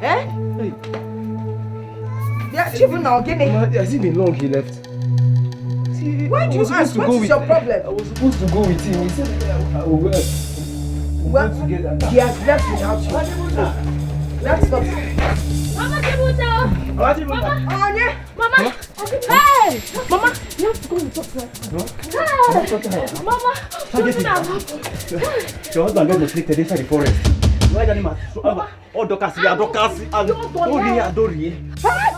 Eh? They are children now, Guinea. Has it been long he left? Why do you ask? What is your problem? I was supposed to go with him. He said I will go. Well, he has left without you. That's not... Mama Chibuta! Mama! Anya! Mama! Hey! Mama! You have to go and talk to her. Hey! Mama! Your husband got afflicted inside the forest. Why don't you oh, Dokasi, Adori. Hey!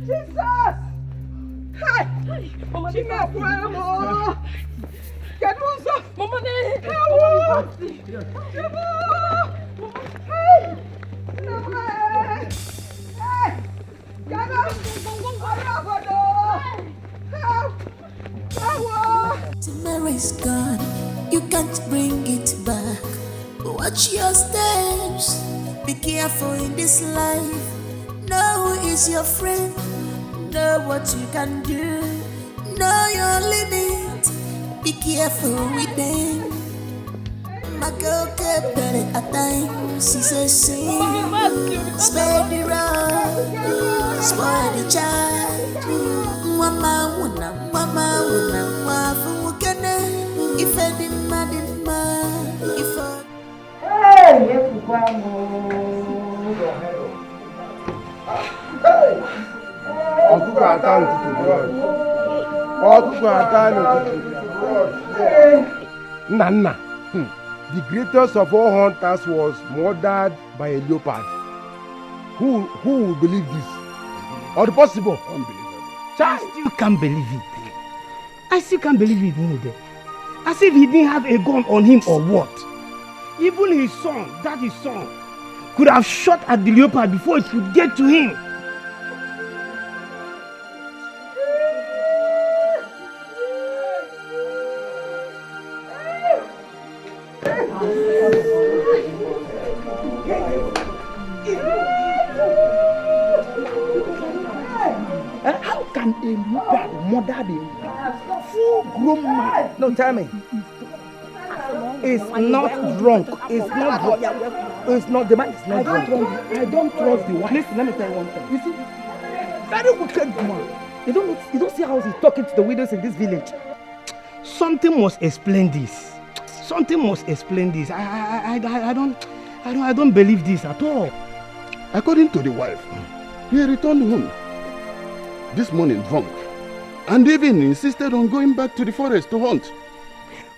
Jesus! Hey! Mama, get us off! Mama, Tomorrow is gone, you can't bring it back. Watch your steps, be careful in this life. Know who is your friend, know what you can do, know your limit, be careful with them. My girl kept better at times, she says sing, spare the road, spoil the child. Mama wuna, wafu mukene, if I didn't if I... Hey, Yefukwamo. Nana, the greatest of all hunters was murdered by a leopard. Who will believe this? Or the possible? Unbelievable. I still can't believe it. I still can't believe it, Mude. As if he didn't have a gun on him or what. Even his son, his son, could have shot at the leopard before it could get to him. How can a leopard murder the full-grown man? No, tell me. It's not drunk. It's not drunk. It's not, the man is not drunk. I don't trust the wife. Listen, let me tell you one thing. You see, very wicked man. You don't see how he's talking to the widows in this village. Something must explain this. Something must explain this. I don't believe this at all. According to the wife, he returned home this morning drunk and even insisted on going back to the forest to hunt.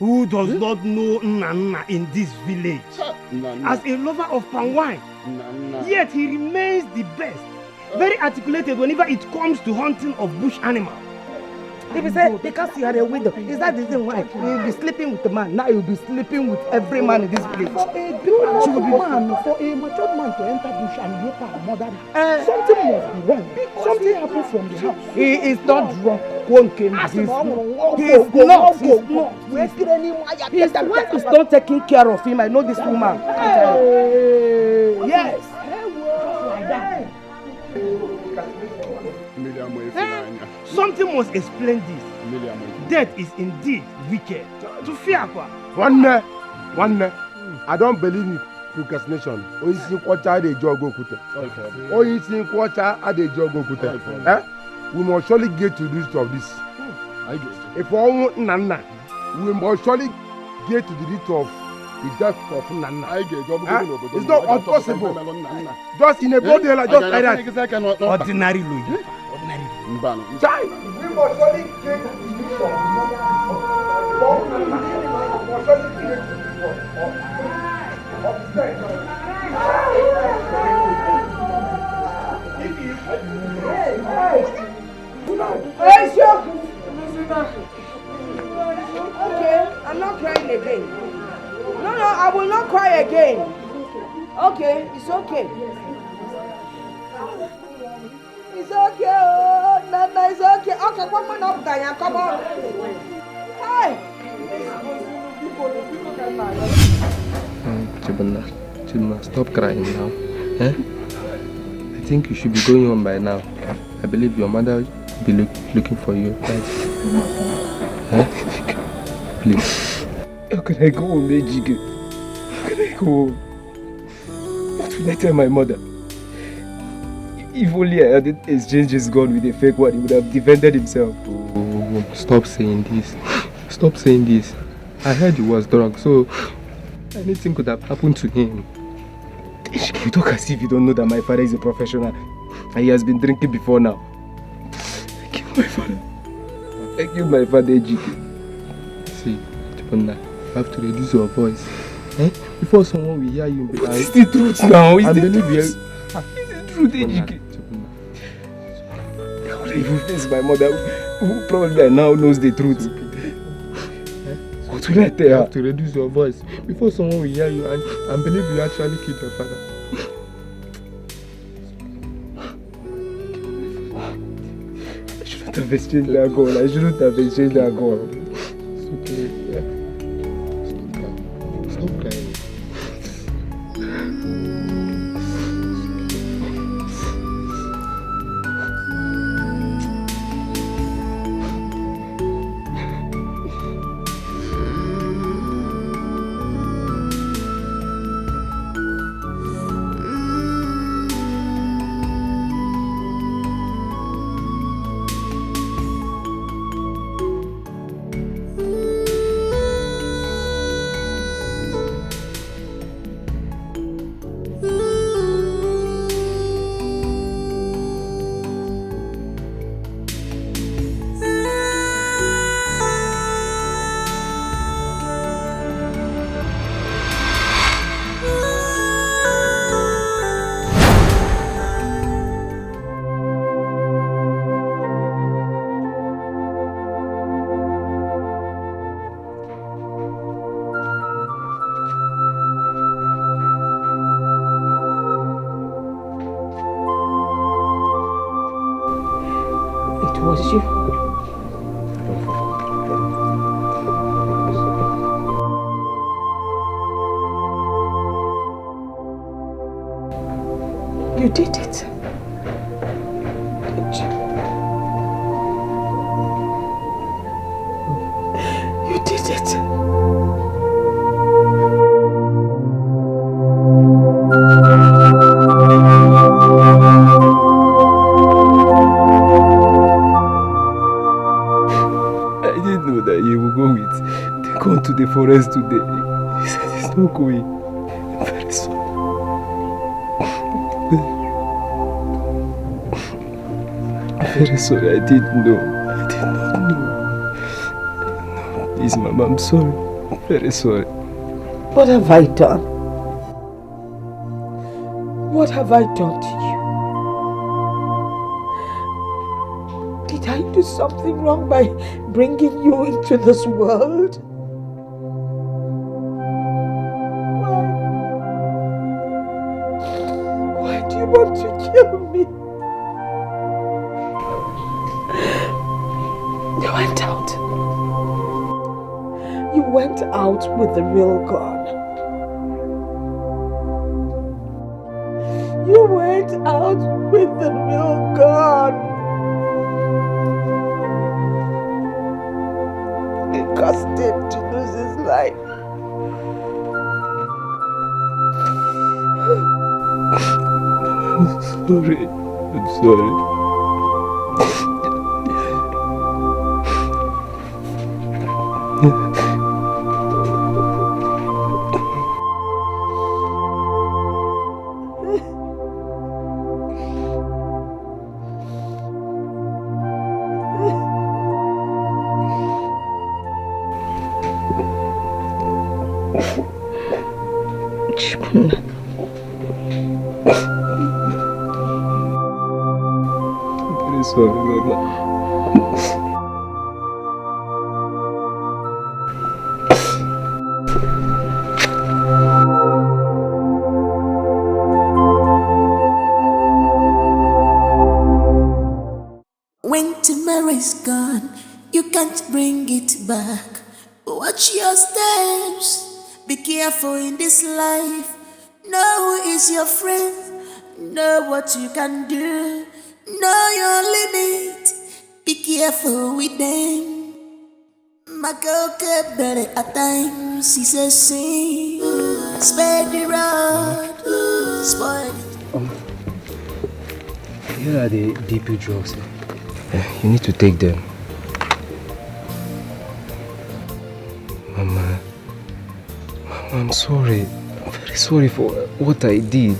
Who does not know Nana in this village? As a lover of palm wine, yet he remains the best. Very articulated whenever it comes to hunting of bush animals. If you say because you are a widow, is that the reason why you'll be sleeping with the man? Now you'll be sleeping with every man in this village. For a grown man, for a matured man to enter bush and look at mother, something must be wrong. Something happened from the house. He is not drunk. One came. He's not. His wife is not taking care of him. I know this woman. Yes. Something must explain this. Death is indeed wicked. To fear what? One, I don't believe in procrastination. We must surely get to the root of this. If we want Nana, we must surely get to the root of the death of Nana. It's not impossible. Just in a body like just like that. Ordinary Louis. Child, we must surely get to the root of Nana. We must surely get to the root of his death. Okay, I'm not crying again. No, I will not cry again. Okay, it's okay. It's okay, oh, Nana, it's okay. Okay, one more up, Diane, come on. Hi. Chibuna, stop crying now. Eh? I think you should be going home by now. I believe your mother will be looking for you. Right? Eh? Please. How can I go home, Dikeh? How can I go home? What will I tell my mother? If only I hadn't exchanged his gun with a fake one, he would have defended himself. Oh, stop saying this. Stop saying this. I heard he was drunk, so anything could have happened to him. You talk as if you don't know that my father is a professional and he has been drinking before now. I killed my father. I killed my father, Dikeh. See, Chibuna, you have to reduce your voice. Eh? Before someone will hear you. It's the truth now. It's I the believe truth. you. It's the truth, Dikeh. I would even face my mother, who probably now knows the truth. What will I tell her? You have to reduce your voice before someone will hear you and believe you actually killed your father. I shouldn't have exchanged that gun. I shouldn't have exchanged that gun. It's okay. Yeah. Stop crying. Was you? You did it. Did you? You did it. I didn't know that you would go with the gun to the forest today. Walk away. I'm very sorry. I'm very sorry. I didn't know. I did not know. No, please, Mama, I'm sorry. I'm very sorry. What have I done? What have I done to you? Did I do something wrong by bringing you into this world? Why do you want to kill me? You went out. You went out with the real gun. You went out with the real gun. It caused him to lose his life. I'm sorry. I'm sorry. I'm sorry, Mama. When tomorrow's gone, you can't bring it back. Watch your steps. Be careful in this life. Know who is your friend. Know what you can do. Know your limit. Be careful with them. My girl kept better at times. He says, sing. Spare the road. Spoil it. Here are the DP drugs. You need to take them. Mama, I'm sorry. I'm very sorry for what I did.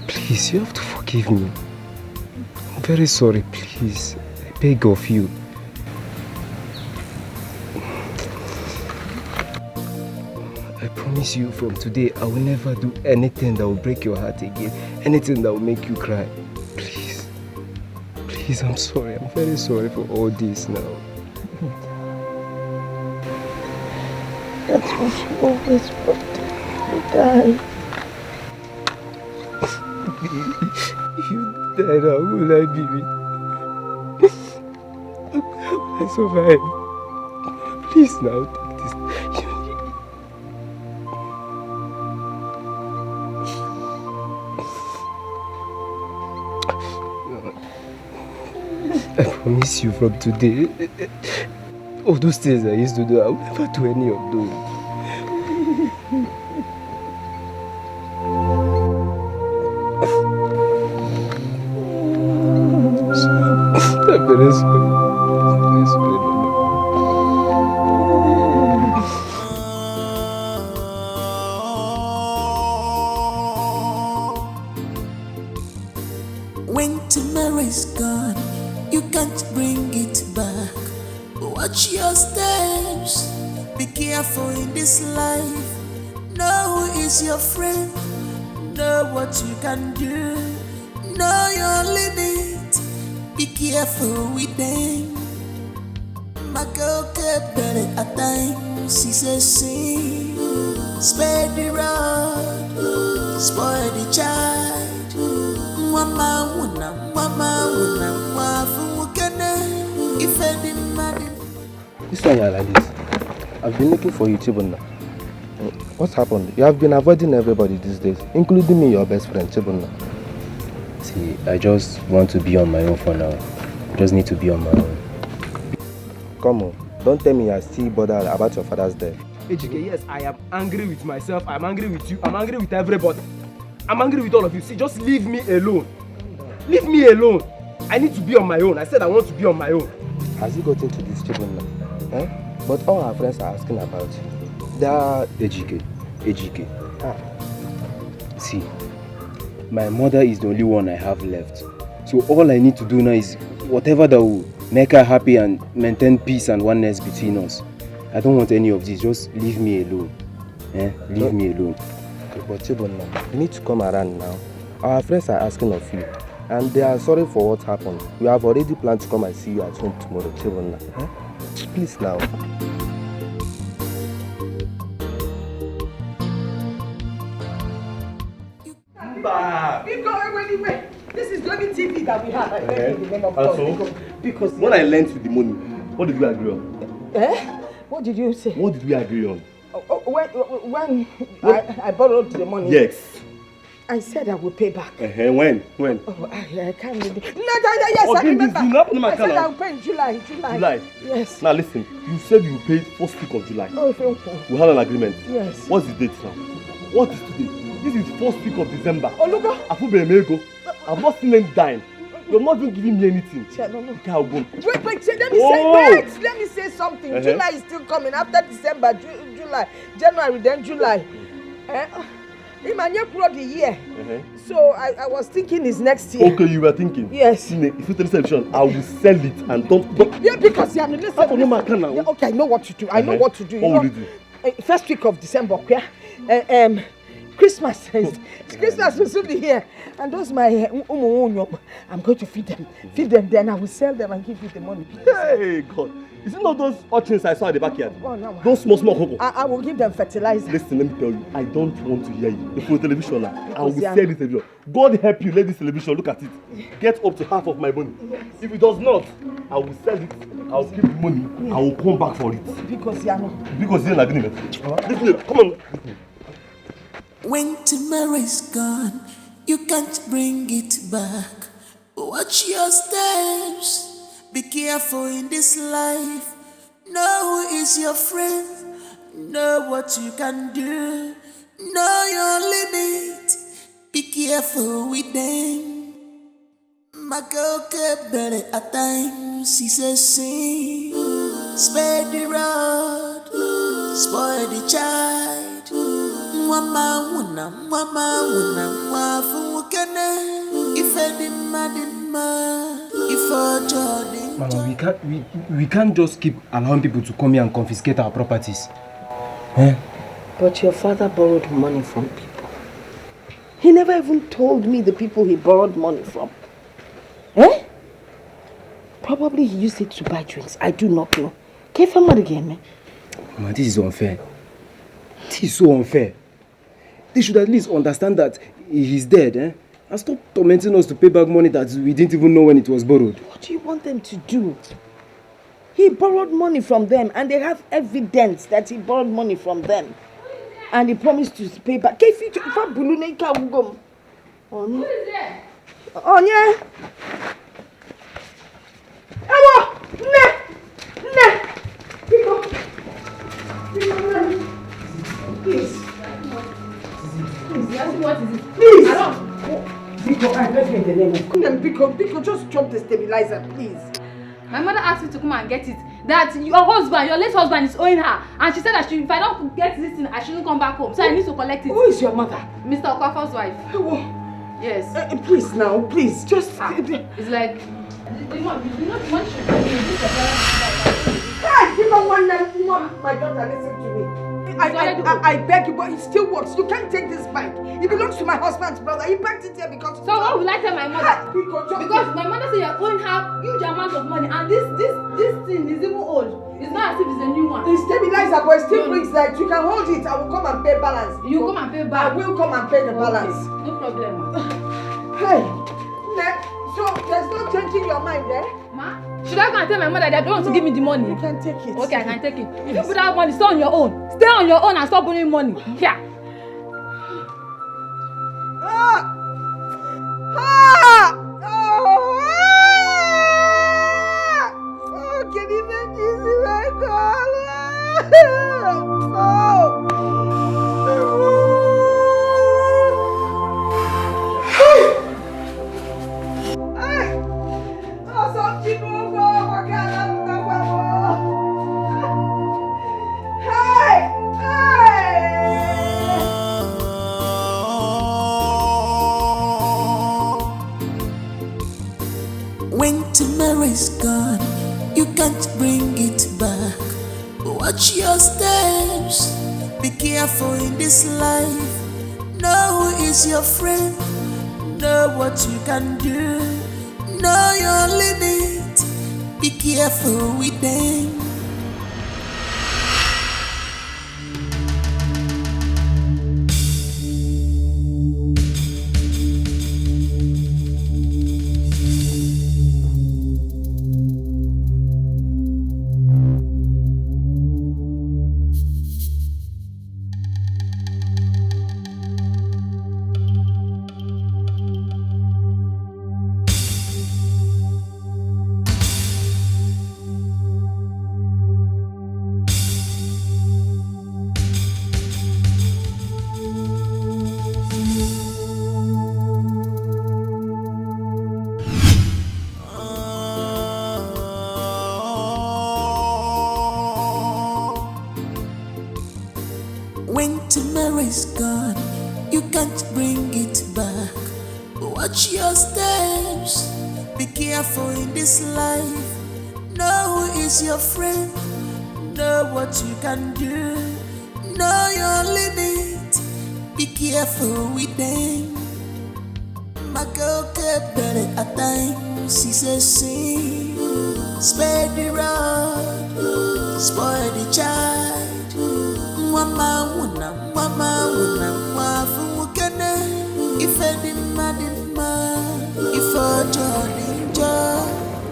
Please, you have to forgive me. I'm very sorry, please. I beg of you. I promise you from today, I will never do anything that will break your heart again. Anything that will make you cry. Please. Please, I'm sorry. I'm very sorry for all this now. That's what you always wanted. You died. If you die now, who will I be with? I survive. Please now, take this. I promise you from today, all those things I used to do, I will never do any of those. I'm very sorry. I'm sorry, Mama. When tomorrow's gone, you can't bring it back. Watch your steps. Be careful in this life. Know who is your friend. Know what you can do. Know your limit. Be careful with them. My girl kept better at times. She says, sing. Spare the rod. Spoil the child. Mama, if any money. This time you're like this. I've been looking for you, Chibunna. What's happened? You have been avoiding everybody these days, including me, your best friend, Chibunna. See, I just want to be on my own for now. I just need to be on my own. Come on, don't tell me you're still bothered about your father's death. Ejike, yes, I am angry with myself, I'm angry with you, I'm angry with everybody. I'm angry with all of you. See, just leave me alone. Leave me alone. I need to be on my own. I said I want to be on my own. Has he got into this Chibunna? Eh? But all our friends are asking about you. That Ejike. See, my mother is the only one I have left. So all I need to do now is whatever that will make her happy and maintain peace and oneness between us. I don't want any of this. Just leave me alone. Leave me alone. Okay, but Chibonna, you need to come around now. Our friends are asking of you, and they are sorry for what happened. We have already planned to come and see you at home tomorrow, Chibonna. Please now. This is the only TV that we have. Because when I lent you the money, what did we agree on? What did you say? What did we agree on? When I borrowed the money. Yes. I said I would pay back. When? Oh, I can't remember. Yes, I remember. I said I will pay in July. July? Yes. Now listen, you said you paid first week of July. Oh, thank you. We had an agreement. Yes. What's the date now? What is today? This is first week of December. Oh, look. I've not seen them dime. You're not even giving me anything. Wait, let me say something. July is still coming. After December, July, January, then July. The year. So I was thinking it's next year. Okay, you were thinking? Yes. If you tell television, I will sell it and don't. Yeah, because you listen. Okay, I know what to do. What will you do? First week of December, Christmas will soon be here, and those my I'm going to feed them, then I will sell them and give you the money. Hey God, is it not those urchins I saw at the backyard? Oh no. Those small cocoa. I will give them fertilizer. Listen, let me tell you, I don't want to hear you. If you're television now, I will sell this television. God help you, let this television, look at it. Get up to half of my money. Yes. If it does not, I will sell it, I will keep the money, I will come back for it. Because you're an agreement. Listen, come on. When tomorrow's gone, you can't bring it back. Watch your steps. Be careful in this life. Know who is your friend. Know what you can do. Know your limit. Be careful with them. My girl kept better at times. She says, sing. Spare the rod. Spoil the child. Mama wuna wafu kene ife di madima ifo jodi. Mama, we can't just keep allowing people to come here and confiscate our properties. But your father borrowed money from people. He never even told me the people he borrowed money from. Probably he used it to buy drinks. I do not know. Can you find money again, man? Mama, this is unfair. This is so unfair. They should at least understand that he's dead, and stop tormenting us to pay back money that we didn't even know when it was borrowed. What do you want them to do? He borrowed money from them, and they have evidence that he borrowed money from them. And he promised to pay back. Who is there? Oh, yeah. Please. What is it? Please! I don't... Biko, I beg you in the name of God. Biko, just drop the stabilizer, please. My mother asked me to come and get it. That your husband, your late husband is owing her. And she said that if I don't get this thing, I shouldn't come back home. So I need to collect it. Who is your mother? Mr. Okafor's wife. Yes. Please now, please, just... It's like... You know, one should be Hey, you don't want my daughter, listen to me. I beg you, but it still works. You can't take this bike. It belongs to my husband's brother. He packed it here because... So what will I tell my mother? Because my mother said you're owing her huge amount of money, and this thing is even old. It's not as if it's a new one. The stabilizer, but it still brings that. You can hold it. I will come and pay balance. You come and pay back. I will come and pay the balance. No problem. Hey, so there's no changing your mind, Ma? Should I go and tell my mother that they don't want to give me the money? You can take it. Okay, I can take it. If you put that money, stay on your own. Stay on your own and stop borrowing money. Here. Can you make this my God? Hey! Watch your steps. Be careful in this life. Know who is your friend. Know what you can do. Know your limit. Be careful with them. When tomorrow's gone, you can't bring it back. Watch your steps. Be careful in this life. Know who is your friend. Know what you can do. Know your limit. Be careful with them. My girl kept better at times. She says, see, spare the rod, spoil the child. Mama wuna, wafu mukene. If any madima, if a jodinja,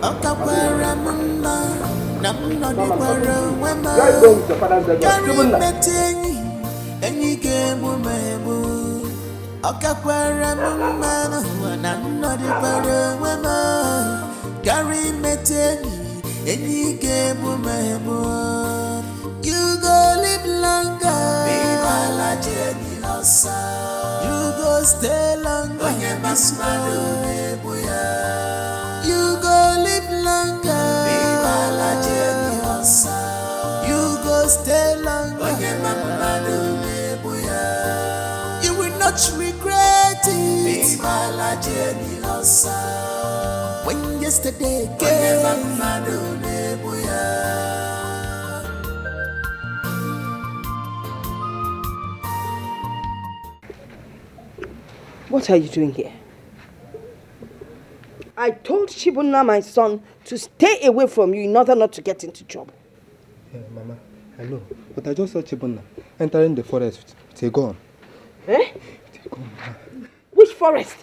okakwara mama, namno di kwara wema. Gary metenyi, enyi gemu mebu. Okakwara mama, namno di kwara wema. Gary metenyi, enyi gemu mebu. You go live longer. Viva la Jenny Losa. You go stay longer. Onye masmadu nebuya. You go live longer. Viva la Jenny Losa. You go stay longer. Onye masmadu nebuya. You will not regret it. Viva la Jenny Losa. When yesterday came. Onye masmadu nebuya. What are you doing here? I told Chibunna, my son, to stay away from you in order not to get into trouble. Yeah, Mama, I know. But I just saw Chibunna entering the forest with a gun. Eh? Which forest?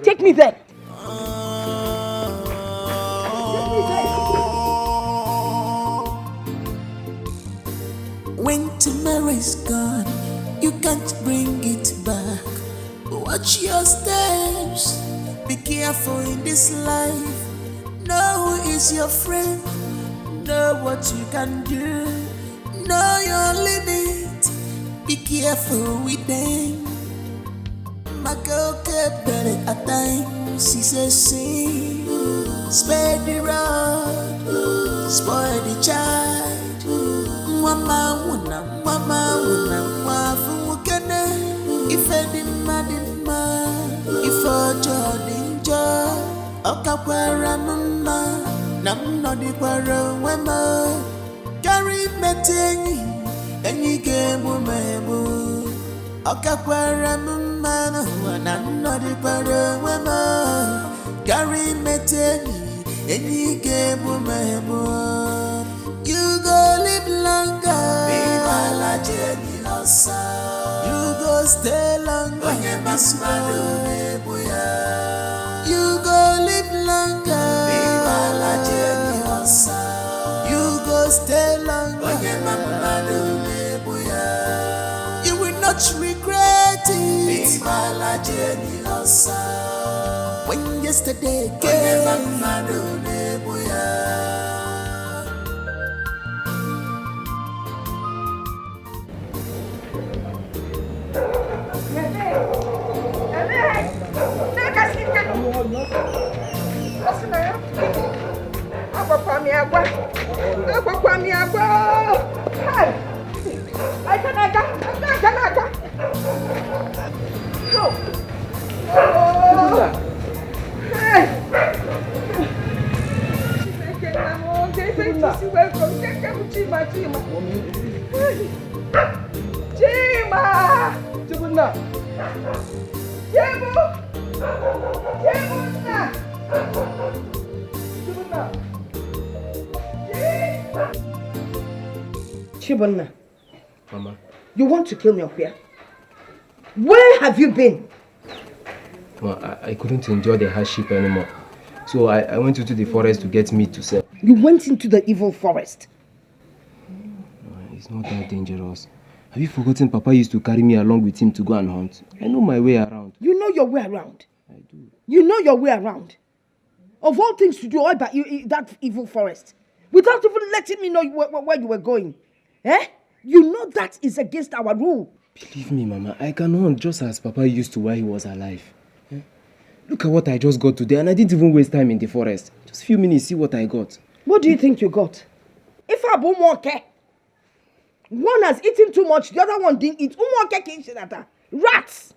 Take me there. When tomorrow is gone, you can't bring it back. Watch your steps. Be careful in this life. Know who is your friend. Know what you can do. Know your limit. Be careful with them. My girl kept better at times. She says, see, spare the rod, spoil the child. Mama wuna, wafu mukene. If any madima, if a jodinja, okakwara mama, namno di kwara wema. Gary metenyi, enyi gemu mebu. Okakwara mama, namno di kwara wema. Gary metenyi, enyi gemu mebu. You go live longer. Viva la Jenny Losa. You go stay longer. Onye masmadu nebuya. You go live longer. Viva la Jenny Losa. You go stay longer. Onye masmadu nebuya. You will not regret it. Viva la Jenny Losa. When yesterday came. Onye masmadu nebuya. Chibonna. Mama. You want to kill me up here? Where have you been? Well, I couldn't endure the hardship anymore. So I went into the forest to get meat to sell. You went into the evil forest? It's not that dangerous. Have you forgotten Papa used to carry me along with him to go and hunt? I know my way around. You know your way around? I do. You know your way around? Of all things to do, all about that evil forest. Without even letting me know where you were going. Eh? You know that is against our rule. Believe me, Mama, I can hunt just as Papa used to while he was alive. Eh? Look at what I just got today, and I didn't even waste time in the forest. Just a few minutes, see what I got. What do you think you got? If I boom okay, one has eaten too much, the other one didn't eat. Rats!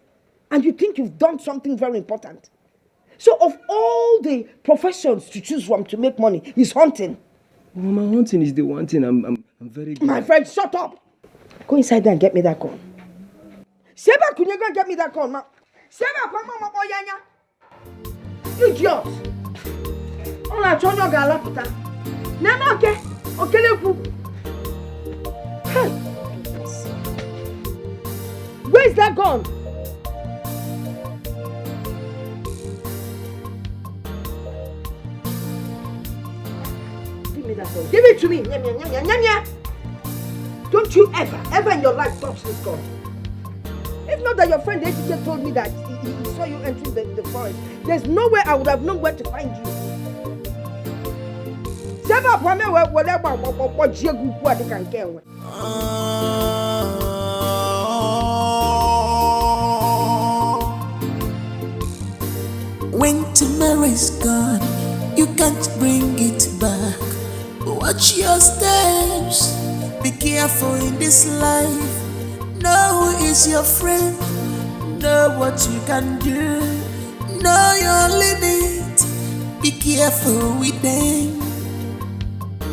And you think you've done something very important. So of all the professions to choose from to make money, is hunting. Mama, hunting is the one thing I'm very good. My friend, shut up! Go inside there and get me that gun. Seba, could you go and get me that gun, ma? Seba, mama, idiot! On a turn your galapita. No, okay. Okay, where's that gun? Give me that gun. Give it to me. Don't you ever in your life touch this gun. If not that your friend Dikeh told me that he saw you entering the forest, there's no way I would have known where to find you. When tomorrow's gone, you can't bring it back. Watch your steps, be careful in this life. Know who is your friend, know what you can do, know your limit, be careful with them.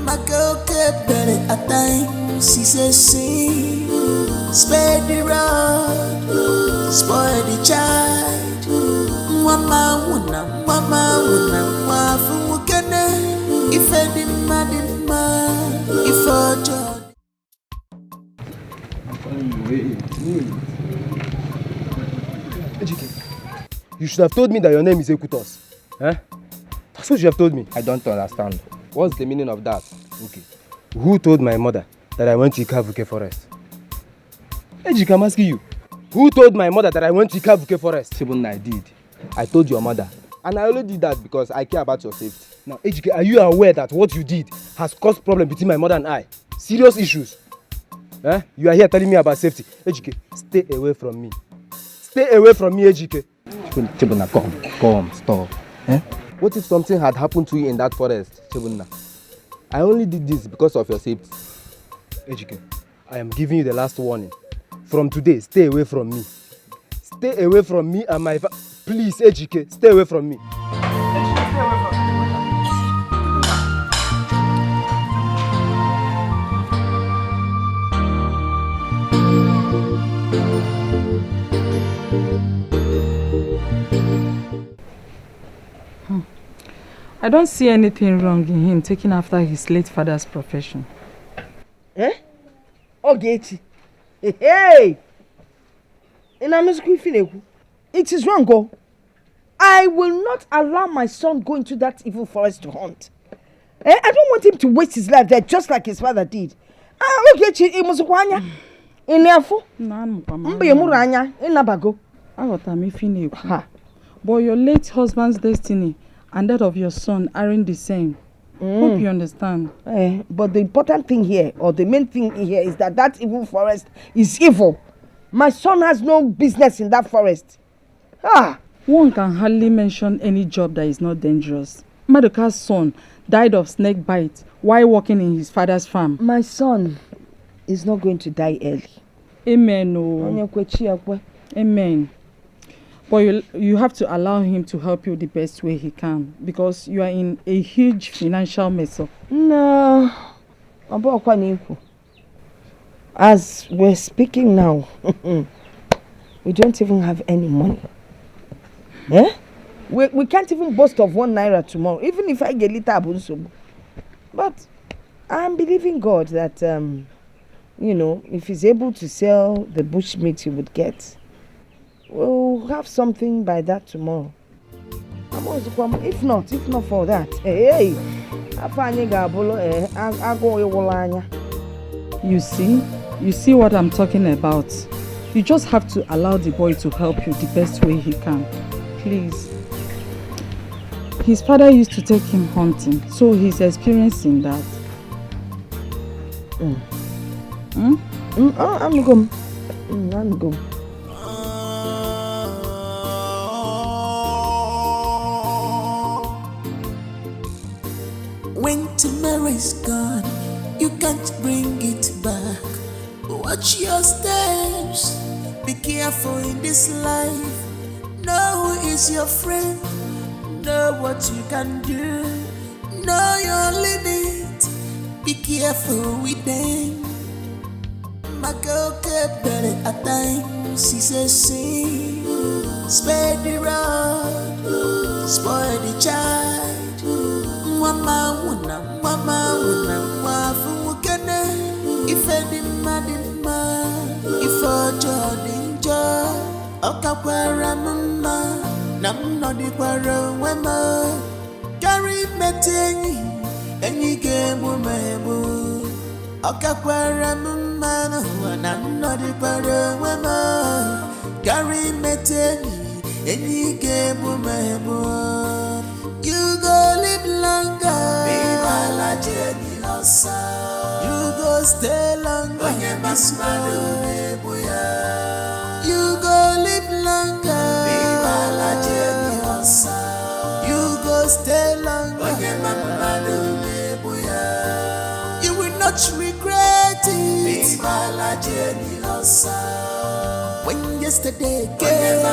My girl kept better at times, she says she spare the road, spoil the child. Mama wuna, wafu mukene, if any man, if a job. You should have told me that your name is Ekutos. Eh? That's what you have told me. I don't understand. What's the meaning of that? Okay. Who told my mother that I went to Ikavuke forest? Ejike, I'm asking you. Who told my mother that I went to Ikavuke forest? Shibun, I did. I told your mother. And I only did that because I care about your safety. Now, Ejike, are you aware that what you did has caused problem between my mother and I? Serious issues. Eh? You are here telling me about safety. Ejike, stay away from me. Stay away from me, Ejike. Chibuna, come, stop. Eh? What if something had happened to you in that forest, Chibuna? I only did this because of your safety. Ejike, I am giving you the last warning. From today, stay away from me. Stay away from me and my please, Ejike, stay away from me. I don't see anything wrong in him taking after his late father's profession. Eh? Ogechi. Hey! It is wrong, go. I will not allow my son go into that evil forest to hunt. I don't want him to waste his life there just like his father did. Ogechi, imuzukwanya. Inefu. Mbe muranya. Inabago. But your late husband's destiny and that of your son aren't the same. Hope you understand. But the important thing here, or the main thing here, is that evil forest is evil. My son has no business in that forest. One can hardly mention any job that is not dangerous. Maduka's son died of snake bite while working in his father's farm. My son is not going to die early. Amen. Amen. But you have to allow him to help you the best way he can, because you are in a huge financial mess up. No. As we're speaking now, we don't even have any money. We can't even boast of 1 naira tomorrow, even if I get little abunso. But I'm believing God that you know, if he's able to sell the bush meat he would get, we'll have something by that tomorrow. If not for that, hey, you see what I'm talking about. You just have to allow the boy to help you the best way he can. Please. His father used to take him hunting, so he's experiencing that. I'm going. When tomorrow's gone, you can't bring it back. Watch your steps, be careful in this life. Know who is your friend, know what you can do, know your limit, be careful with them. My girl kept better at times, she says, see, spare the rod, spoil the child. Mama wuna, wafu mukene. If any madima, if ojo dinjo, okakwara mama, nam no di kwara wema. Carry metenyi, enyi gemu mebu. Okakwara mama, nam no di kwara wema. Carry metenyi, enyi gemu mebu. You go live longer, be my journey losa. You go stay longer, you go live longer, be my journey losa. You go stay longer, you will not regret it, be my journey losa. When yesterday came,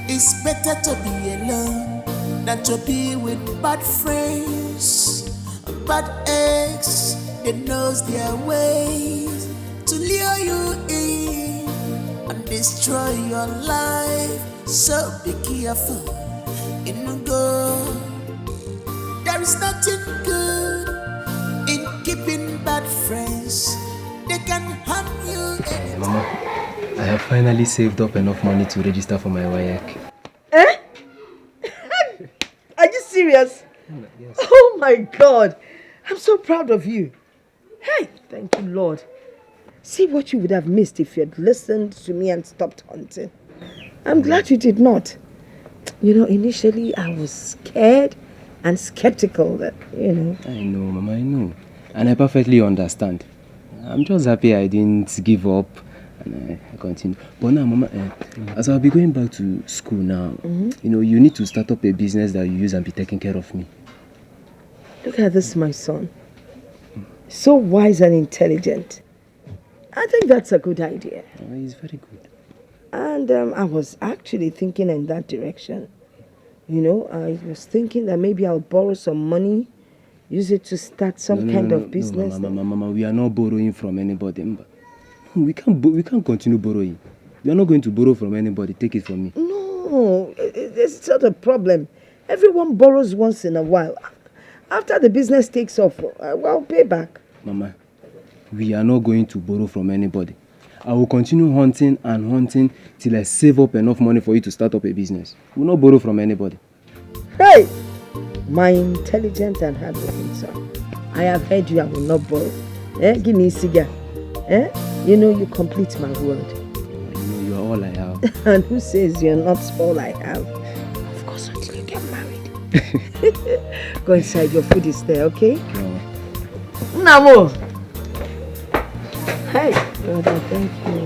it's better to be alone than to be with bad friends, bad eggs that knows their ways to lure you in and destroy your life. So be careful in the go. There is nothing good in keeping bad friends. They can harm you. Mama, I have finally saved up enough money to register for my WAEC. Eh? Are you serious? Yes. Oh my God. I'm so proud of you. Hey, thank you, Lord. See what you would have missed if you had listened to me and stopped hunting. I'm glad you did not. You know, initially I was scared and skeptical that, you know. I know, Mama, I know. And I perfectly understand. I'm just happy I didn't give up and I continue. But now, Mama, as I'll be going back to school now, you know, you need to start up a business that you use and be taking care of me. Look at this, my son. So wise and intelligent. I think that's a good idea. Oh, he's very good. And I was actually thinking in that direction. You know, I was thinking that maybe I'll borrow some money, use it to start some kind of business. No, Mama, we are not borrowing from anybody. We can't continue borrowing. We are not going to borrow from anybody. Take it from me. No, it's not a problem. Everyone borrows once in a while. After the business takes off, I'll pay back. Mama, we are not going to borrow from anybody. I will continue hunting and hunting till I save up enough money for you to start up a business. We will not borrow from anybody. Hey! My intelligent and hardworking son. I have heard you, I will not borrow. Give me a cigar. You know you complete my world. You know you are all I have. And who says you're not all I have? Of course, until you get married. Go inside, your food is there, okay? No. Namo! Hey, brother, thank you.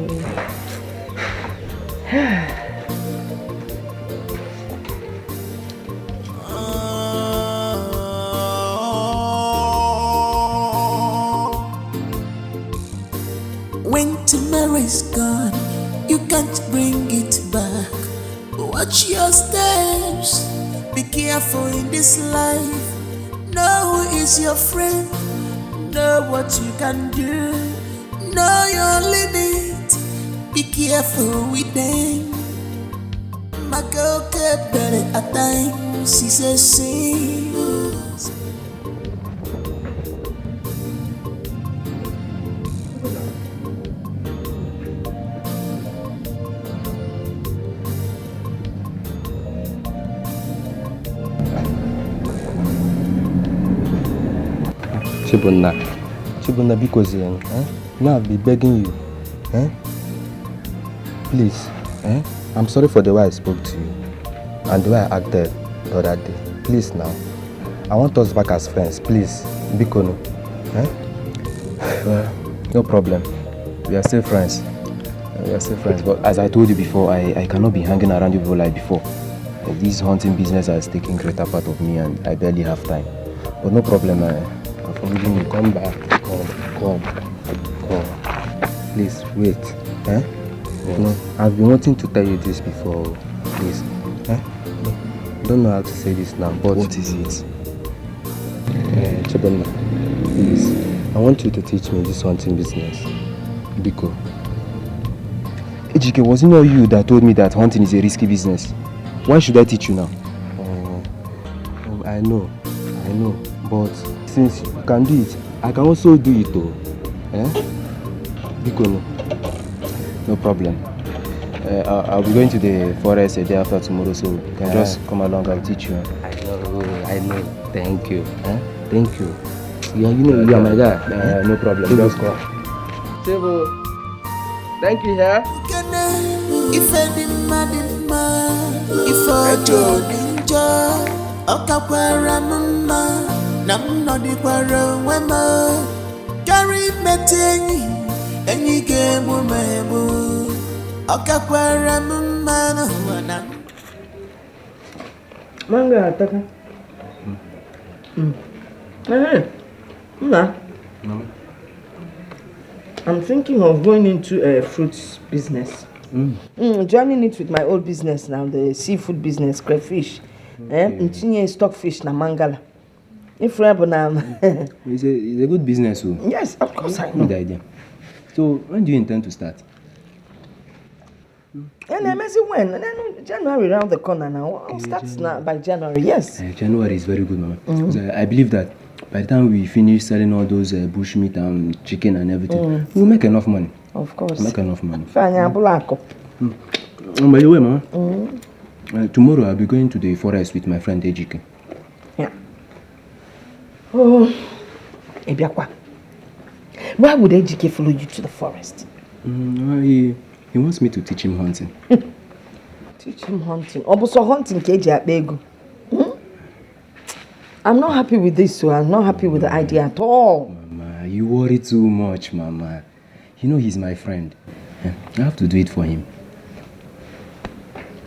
When tomorrow is gone, you can't bring it back. Watch your steps, be careful in this life. Know who is your friend, know what you can do, know your limit, be careful with them. My girl kept better at times, she says she. Chibunna, because now I'll be begging you, please, I'm sorry for the way I spoke to you and the way I acted the other day. Please now, I want us back as friends, please, Bikono. No problem, we are still friends. But as I told you before, I cannot be hanging around you people like before. This hunting business has taken greater part of me and I barely have time. But no problem, I'm forgiving you. Come back. Come. Please, wait. Yes. No, I've been wanting to tell you this before. Please. Don't know how to say this now, but... What is it? Chibunna, please. I want you to teach me this hunting business. Biko. Ejike, was it not you that told me that hunting is a risky business? Why should I teach you now? I know. But since you can do it, I can also do it too. Biko, no problem. I'll be going to the forest a day after tomorrow, so you can just come along, I'll teach you. I know. Thank you. Thank you. Yeah, you are my guy. No problem. Just go. Table. Thank you, here. If any madima, if Okakwara mama, nam no di kwara wema. Carry metenyi, enyi gemu mebu. Okakwara mama no wana. Manga ataka. Mama. I'm thinking of going into a fruits business. Joining it with my old business now, the seafood business, crayfish. Stockfish na mangala. If it's a good business. So. Yes, of course I know. Good idea. So when do you intend to start? And I'm asking when? January around the corner now. I'll start now by January, yes. January is very good, Mama. I believe that by the time we finish selling all those bushmeat and chicken and everything, we'll make enough money. Of course. We'll make enough money. By the way, Mama, tomorrow I'll be going to the forest with my friend Dikeh. Yeah. Oh, Ebiakwa. Why would Dikeh follow you to the forest? He wants me to teach him hunting. Teach him hunting? Also hunting keji akpego. I'm not happy with this, so I'm not happy with the idea at all. Mama, you worry too much, Mama. You know he's my friend. I have to do it for him.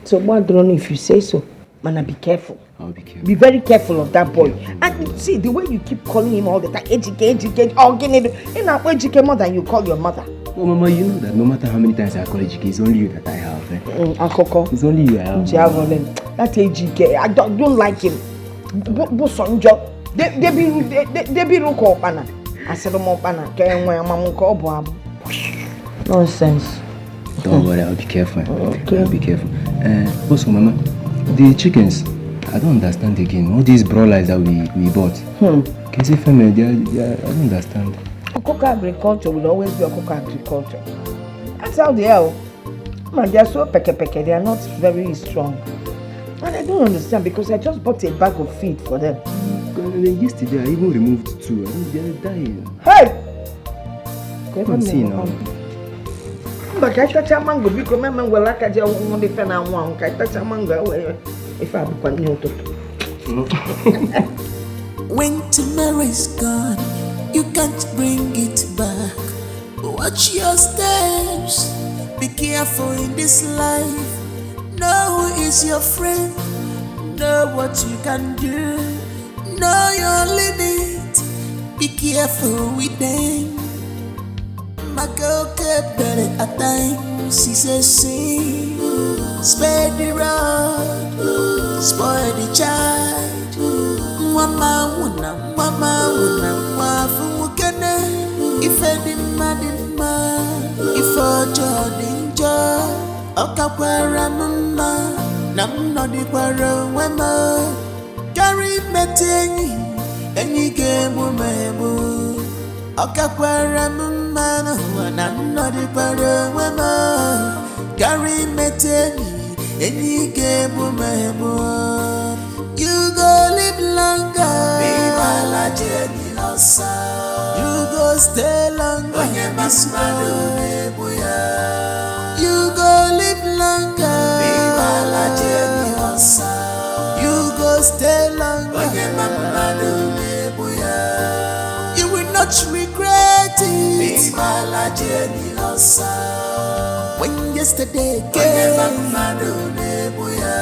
So what drone if you say so? Man, be careful. I'll be careful. Be very careful of that boy. And see, the way you keep calling him all the time, Ejike, Ejike more than you call your mother. Oh, Mama, you know that no matter how many times I call Ejike, it's only you that I have. Akoko. It's only you I have. That Ejike, I don't like him. Bosonjo. They be ruko pana. I said pana. Nonsense. Don't worry, I'll be careful. Okay. I'll be careful. Also, Mama, the chickens, I don't understand again. All these broilers that we bought. Can you say family? I don't understand. Cocoa agriculture will always be a cocoa agriculture. That's how they are. Man, they are so peke. They are not very strong. And I don't understand because I just bought a bag of feed for them. Yesterday, I even removed 2. I think they are dying. Hey! Come see now. But I touch a mango because my man will like a one defend and one. I touch a mango if I become new to. When tomorrow's gone, you can't bring it back. Watch your steps. Be careful in this life. Know who is your friend. Know what you can do. Know your limit. Be careful with them. My girl kept better at times. She says she spare the road, spoil the child. Mama wuna, wafu mukene. If any madima, if a Jordan Okakwara mama, Nam no di kwara wema Gary metenyi Enyi gemu mebu Oka kwara mumana Nam no di kwara wema Gary metenyi Enyi gemu mebu You go live longer Viva la Jenny Osa You go stay longer Onye masmadu mebuya You go live longer Viva la Jenny Osa You go stay longer Onye masmadu mebuya You will not regret it Viva la Jenny Osa When yesterday came Onye masmadu mebuya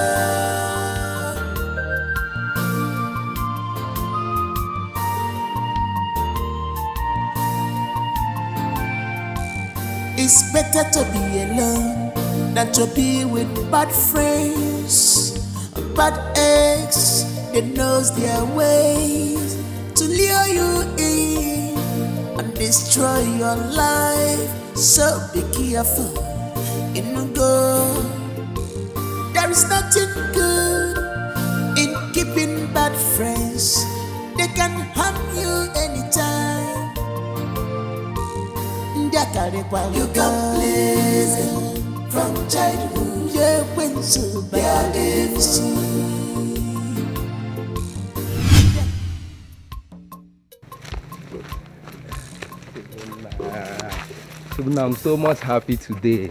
It's better to be alone than to be with bad friends, bad eggs. They knows their ways to lure you in and destroy your life. So be careful, go. There is nothing good in keeping bad friends. They can harm you anytime. You can please them from childhood. Yeah, when so bad I'm so much happy today.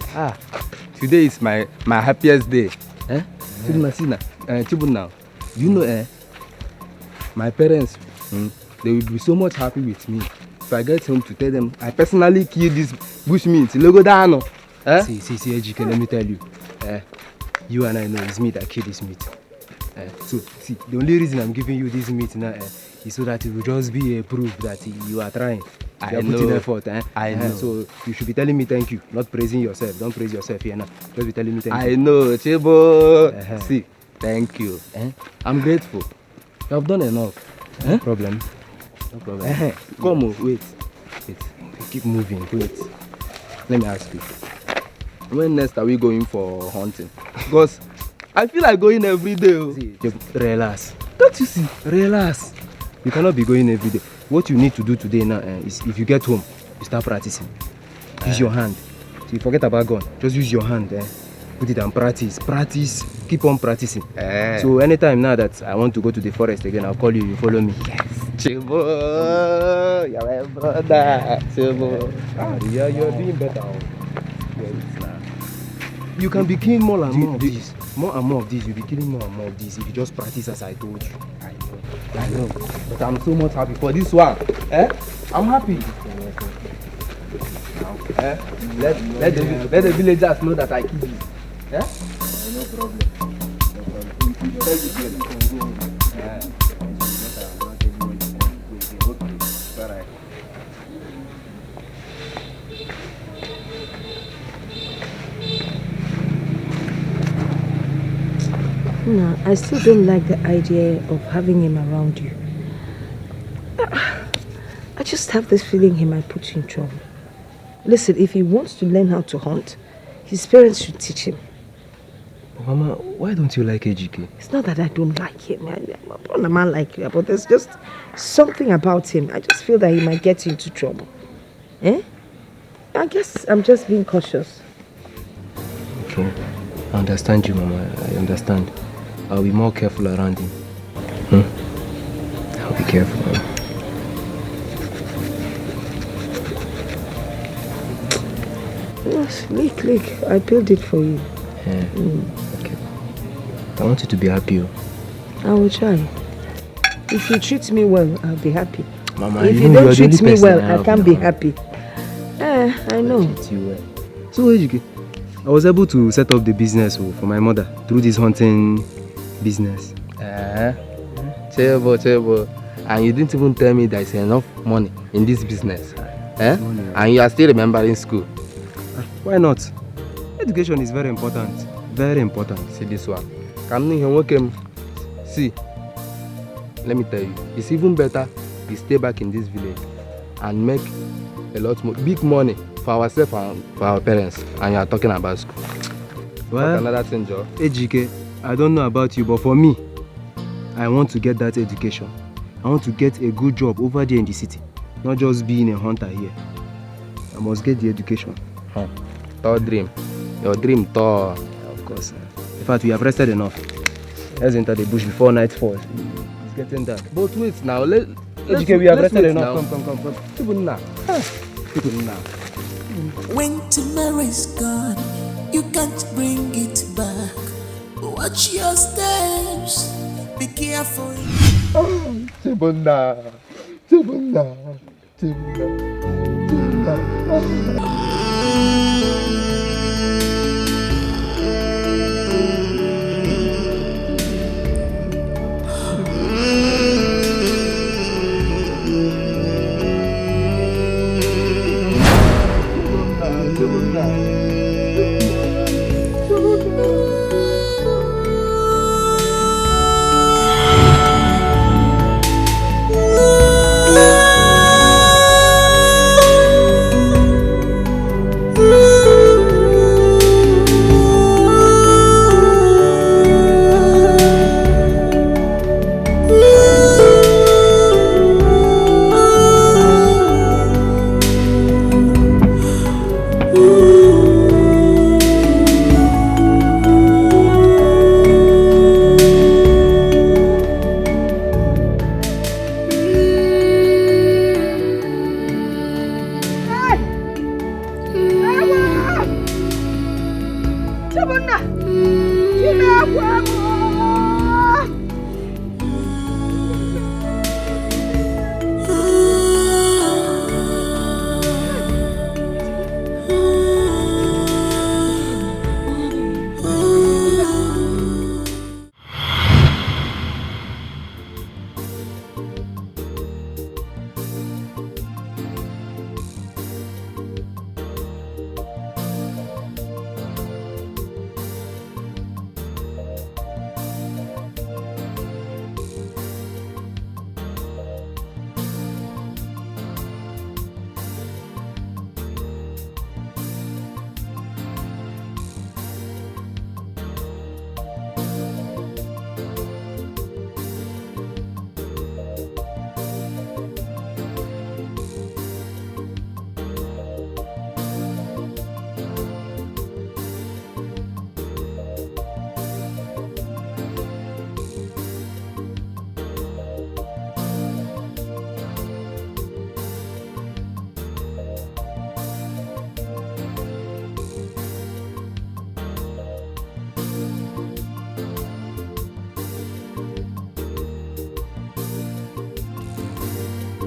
Today is my happiest day. Chibuna, you know, my parents, they will be so much happy with me. If I get home to tell them, I personally killed this bushmeat. Logo down. See, Ejike, let me tell you. You and I know it's me that killed this meat. So, see, the only reason I'm giving you this meat now is so that it will just be a proof that you are trying. You are putting effort. I know. So, you should be telling me thank you, not praising yourself. Don't praise yourself here now. Just be telling me thank you. I know, Chebo. See, thank you. I'm grateful. You have done enough. No problem. No problem. Come on, wait. Keep moving, wait. Let me ask you. When next are we going for hunting? Because I feel like going every day. See, just relax. Don't you see? Relax. You cannot be going every day. What you need to do today now is if you get home, you start practicing. Use your hand. So you forget about gun. Just use your hand. Put it and practice. Practice. Keep on practicing. So anytime now that I want to go to the forest again, I'll call you. You follow me. Yes. Chebo, you're my brother. Chebo. Yeah, you're doing better. You can be killing more and more of this. More and more of this. You'll be killing more and more of this if you just practice as I told you. I know. But I'm so much happy for this one. I'm happy. Let the villagers know that I killed you. No problem. No, I still don't like the idea of having him around you. I just have this feeling he might put you in trouble. Listen, if he wants to learn how to hunt, his parents should teach him. Mama, why don't you like Ejike? It's not that I don't like him. I'm a man like you, but there's just something about him. I just feel that he might get you into trouble. I guess I'm just being cautious. Okay, I understand you, Mama. I understand. I'll be more careful around him. I'll be careful, Mama. Yes, look, I built it for you. Okay. I want you to be happy. I will try. If you treat me well, I'll be happy. Mama, if you don't treat me well, I can't be happy. I know. Treat you well. So, Ejike, I was able to set up the business for my mother through this hunting business. Chebo. And you didn't even tell me there's enough money in this business. And you are still remembering school. Why not? Education is very important. Very important. See this one. See, let me tell you, it's even better we stay back in this village and make a lot more big money for ourselves and for our parents. And you are talking about school. Well, another thing, Joe. Ejike, I don't know about you, but for me, I want to get that education. I want to get a good job over there in the city, not just being a hunter here. I must get the education. Tall dream. Your dream tall. Of course. In fact, we have rested enough. Let's enter the bush before night falls. It's getting dark. But wait now. We have rested enough. Come. People now. When tomorrow's gone, you can't bring it back. Watch your steps. Be careful. Tibunda.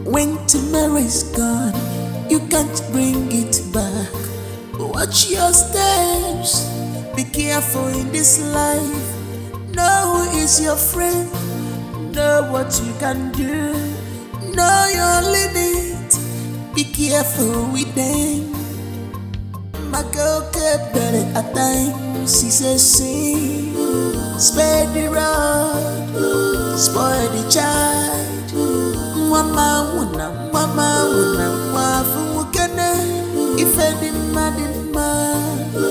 When tomorrow's gone, you can't bring it back. Watch your steps. Be careful in this life. Know who is your friend. Know what you can do. Know your limit. Be careful with them. My girl kept better at times. She says, see, spare the road, spoil the child. Mama wuna, wafu kene. If any madima,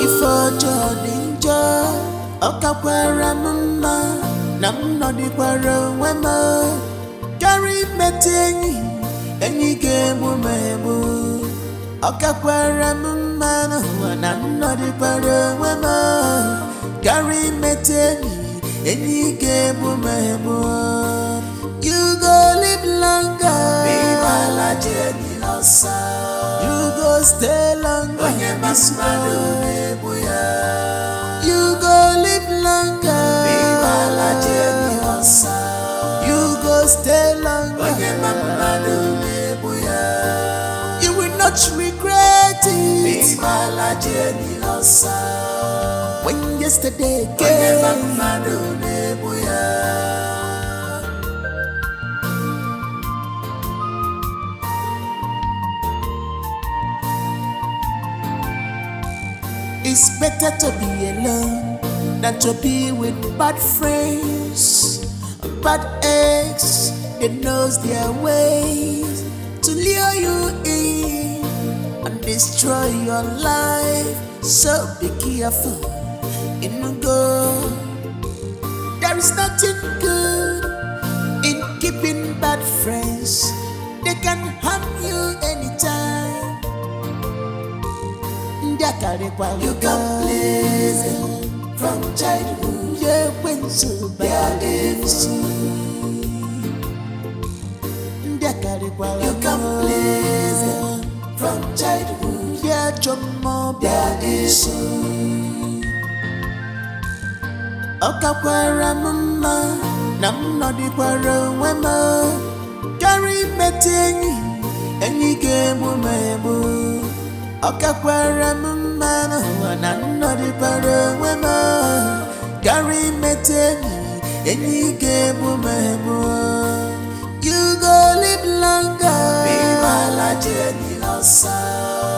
if ojo dinjo, okakwara mama, nam no di kwara wema. Carry metenyi, enyi gemu mebu. Okakwara mama, nam no di kwara wema. Carry metenyi, enyi gemu mebu. You go live longer. Be my journey losa. You go stay longer. You go live longer. Be my journey losa. You go stay longer. You will not regret it. Be my journey losa. When yesterday came. It's better to be alone than to be with bad friends, bad eggs that knows their ways to lure you in and destroy your life. So be careful in the go. You can please him from childhood. Yeah, when so bad you can please him from childhood. Yeah, Jomo Biadisu. Okakwara mama, nam no di kwara wema. Carry meting, any game mebu. Okakwara mama, nam no di kwara wema. Carry meting, any game mebu. You go live longer. Be my Jenny Losa.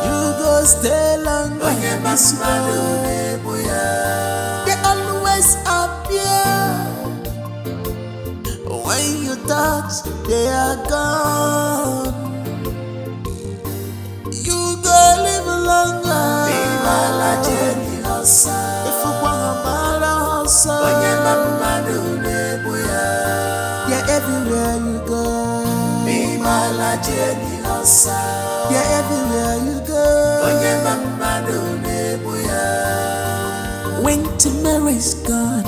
You go stay longer. They always appear. When you touch, they are gone. You go live longer. Be my Jenny Losa. If you want to buy a house, yeah, everywhere you go. Be my Jenny Losa. Yeah, everywhere you go. When tomorrow's gone,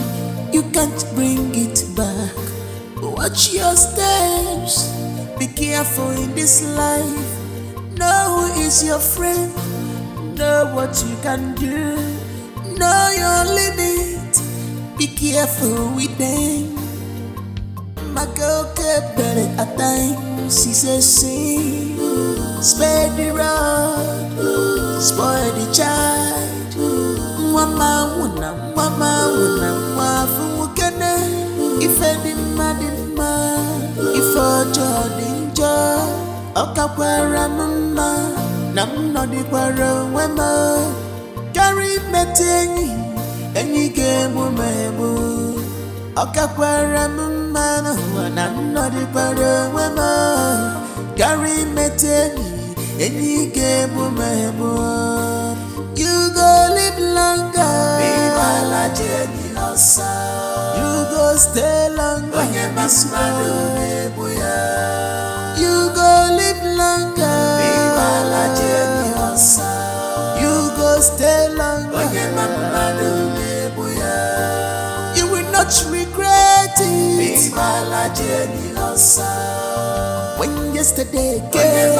you can't bring it back. Watch your steps. Be careful in this life. Know who is your friend. Know what you can do. Know your limit. Be careful with them. My girl kept better at times. She says, "See, spare the rod, spoil the child." Mama, wafukene. If any madima, if a jodinja, okakwara mama, nam no di kwara wema. Carry meting, any game mebu. Okakwara mama, nam no di kwara wema. Carry meting, any game mebu. You go live longer. Be my Jenny Losa. You go stay longer. You go live longer. Be my Jenny Losa. You go stay longer. You will not regret it. Be my Jenny Losa. When yesterday came.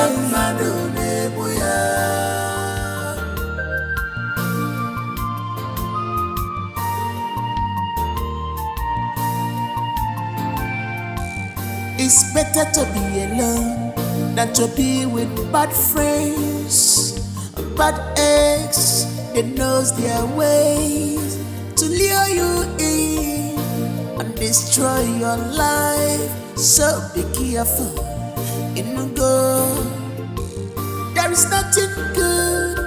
It's better to be alone than to be with bad friends, bad eggs. They knows their ways to lure you in and destroy your life. So be careful in the go. There is nothing good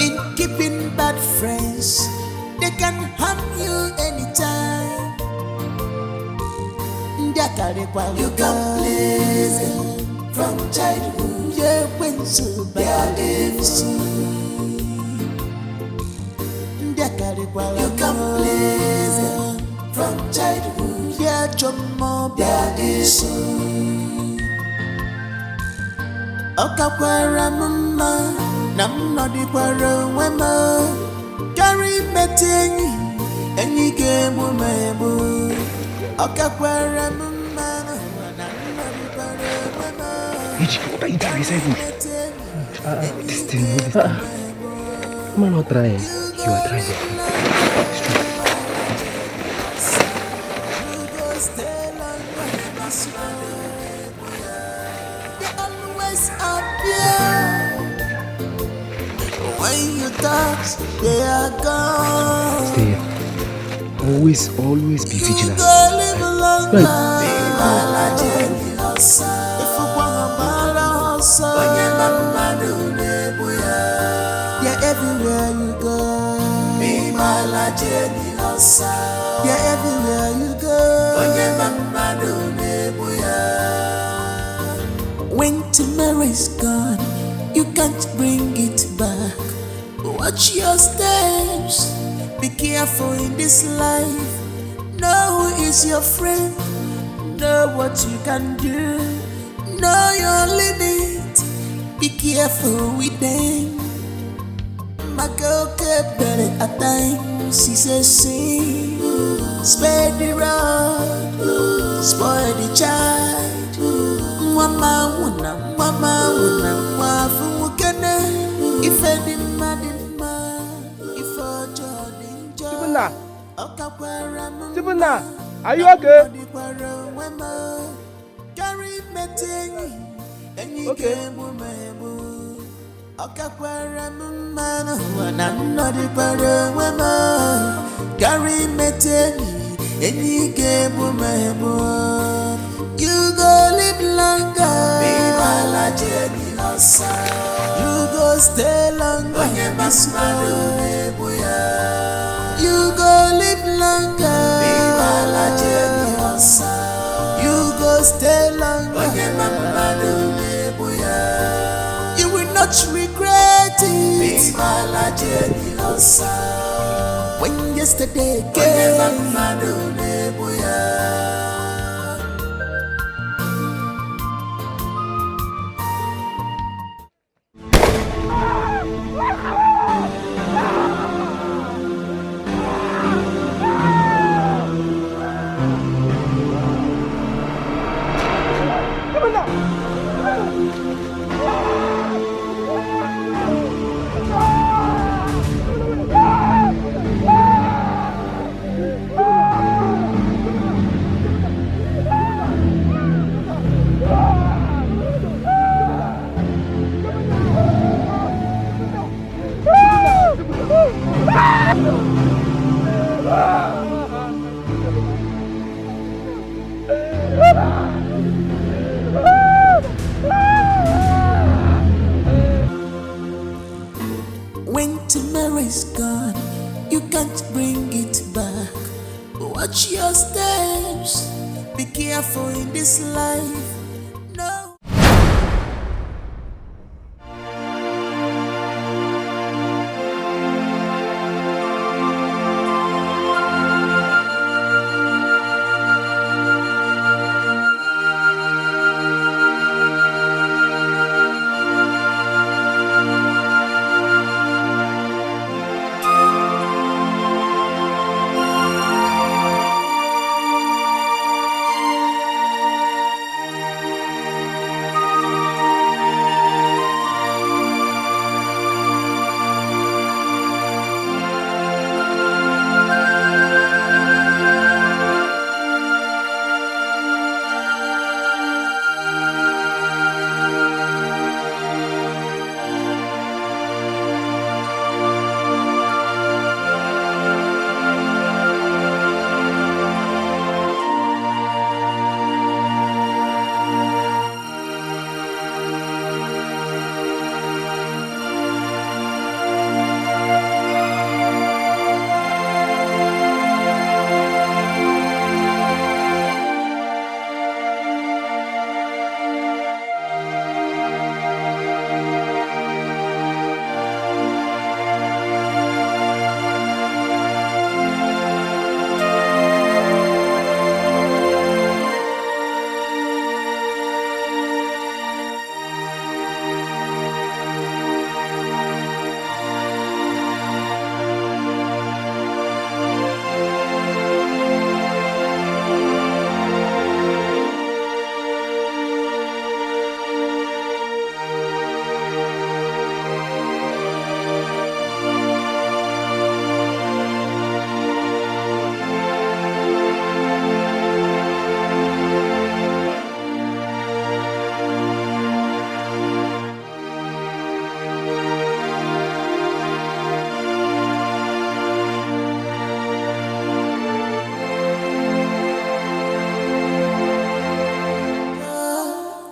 in keeping bad friends. They can harm you anytime. You can please him from childhood. Yeah, when so bad you can please him from childhood. Yeah, Jomo Biadisu. Okakwara mama, nam no di kwara wema. Carry meting, any game mebu. Okakwara mama. What are you doing? This thing. I'm not trying. You are trying. It's true. They always appear. When you touch, they are gone. Stay here. Always be vigilant. Yeah, everywhere you go. Be my Jenny Losa. Yeah, everywhere you go. When tomorrow is gone, you can't bring it back. Watch your steps. Be careful in this life. Know who is your friend. Know what you can do. Know your limit. Be careful with them. My girl kept better at times. She says, sing, spare the road, spoil the child. Mama wuna, wafu mukene. If any madima, if a Jordan Jordan. Chibuna, are you okay? Okay. You go live longer. You go stay longer. You go live longer. You go stay longer. You will not regret it. When yesterday came. When tomorrow's gone, you can't bring it back. Watch your steps, be careful in this life. No.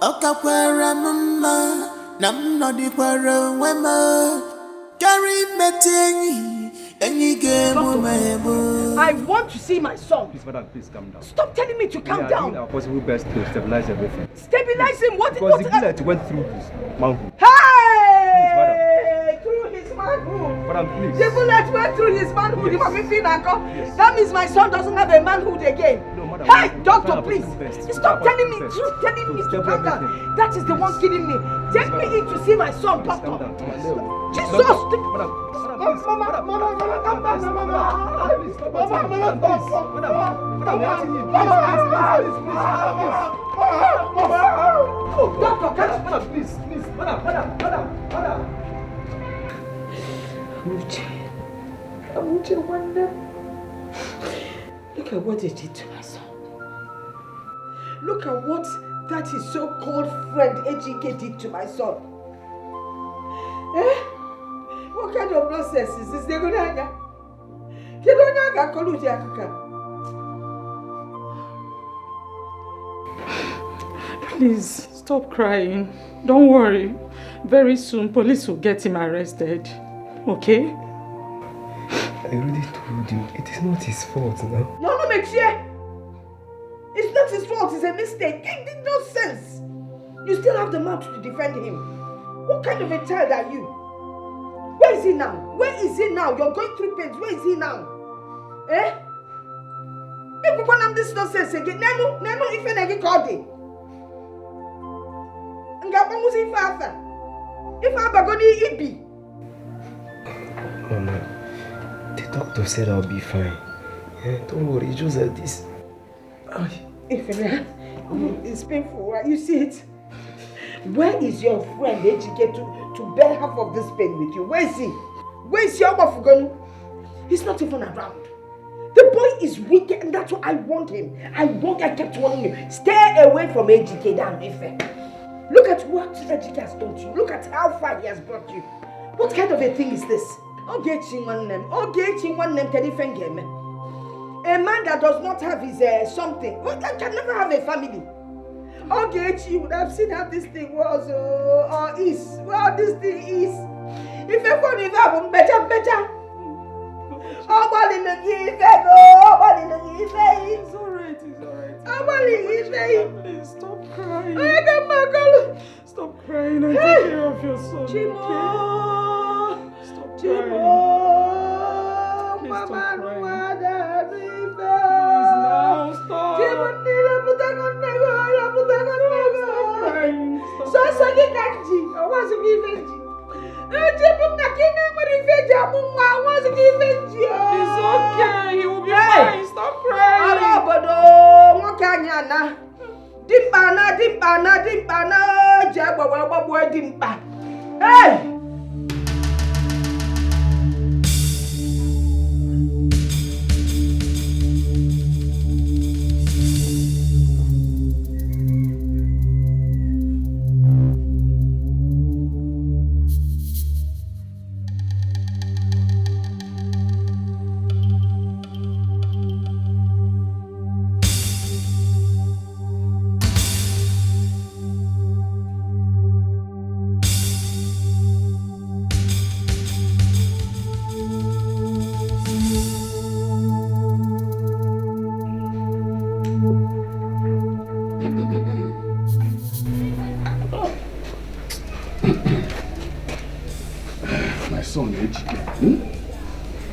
Okakwara mama, nam no di kwara wema. Carry metenyi, enyi gemu mebo. I want to see my son. Please, madam, please calm down. Stop telling me to calm We are down. doing our possible best to stabilize everything. Stabilize him? What? Because the bullet went through his manhood. Hey! Through his manhood. Madam, please. The bullet went through his manhood. Yes. That means my son doesn't have a manhood again. No, madam. Hey, doctor, please. Stop telling me to calm down. That is the one killing me. Take me in to see my son, doctor. Jesus! Doctor, please. Amuche, wonder. Look at what they did to my son. Look at what that his so-called friend Ejike did to my son. What kind of nonsense is this? Please, stop crying. Don't worry. Very soon, police will get him arrested. Okay? I already told you, it is not his fault now. No, Mechie! It's not his fault, it's a mistake. It did no sense. You still have the mouth to defend him. What kind of a child are you? Where is he now? You're going through pains. Where is he now? If you want this nonsense again, Nano, if I called it. If I'm going to Ibi. Mama, the doctor said I'll be fine. Don't worry, just like this. It's painful, right? You see it? Where is your friend Ejike to bear half of this pain with you? Where is he? Where is your Mafugonu? He's not even around. The boy is wicked and that's what I want him. I kept warning him. Stay away from Ejike down, Ife. Look at what Ejike has done to you. Look at how far he has brought you. What kind of a thing is this? A man that does not have his something, can never have a family. Okay, you would have seen how this thing was or is. Well, this thing is. If you want to have better. It's alright. Please stop crying. Stop crying and take care of your son. Chimo. Stop crying. Please stop crying. Please now stop. It's okay, he will be fine. Stop crying. Hey!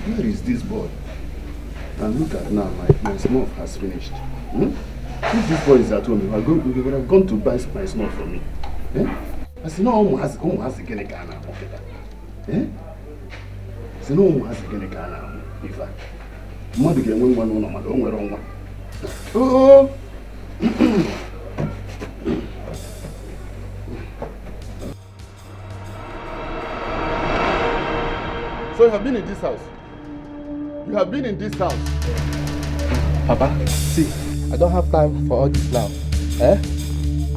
Where is this boy? And look at now, my snuff has finished. If this boy is at home, we would have gone to buy my snuff for me. I said, no, has the gene Ghana. I said, no, has the gene Ghana. In fact, mother get one. Oh! So you have been in this house? You have been in this house? Papa, see, I don't have time for all this now.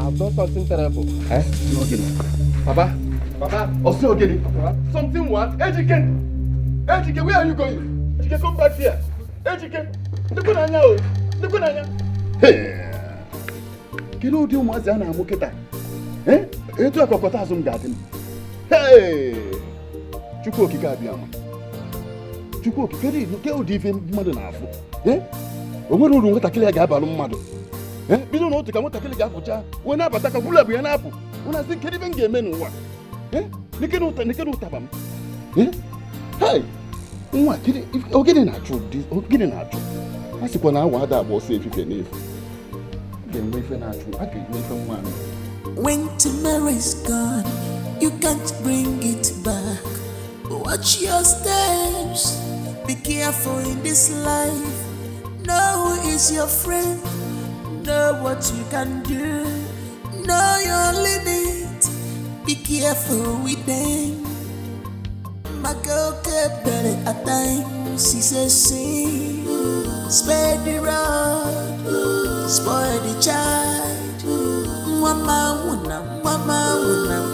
I've done something terrible. Papa? Osogini? Something what? Ejike, where are you going? Ejike, come back here. Ejike, look at now. Hey! Kilo do mazana muketa. Etu akokota azum garden. Hey! Chukwu okike abịama. Chukwu okike nke ụdị ife mmadụ na-afụ. O nwere uru nwatakịrị ya ga-abalụ mmadụ. Bido na otu ka nwatakịrị ga-apụcha, wee na-abata ka bụla bụ ya na-apụ. Ụna sị kedu ife m ga-eme n'ụwa? Nike na ụtaba m. Hey! Nwa, ogene na-achụ. I see when I want that was safe if you need. Then wait for that. I can wait for one. When tomorrow is gone, you can't bring it back. Watch your steps. Be careful in this life. Know who is your friend. Know what you can do. Know your limit. Be careful with them. My girl kept better at times. She says, see, spare the rod, spoil the child. Mama,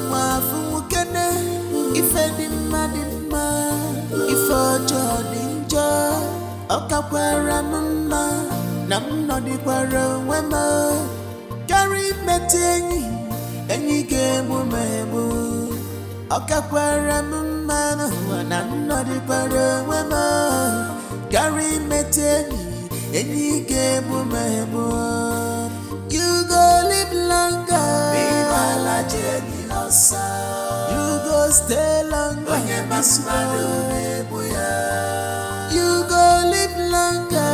wafu kene. If any madima, if a jodinja, okakwara mama, nam no di kwara wema. Carry metenyi, any game womebu. Okakwara mama, nam no di kwara wema. Carry metenyi, any game womebu. You go live longer. You go stay longer. You go live longer.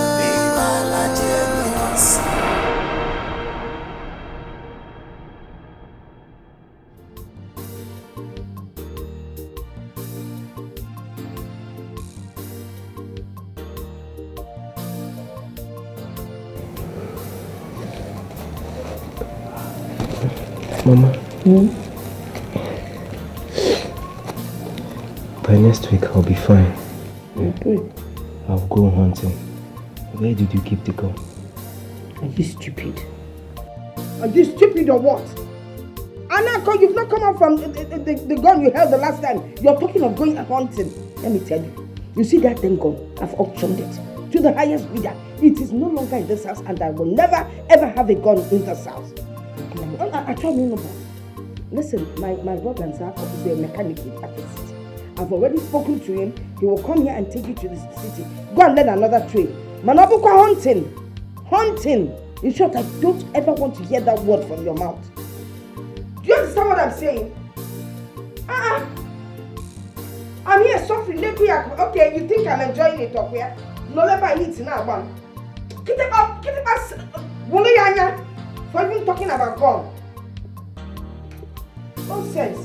Mama, by next week I'll be fine. Okay. I'll go hunting. Where did you keep the gun? Are you stupid? Are you stupid or what? Anako, you've not come out from the gun you held the last time. You're talking of going hunting. Let me tell you. You see that thing gun? I've auctioned it to the highest bidder. It is no longer in this house and I will never ever have a gun in this house. I told me no more. Listen, my brother is a mechanic at the city. I've already spoken to him. He will come here and take you to the city. Go and learn another trade. Manabuka hunting. Hunting. In short, I don't ever want to hear that word from your mouth. Do you understand what I'm saying? I'm here suffering. Okay, you think I'm enjoying it up here? No, let me eat now, man. Get it up. For even talking about gun. Nonsense.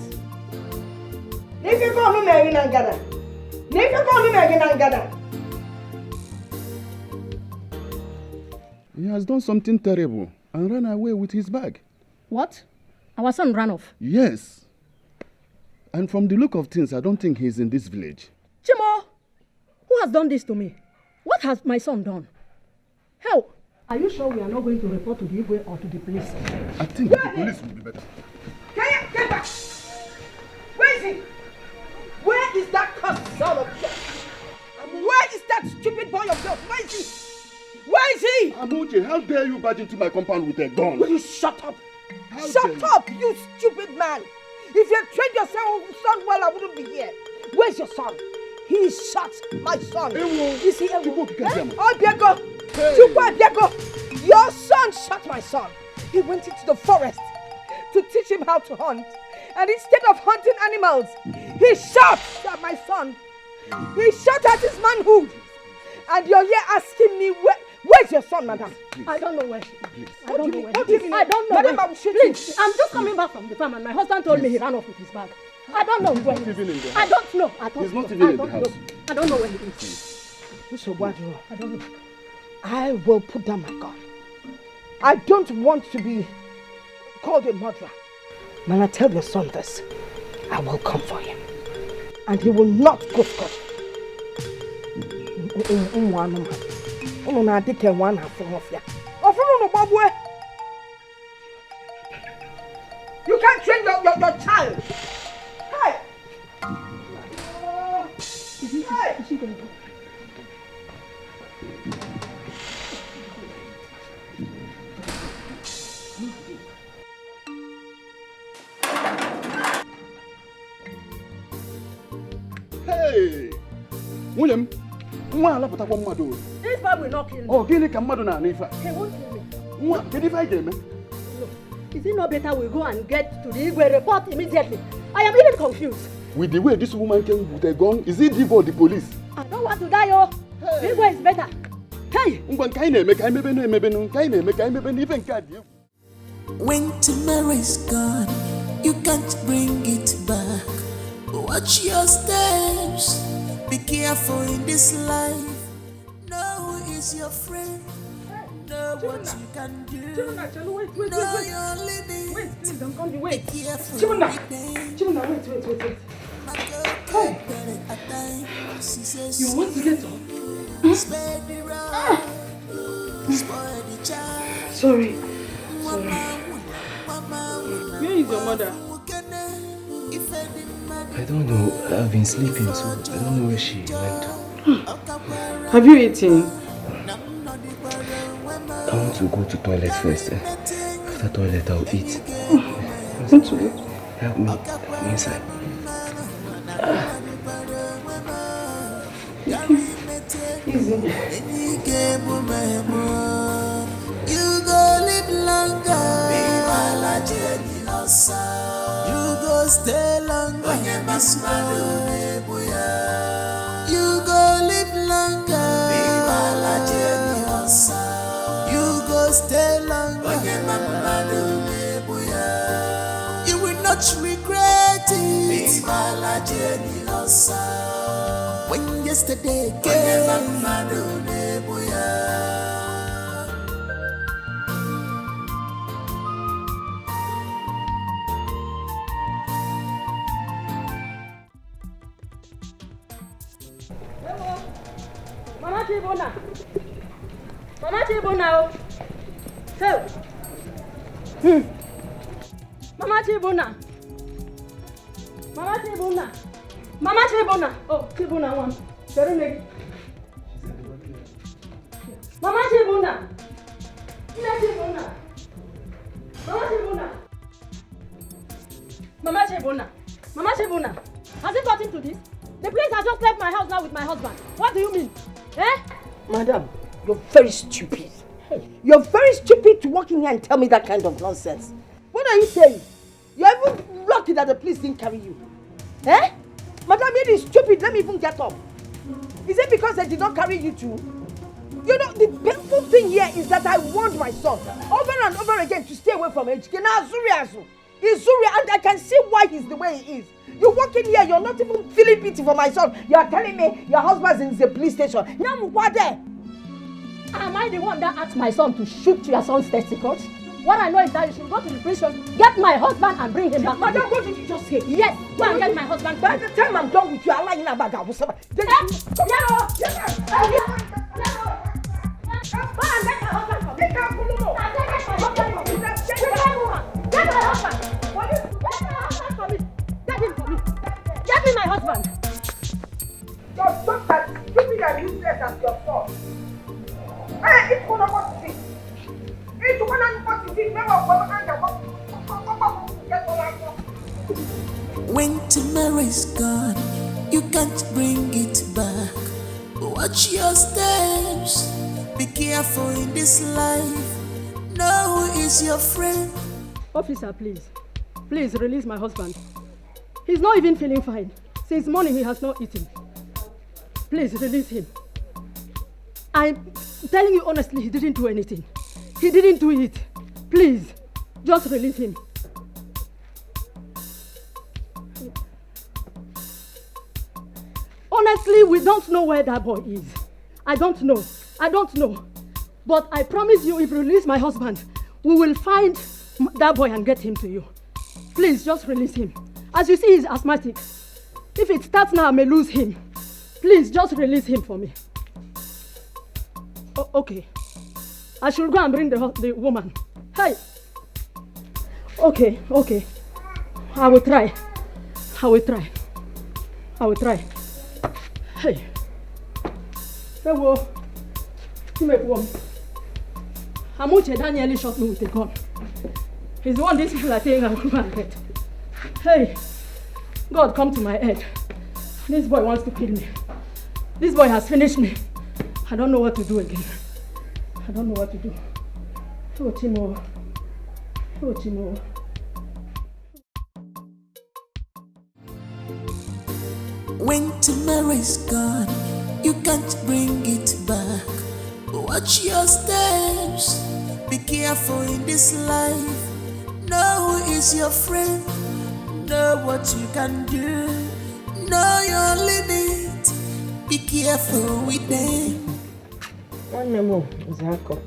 If you call me Mary Nangada. If you call me Mary Nangada. He has done something terrible and ran away with his bag. What? Our son ran off? Yes. And from the look of things, I don't think he's in this village. Chimo, who has done this to me? What has my son done? Help! Are you sure we are not going to report to the Igwe or to the police? I think the police will be better. Get back! Where is he? Where is that cursed son of yours? Where is that stupid boy of yours? Where is he? Where is he? Amuche, how dare you barge into my compound with a gun? Will you shut up? Shut up, you stupid man! If you had trained your son well, I wouldn't be here. Where's your son? He shot my son. Is he Obiego? Your son shot my son. He went into the forest to teach him how to hunt. And instead of hunting animals, he shot at my son. He shot at his manhood. And you're here asking me, where's your son, madam? Please. I don't know where he is. I don't know where he is. I don't know Madam, where. I'm shooting. Please, I'm just coming back from the farm and my husband told me he ran off with his bag. I don't know where he is. I don't know. He's not even in the house. I don't know where he is. Mr. Wadro, I don't know. I will put down my gun. I don't want to be called a murderer. When I tell your son this, I will come for him. And he will not go scot. You can't train your child. Hey! Is he going to go? Hey! William, nwa alaputakwa mmadu. This bag will not kill me. Oh, gini ka mmadu na anifa. He won't kill me. Nwa, kedu ife ga eme? No. Is it not better we go and get to the Igwe report immediately? I am even confused. With the way this woman came with a gun, is it Divo or the police? I don't want to die, oh. Hey. Igwe is better. Hey! When tomorrow's gone, you can't bring it back. Watch your steps. Be careful in this life. Know who is your friend. Know what you can do. Know your limits. Wait, please don't come. Wait. Be careful. Chibuna, wait. Hey. You want to get up? Sorry. Where is your mother? I don't know. I've been sleeping, so I don't know where she went. Have you eaten? I want to go to toilet first. After toilet, I'll eat. Help me inside. Easy. You go live longer. You go stay longer. You go live longer. You go stay longer. You will not regret it. When yesterday came. Mama Chibuna. Hey. Mama Chibuna. Oh, Chibuna one. Trendig. Mama Chibuna. Mama Chibuna. Has it gotten to this? The police has just left my house now with my husband. What do you mean? Eh? Madam, you're very stupid. You're very stupid to walk in here and tell me that kind of nonsense. What are you saying? You're even lucky that the police didn't carry you. Eh? Madam, it is stupid. Let me even get up. Is it because they did not carry you too? You know, the painful thing here is that I warned my son over and over again to stay away from HK. Now, he's Zuri, and I can see why he's the way he is. You walk in here, you're not even feeling pity for my son. You're telling me your husband's in the police station. Now, what there? Am I the one that asked my son to shoot your son's testicles? What I know is that you should go to the prison, get my husband and bring him back. Madam, what did you just say? Yes, go and get my husband. By the time I'm done with you, I'll lie in a bag. I will survive. Go and get my husband for me. Get my husband for me. Get him for me. Get me my husband. You're just as stupid and useless as your son. Hey, it's one of what to see. It's one of what to see. When tomorrow is gone, you can't bring it back. Watch your steps. Be careful in this life. Know who is your friend. Officer, please. Please release my husband. He's not even feeling fine. Since morning he has not eaten. Please release him. I'm telling you honestly, he didn't do anything. He didn't do it. Please, just release him. Honestly, we don't know where that boy is. I don't know. But I promise you, if you release my husband, we will find that boy and get him to you. Please, just release him. As you see, he's asthmatic. If it starts now, I may lose him. Please, just release him for me. Oh, okay. I should go and bring the woman. Hey! Okay. I will try. Hey. Hello. You make one. Amuche Daniel shot me with a gun. He's the one these people are saying I will go and get. Hey. God, come to my head. This boy wants to kill me. This boy has finished me. I don't know what to do again. Oh, Timo. When tomorrow is gone, you can't bring it back. Watch your steps. Be careful in this life. Know who is your friend. Know what you can do. Know your limit. Be careful with them. One more, Zako.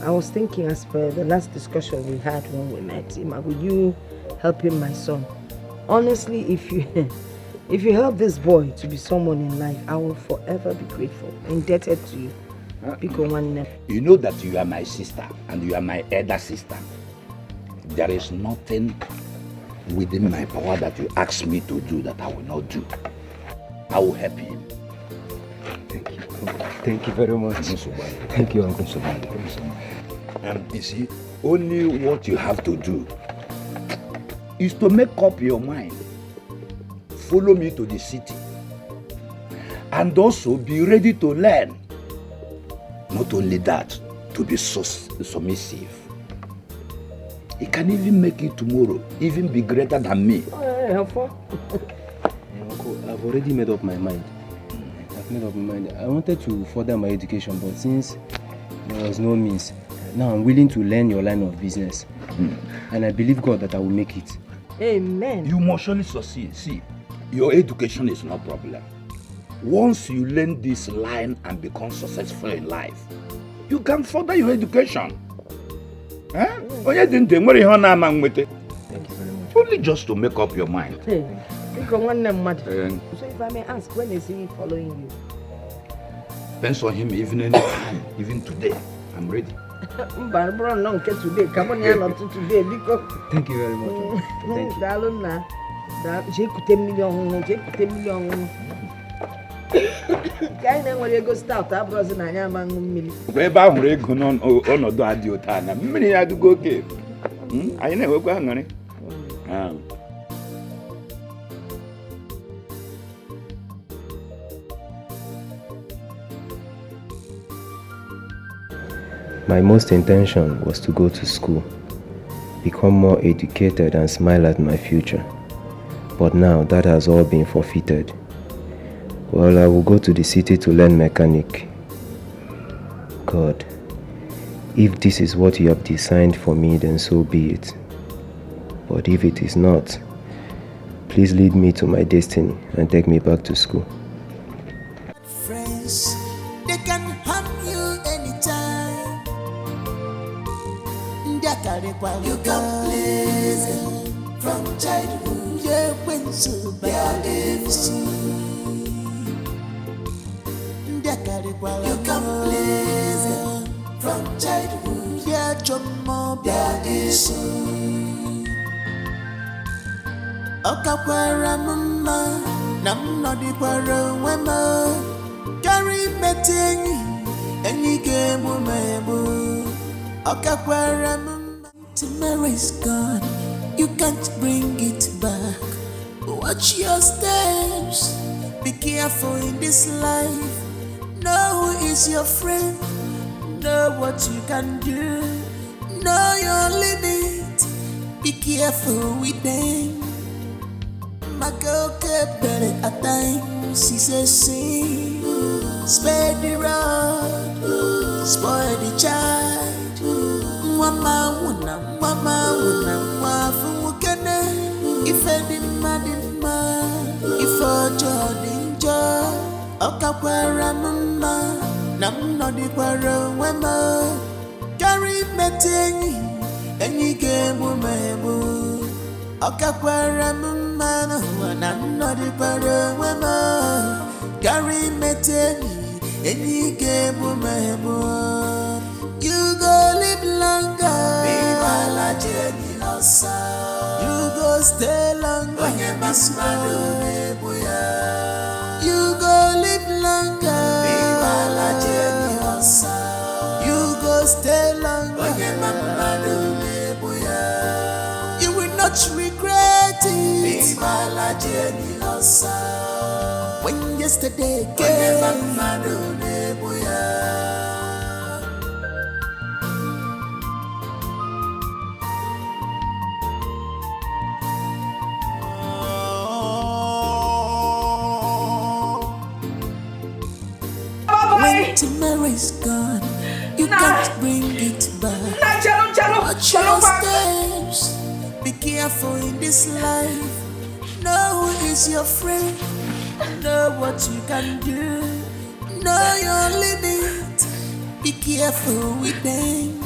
I was thinking, as per the last discussion we had when we met, would you help him, my son? Honestly, if you help this boy to be someone in life, I will forever be grateful, indebted to you. You know that you are my sister and you are my elder sister. There is nothing within my power that you ask me to do that I will not do. I will help you. Thank you. Thank you very much. Thank you, Uncle Sobani. And you see, only what you have to do is to make up your mind. Follow me to the city. And also be ready to learn. Not only that, to be so submissive. He can even make it tomorrow, even be greater than me. Uncle, I've already made up my mind. I wanted to further my education, but since there was no means, now I'm willing to learn your line of business. And I believe God that I will make it. Amen. You must surely succeed. See, your education is no problem. Once you learn this line and become successful in life, you can further your education. Only just to make up your mind. So if I may ask, when is he following you? Depends on him even anytime, even today. I'm ready. Today. Come on, you're not today because. Thank you very much. Thank you. Guy na nwere ego start abrozi na anya ma mmiri. Ebe ahụrụ ego n'ọnọdụ adị ụta na mmiri ya adịgo oke. Anyị na-enwekwa aṅụrị. My most intention was to go to school, become more educated and smile at my future. But now that has all been forfeited. Well, I will go to the city to learn mechanic. God, if this is what you have designed for me, then so be it. But if it is not, please lead me to my destiny and take me back to school. Friends, they can harm you anytime. You can please them from childhood. Yeah, when so bad you can please them from childhood. Yeah, Chomo Biadisu. Okakwara mama, nam no di kwara wema. Carry meting, and you game mebu. Okakwara mama, tomorrow is gone. You can't bring it back. Watch your steps. Be careful in this life. Know who is your friend. Know what you can do. Know your limit. Be careful with them. My girl kept better at times. She says, see, spare the rod, spoil the child. Mama, if any man, if a joy. Okakwara mama, nam no di kwara wema. Carry meting, and you game mebu. Okakwara mama, nam no di kwara wema. Carry meting, and you game mebu. You go live longer, be my Jenny Losa. You go stay longer, when you miss my you go live longer. You go stay longer. You will not regret it. When yesterday came. When Tomorrow is gone. You can't bring it back. Watch your steps. Be careful in this life. Know who is your friend. Know what you can do. Know your limit. Be careful with them.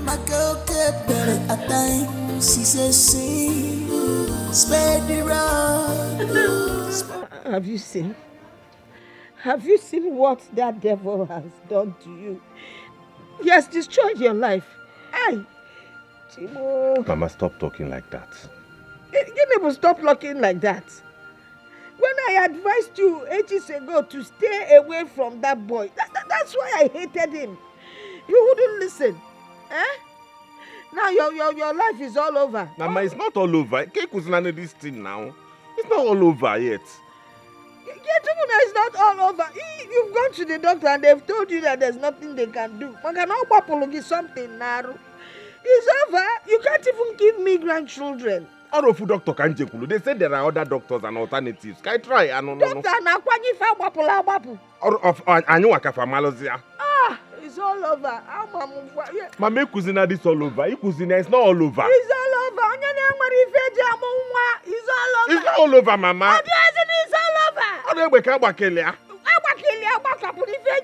My girl kept better at times. She says, "See, spare the road." Have you seen? Have you seen what that devil has done to you? He has destroyed your life. Aye. Timo. Mama, stop talking like that. You never stop looking like that. When I advised you ages ago to stay away from that boy, that's why I hated him. You wouldn't listen. Eh? Now your life is all over. Mama, it's not all over. This thing now. It's not all over yet. It's not all over. You've gone to the doctor and they've told you that there's nothing they can do. Something now. It's over. You can't even give me grandchildren. Doctor Kanjekulu. They said there are other doctors and alternatives. Can I try? It's all over. Mama, Kuzina, this all over. Kuzina, it's not all over. It's all over. It's all over. It's not all over, Mama. It's all over.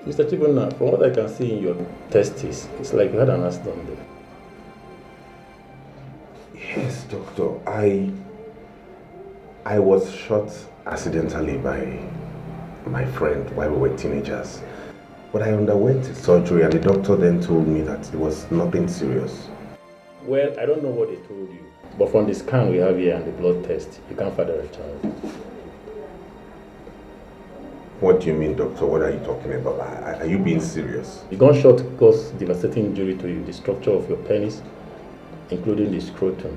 Mr. Chibuna, from what I can see in your testes, it's like you had an accident there. Yes, doctor. I was shot accidentally by my friend while we were teenagers. But I underwent surgery and the doctor then told me that it was nothing serious. Well, I don't know what they told you, but from the scan we have here and the blood test, you can't father a child. What do you mean, doctor? What are you talking about? Are you being serious? The gunshot caused devastating injury to you, the structure of your penis, including the scrotum,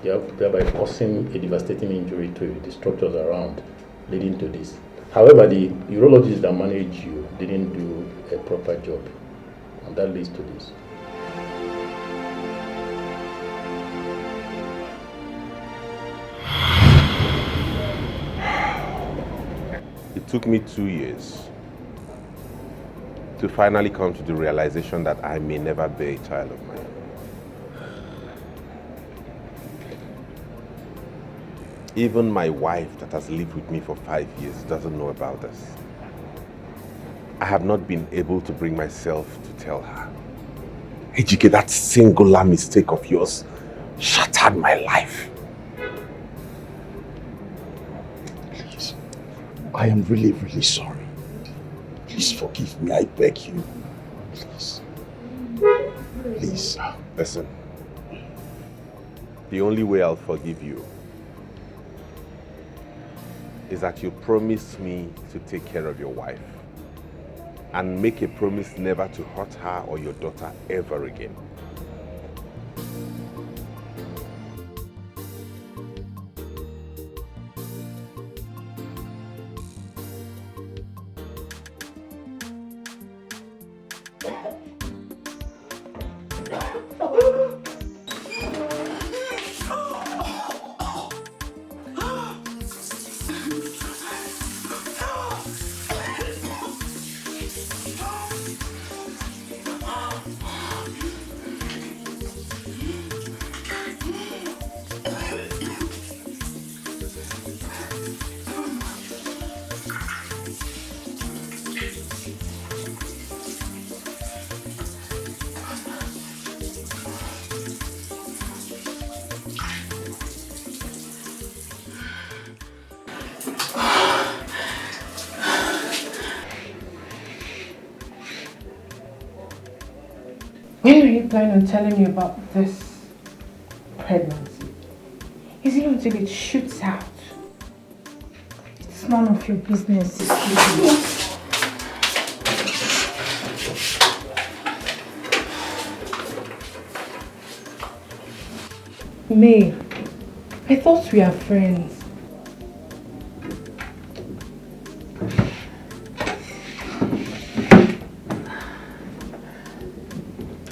thereby causing a devastating injury to the structures around, leading to this. However, the urologist that managed you didn't do a proper job, and that leads to this. It took me 2 years to finally come to the realization that I may never bear a child of mine. Even my wife that has lived with me for 5 years doesn't know about this. I have not been able to bring myself to tell her. Ejike, that singular mistake of yours shattered my life. Please, I am really, really sorry. Please forgive me, I beg you. Please. Please. Listen, the only way I'll forgive you is that you promise me to take care of your wife and make a promise never to hurt her or your daughter ever again. When are you planning on telling me about this pregnancy? Is it until it shoots out? It's none of your business. May, I thought we are friends.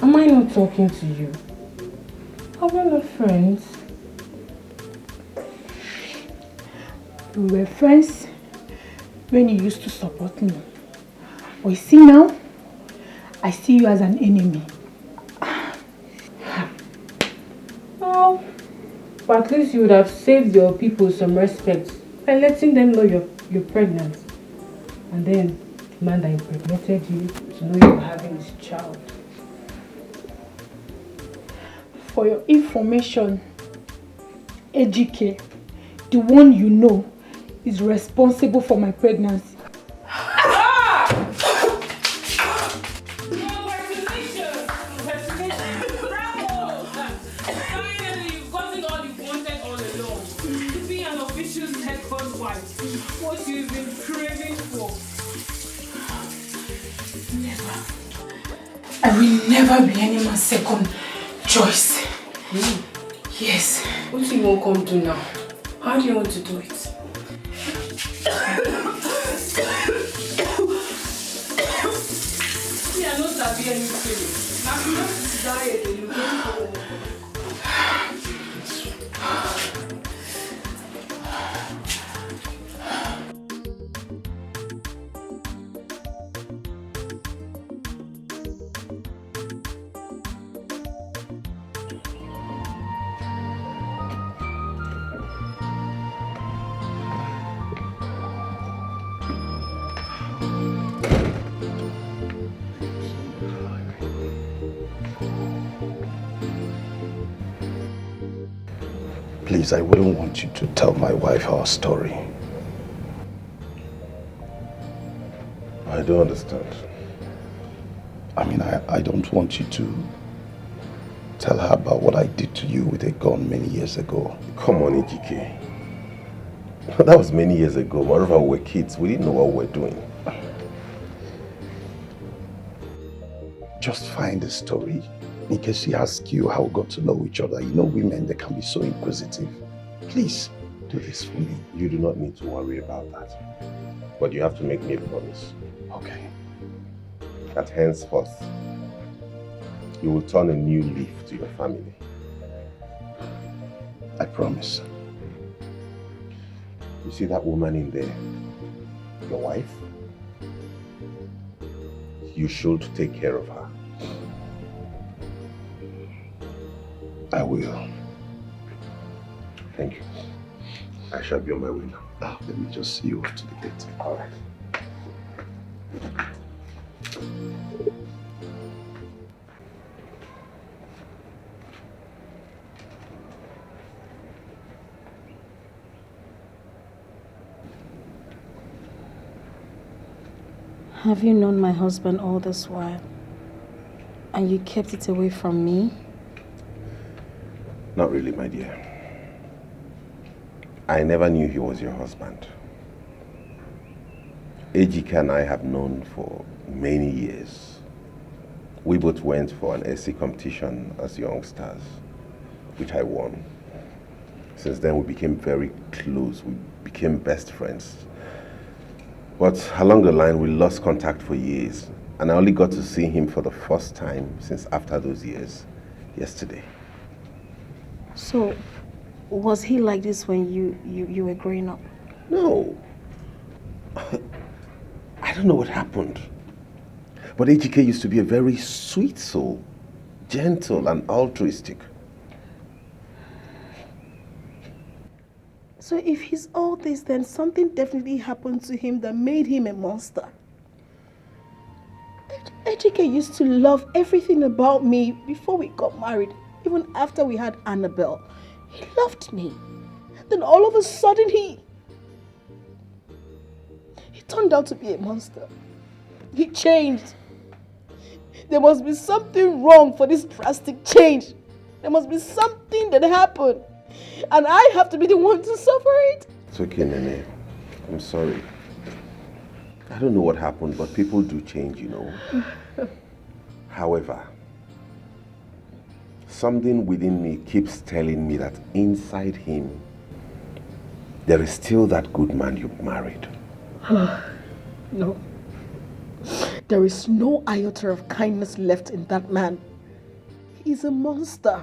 Am I not talking to you? Are we not friends? We were friends when you used to support me. But you see now, I see you as an enemy. Oh, but at least you would have saved your people some respect by letting them know you're pregnant. And then the man that impregnated you to know you're having this child. For your information, Dikeh, the one you know, is responsible for my pregnancy. What you've been craving for. I will never be anyone's second choice. Yes. What do you want to come do now? How do you want to do it? See, I know that be anything. Now you have to die and you go. Please, I wouldn't want you to tell my wife our story. I don't understand. I mean, I don't want you to tell her about what I did to you with a gun many years ago. Come on, Dikeh. That was many years ago. Whenever we were kids, we didn't know what we were doing. Just find the story. In case she asks you how we got to know each other. You know women, they can be so inquisitive. Please, do this for me. You do not need to worry about that. But you have to make me a promise. Okay. That henceforth, you will turn a new leaf to your family. I promise. You see that woman in there? Your wife? You should take care of her. I will. Thank you. I shall be on my way now. Let me just see you up to the gate. All right. Have you known my husband all this while? And you kept it away from me? Not really, my dear. I never knew he was your husband. Dikeh and I have known for many years. We both went for an SC competition as youngsters, which I won. Since then, we became very close. We became best friends. But along the line, we lost contact for years. And I only got to see him for the first time since after those years, yesterday. So, was he like this when you were growing up? No. I don't know what happened. But Dikeh used to be a very sweet soul, gentle and altruistic. So if he's all this, then something definitely happened to him that made him a monster. Dikeh used to love everything about me before we got married. Even after we had Annabelle, he loved me. Then all of a sudden he turned out to be a monster. He changed. There must be something wrong for this drastic change. There must be something that happened. And I have to be the one to suffer it. It's okay, Nene. I'm sorry. I don't know what happened, but people do change, you know. However, something within me keeps telling me that inside him, there is still that good man you married. No. There is no iota of kindness left in that man. He's a monster.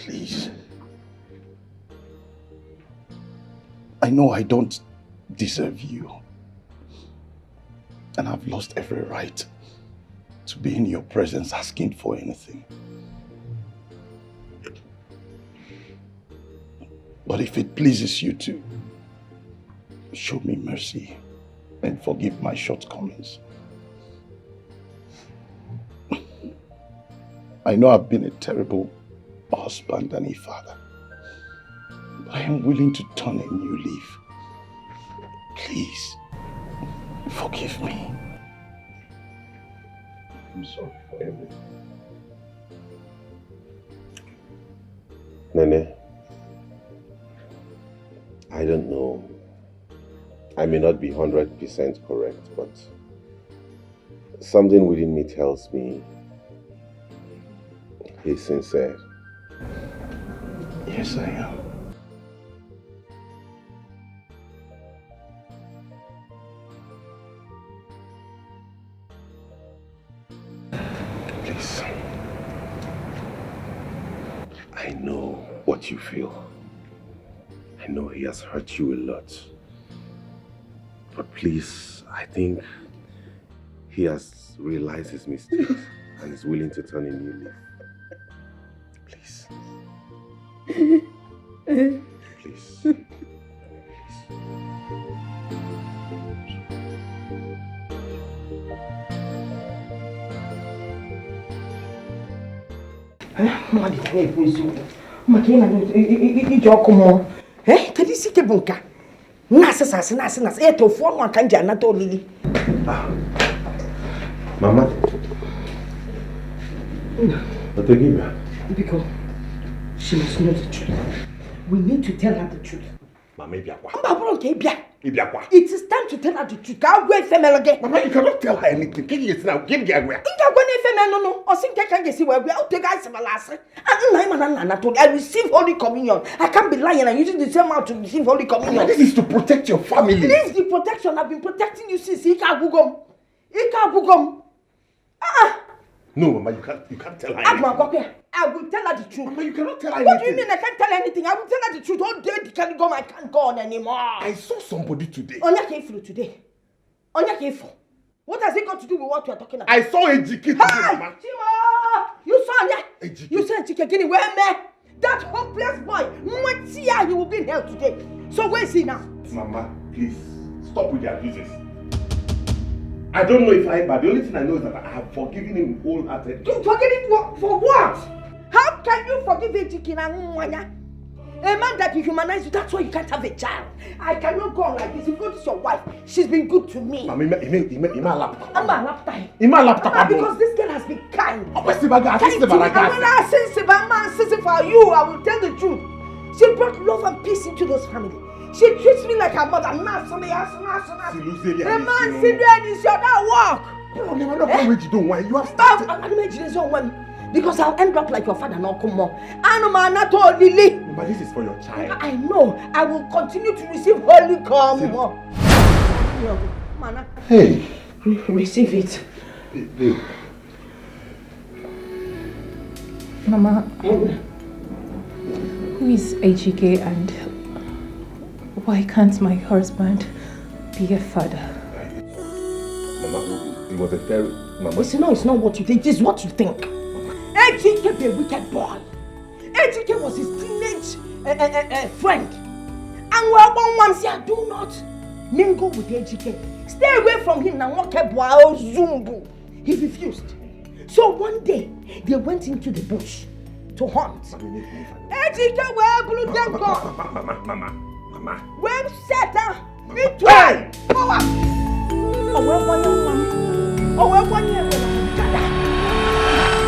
Please. I know I don't deserve you. And I've lost every right to be in your presence asking for anything. But if it pleases you to, show me mercy and forgive my shortcomings. I know I've been a terrible husband and a father, but I am willing to turn a new leaf. Please, forgive me. I'm sorry for everything. Nene, I don't know. I may not be 100% correct, but something within me tells me he's sincere. Yes, I am. Please. I know what you feel. I know he has hurt you a lot. But please, I think he has realized his mistakes and is willing to turn a new leaf. Please. Please. Mama. What do you give? Because she must know the truth. We need to tell her the truth. Mama, it is time to tell her the truth. I'll go female again. Mama, you cannot tell her anything. Give it now. Give it away. No. I think I can see where we are. Take guys last. I receive Holy Communion. I can't be lying and using the same mouth to receive Holy Communion. Mama, this is to protect your family. This is the protection. I've been protecting you since Ika Bugum. No, Mama, you can't tell her anything. I will tell her the truth. Mama, you cannot tell her What anything. do you mean I can't tell her anything? I will tell her the truth. All day I can't go on anymore. I saw somebody today. Onya came through today. Onya came for. What has it got to do with what you are talking about? I saw a Dikeh today, Mama. You saw Onya? You saw Dikeh getting where man? That hopeless boy. He will be in hell today. So where is he now? Mama, please stop with the abuses. I don't know if but the only thing I know is that I have forgiven him wholeheartedly. You forgive him for what? How can you forgive a Dikeh and a man that dehumanized you? That's why you can't have a child. I cannot go on like this. You go to your wife. She's been good to me. Mama, Ima laptop. I'm a laptop. Ima laptop. Because this girl has been kind. For you, I will tell the truth. She brought love and peace into those families. She treats me like her mother. The man sit there and it's your work. No, you don't want. You have started. Because I'll end up like your father, no come more. But this is for your child. I know. I will continue to receive Holy Communion. Hey. Receive it. Babe. Mama, who is Ejike and why can't my husband be a father? Mama, it was a very... Mama. It's not what you think, it's what you think. Ejike be a wicked boy. Ejike was his teenage friend. And one say, do not mingle with Ejike. Stay away from him now. Zumbu. He refused. So one day, they went into the bush to hunt. Ejike were blue them gone. Mama. When Satan, me try.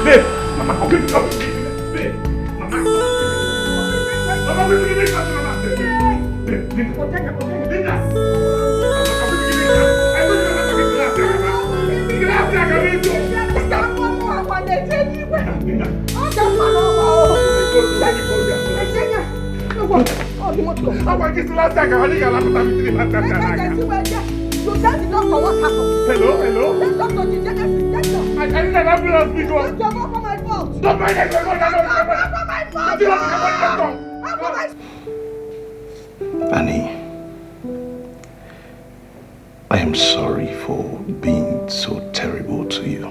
Babe, Mama, I'll give it up. Babe, Mama. Mama, we'll give it up. Hello? I need an ambulance, Nico. Stop my neck. Annie, I am sorry for being so terrible to you.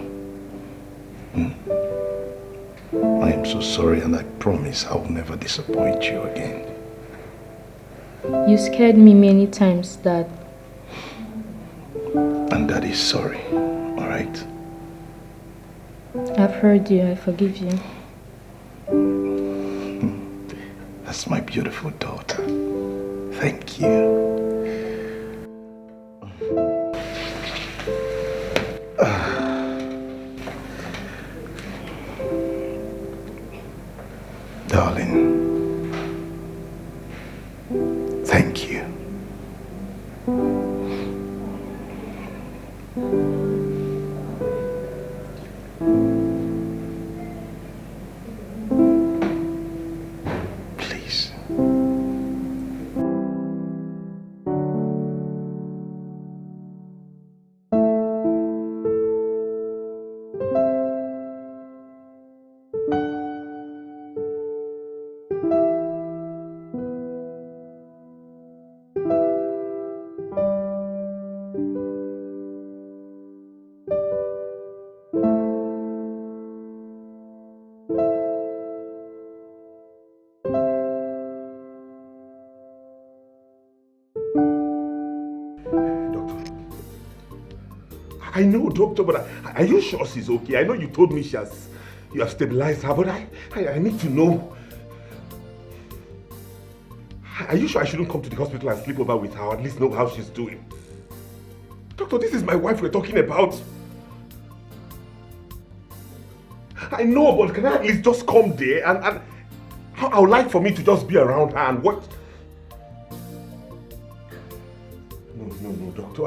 I am so sorry, and I promise I will never disappoint you again. You scared me many times, Dad. And Dad is sorry, alright? I've heard you. I forgive you. That's my beautiful daughter. Thank you. Darling, thank you. Please. I know, doctor, but are you sure she's okay? I know you told me you have stabilized her, but I need to know. Are you sure I shouldn't come to the hospital and sleep over with her, or at least know how she's doing? Doctor, this is my wife we're talking about. I know, but can I at least just come there and I would like for me to just be around her and what? No, doctor,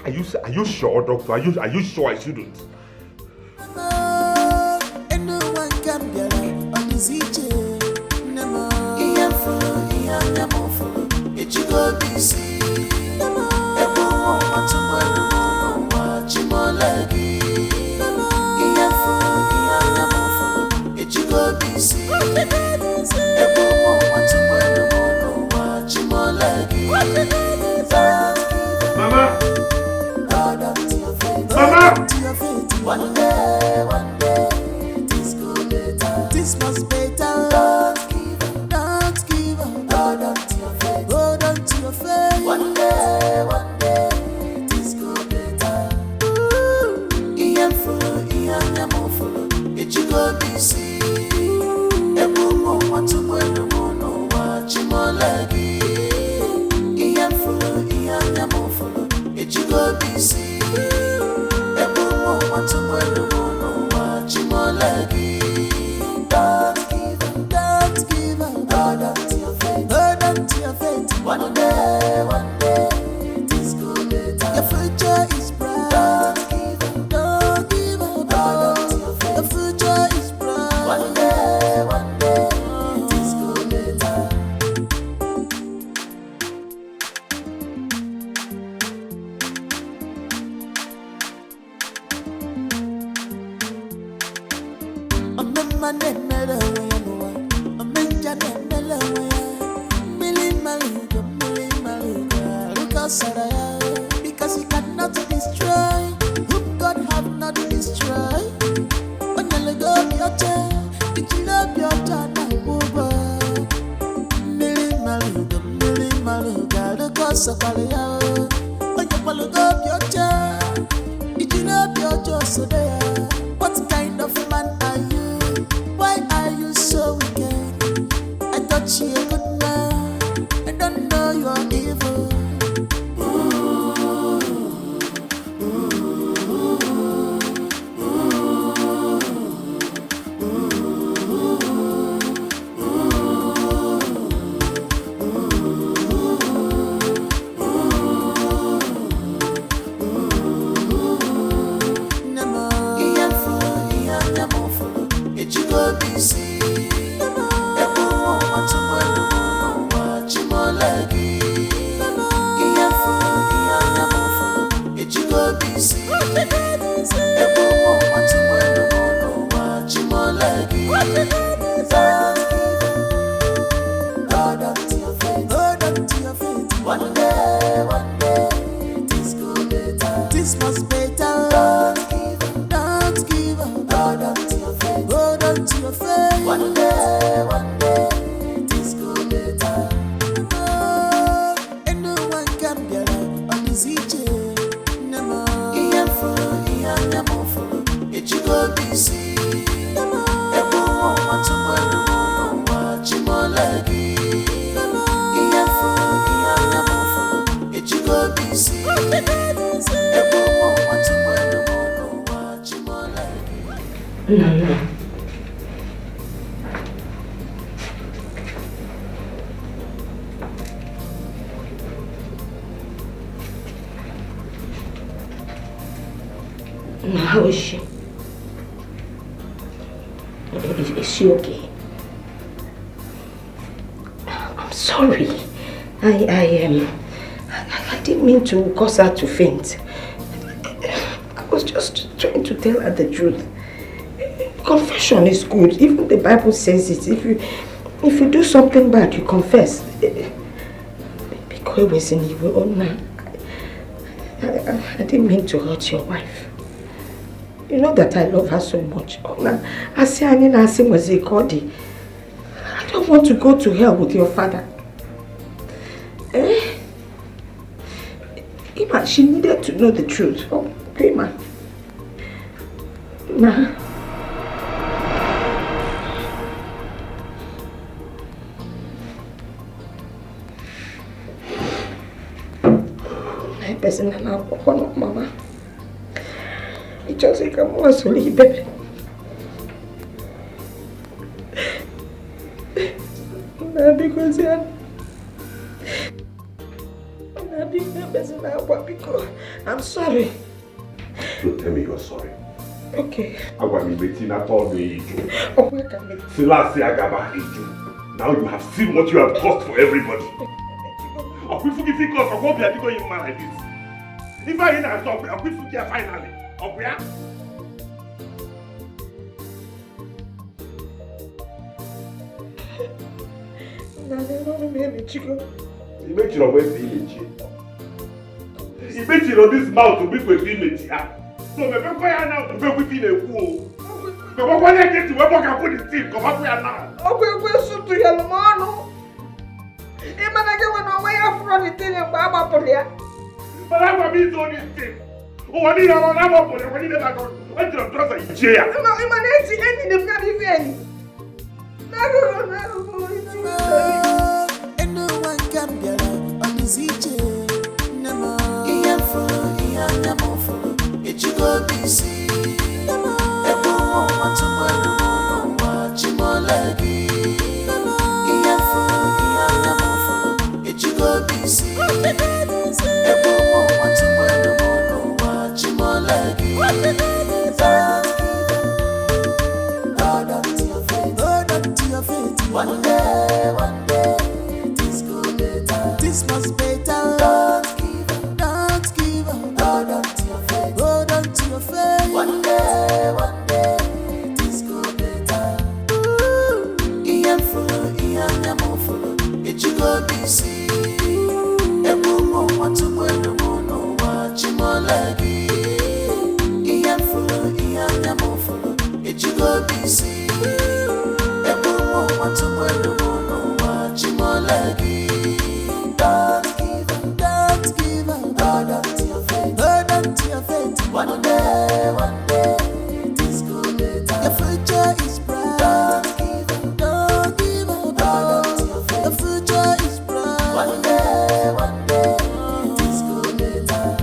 Are you sure, doctor? Are you sure I shouldn't? One day, this go better. This must better. Don't give up. Hold on to your faith. Hold on to your faith. One day, this go better. Iyan yamufu, ichigo bisi. Ebumo watuwelu mono wachimolegi. Iyan yamufu, ichigo bisi. Don't give up, hold on to your faith. One day, this go better. Your future is bright. Don't give up, hold on to your faith. Your future is bright. One day, this go better. Because you cannot destroy whom God have not destroyed. When you let go of your child, did you love your child? Millie Maluga, the cause of Palia. When you follow up your child, did you love your child so there? What kind of man are you? Why are you so wicked? I thought you a good man. I don't know you are evil. Onizije, Nama, Iyafu, Iyanyamofu, Ichigo BC, Nama, Ebo, Matumelu, Wachimolegi, Iyafu, Iyanyamofu, Ichigo BC, Ebo, Matumelu, Wachimolegi. No. How is she? Is she okay? I'm sorry. I didn't mean to cause her to faint. I was just trying to tell her the truth. Confession is good. Even the Bible says it. If you do something bad, you confess. Because it was in evil. Oh, no. I didn't mean to hurt your wife. You know that I love her so much. Oh, no. I don't want to go to hell with your father. Ima, she needed to know the truth. Oh, Ima. Ma. Person and now, Mama. It just like I'm also baby. Because I'm sorry. Don't tell me you're sorry. Okay. Now you have seen what you have caused for everybody. Like this. If I ain't a talk, I'll quit finally. Okay? He made you always image. He made you on this mouth to be with image. So me be quiet now to be within a wall. But what I get to where I put the team, come up here now. Okay, so to your mano. Even I get when I have from the thing and Baba Polia. But I want me to do this thing. Oh, I need a lot of money. When you never go, I don't trust a chair. I'm not ending the very very. And no one can be on his each. Nama, Iyafu, Iyanyamofu, Ichigo BC. Nama, Ebo, Matumelu, Wachimolegi. Iyafu, Iyanyamofu, Ichigo BC. Ebo, Matumelu, Wachimolegi. Hold on to your faith, hold on to your faith. One day, this could be better. This must be better. Don't give up. Hold on to your faith, hold on to your faith. One day, this could be better. Iyafu, Iyanyamofu, Ichigo BC. Ebo, Matumelu, Wachimolegi. Iyafu, Iyanyamofu, Ichigo BC. Ebo, Matumelu, Wachimolegi. Don't give up. Hold on to your faith, hold on to your faith. One day, this could be better. Your future is bright. Don't give up. Hold on to your faith. Your future is bright. One day, this could be better.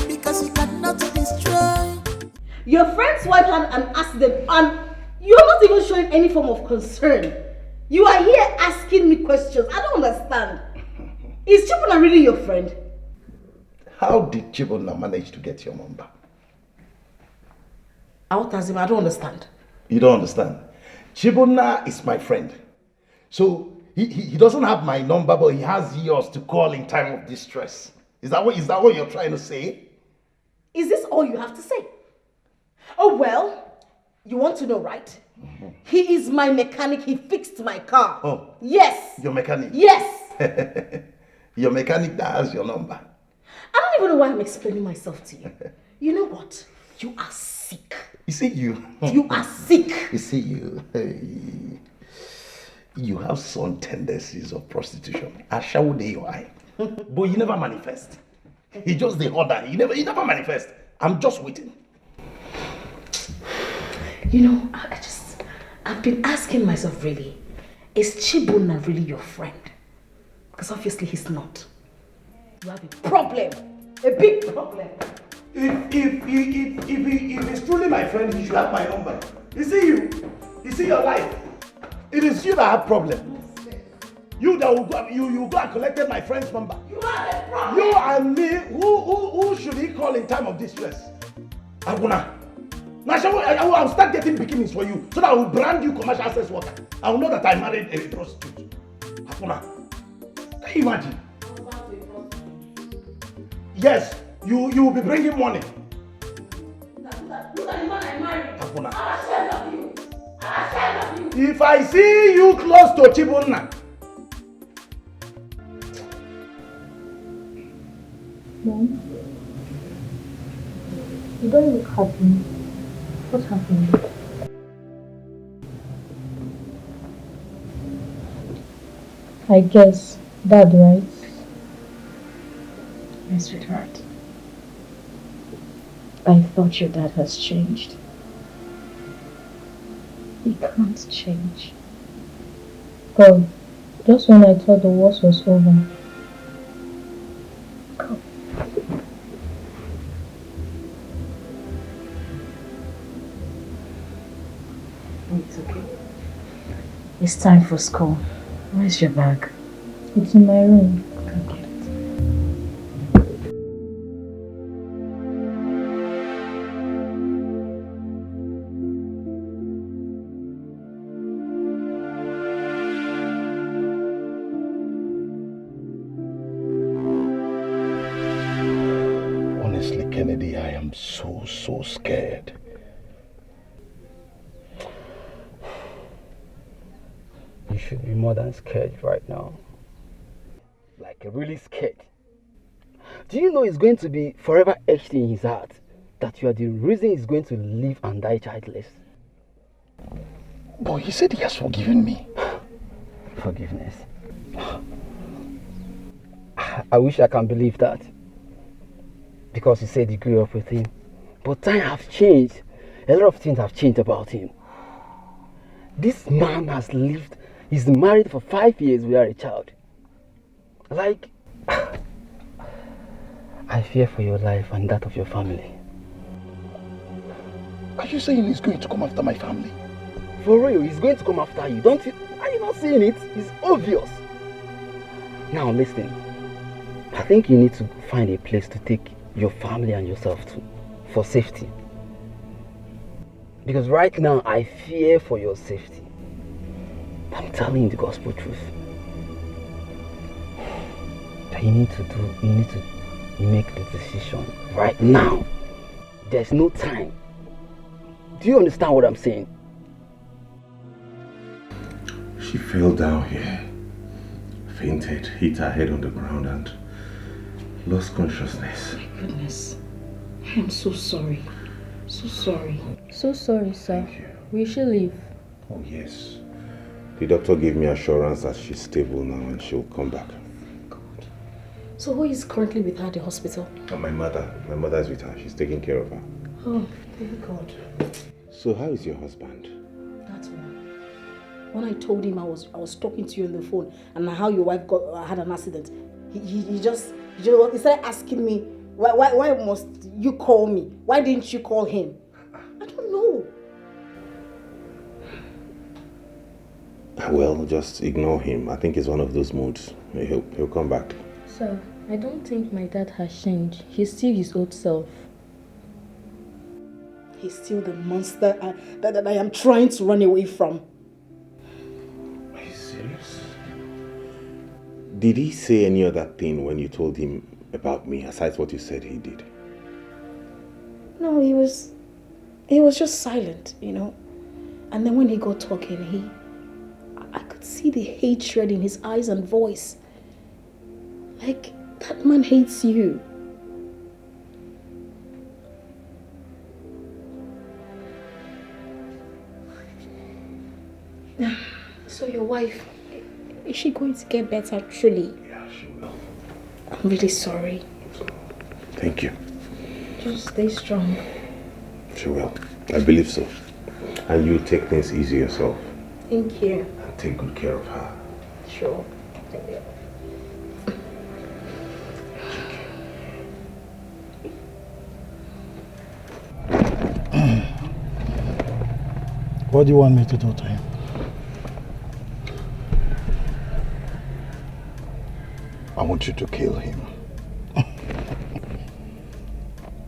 Because you cannot destroy. Your friend's wife had an accident and you're not even showing any form of concern. You are here asking me questions. I don't understand. Is Chibuna really your friend? How did Chibuna manage to get your number? Out as him, I don't understand. You don't understand? Chibuna is my friend. So he doesn't have my number, but he has yours to call in time of distress. Is that what you're trying to say? Is this all you have to say? Oh well, you want to know, right? He is my mechanic. He fixed my car. Oh. Yes. Your mechanic? Yes. Your mechanic that has your number. I don't even know why I'm explaining myself to you. You know what? You are sick. You see you? You are sick. You see you? Hey. You have some tendencies of prostitution. I show you your eye. But you never manifest. He just the order. You never manifest. I'm just waiting. You know, I've been asking myself really, is Chibuna really your friend? Because obviously he's not. You have a problem. A big problem. If he's truly my friend, he should have my number. You see you. You see your life. It is you that have problem. You that will go, you go and collected my friend's number. You have a problem. You and me, who should he call in time of distress? Aguna. Now I will start getting beginnings for you so that I will brand you commercial access worker. I will know that I married a prostitute. Aguna. Can you imagine? Yes, you will be bringing money. Look at the man I married. Aguna. I'm ashamed of you. I'm ashamed of you. If I see you close to Chibuna. Mom, you don't look happy. What's happening? I guess Dad, right? My sweetheart. I thought your dad has changed. He can't change. God, just when I thought the worst was over. God. It's okay. It's time for school. Where's your bag? It's in my room. Okay. Honestly, Kennedy, I am so scared. You should be more than scared right now. Like really scared. Do you know it's going to be forever etched in his heart that you are the reason he's going to live and die childless? But he said he has forgiven me. Forgiveness. I wish I can believe that. Because he said he grew up with him. But time has changed. A lot of things have changed about him. This man has lived, he's married for 5 years without a child. Like, I fear for your life and that of your family. Are you saying he's going to come after my family? For real, he's going to come after you. Don't you? Are you not seeing it? It's obvious. Now listen. I think you need to find a place to take your family and yourself to for safety. Because right now I fear for your safety. I'm telling you the gospel truth. That you need to make the decision right now. There's no time. Do you understand what I'm saying? She fell down here, fainted, hit her head on the ground and lost consciousness. My goodness. I am so sorry. So sorry. So sorry, sir. We should leave. Oh yes. The doctor gave me assurance that she's stable now and she'll come back. So who is currently with her at the hospital? And my mother is with her. She's taking care of her. Oh, thank God. So how is your husband? That one. When I told him I was talking to you on the phone and how your wife had an accident, he started asking me, why must you call me? Why didn't you call him? I don't know. Well, just ignore him. I think it's one of those moods. He'll come back. Sir, I don't think my dad has changed. He's still his old self. He's still the monster that I am trying to run away from. Are you serious? Did he say any other thing when you told him about me, aside what you said he did? No, he was just silent, you know. And then when he got talking, I could see the hatred in his eyes and voice. Like, that man hates you. So your wife, is she going to get better truly? Yeah, she will. I'm really sorry. Thank you. Just stay strong. She will. I believe so. And you take things easy yourself. Thank you. And take good care of her. Sure. Thank you. What do you want me to do to him? I want you to kill him.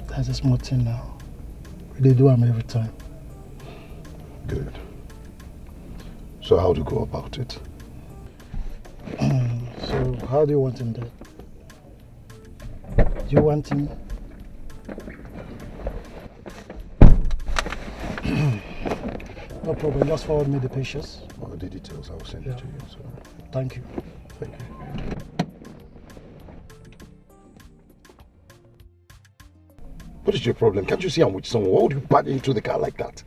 That's a small thing now. They do them every time. Good. So how to go about it? So how do you want him dead? Do you want him? No problem, just forward me the pictures. All the details, I will send it to you. So. Thank you. Thank you. What is your problem? Can't you see I'm with someone? Why would you back into the car like that?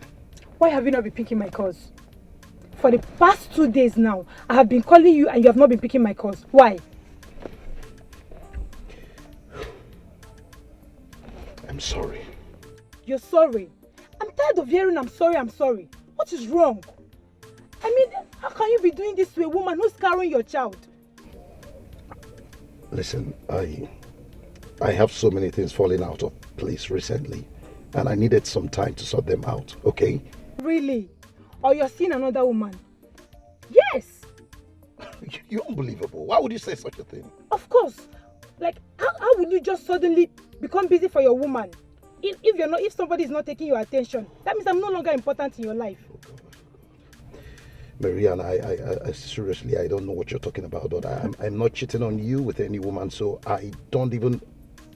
Why have you not been picking my calls? For the past 2 days now, I have been calling you and you have not been picking my calls. Why? I'm sorry. You're sorry. I'm tired of hearing I'm sorry, I'm sorry. What is wrong? I mean, how can you be doing this to a woman who's carrying your child? Listen, I have so many things falling out of place recently, and I needed some time to sort them out, okay? Really? Or you're seeing another woman? Yes! You're unbelievable. Why would you say such a thing? Of course. Like, how would you just suddenly become busy for your woman? If somebody is not taking your attention, that means I'm no longer important in your life. Marianne, I seriously, I don't know what you're talking about, but I'm not cheating on you with any woman, so I don't even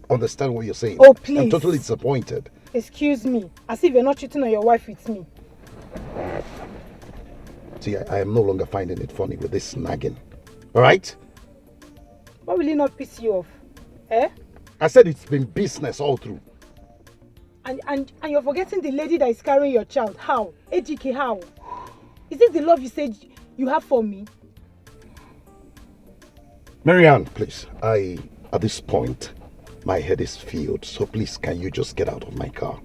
understand what you're saying. Oh, please. I'm totally disappointed. Excuse me, as if you're not cheating on your wife with me. See, I am no longer finding it funny with this nagging. All right? Why will it not piss you off? Eh? I said it's been business all through. And you're forgetting the lady that is carrying your child. How? Dikeh, how? Is it the love you said you have for me? Marianne, please. At this point, my head is filled. So please, can you just get out of my car?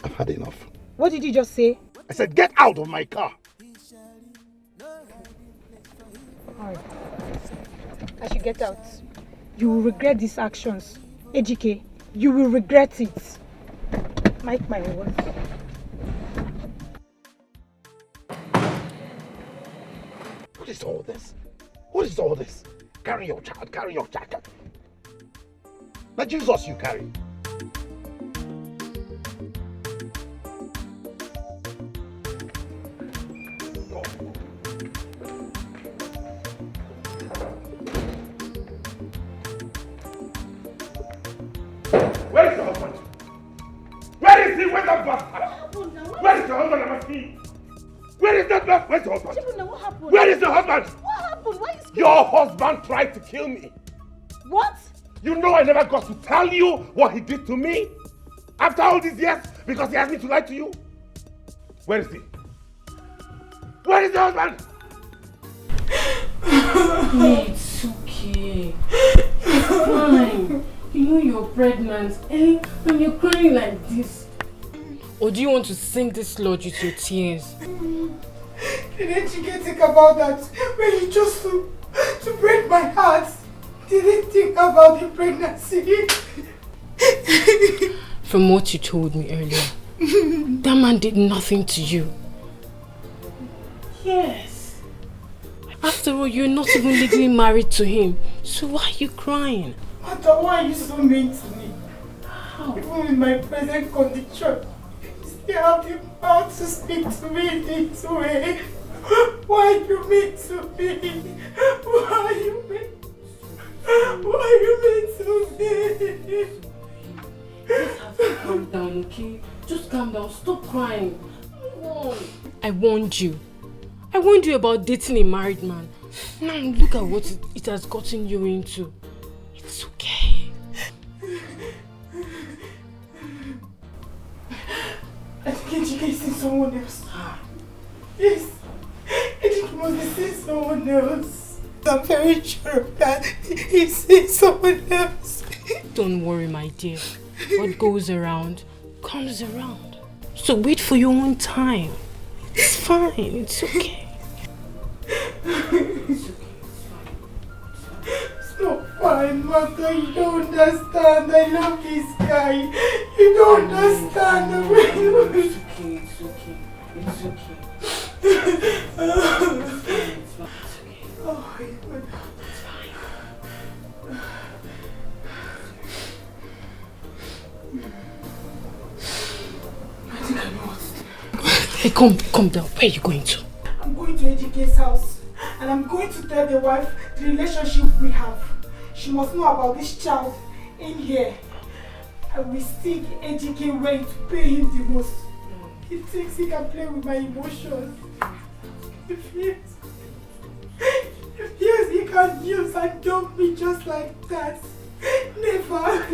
I've had enough. What did you just say? I said, get out of my car. Alright. I should get out. You will regret these actions. Dikeh, you will regret it. Mark my words. What is all this? What is all this? Carry your child, carry your child. Now Jesus you carry. Where is your husband? Where is he? Where's that bastard? Where is your husband? I must see. Where is that bastard? Where's your husband? What happened? Where is your husband? What happened? Why are you scared? Your husband tried to kill me. What? You know I never got to tell you what he did to me? After all these years? Because he asked me to lie to you? Where is he? Where is your husband? It's okay. It's fine. You know you're pregnant, eh? And you're crying like this. Or do you want to sing this lodge with your tears? Didn't you think about that when you chose to break my heart? Didn't think about the pregnancy. From what you told me earlier, that man did nothing to you. Yes. After all, you're not even legally married to him. So why are you crying? Mother, why are you so mean to me? How? Even in my present condition, you still have the power to speak to me this way. Why are you mean to me? Why are you mean? Why are you mean to me? Just have to calm down, okay? Just calm down. Stop crying. Come on. I warned you. I warned you about dating a married man. Now look at what it has gotten you into. It's okay. I think Dikeh is seeing someone else. Yes. I think he must be seeing someone else. I'm very sure that he's seeing someone else. Don't worry, my dear. What goes around comes around. So wait for your own time. It's fine. It's okay. It's not fine, Mother. You don't understand. I love this guy. You don't understand the way you... It's okay. It's okay. It's okay. It's fine. Oh, it's fine. I think I know what to do. Hey, come down. Where are you going to? I'm going to Ejike's house and I'm going to tell the wife the relationship we have. She must know about this child in here. I will seek Ejike way to pay him the most. He thinks he can play with my emotions. If yes, he can use and dump me just like that. Never.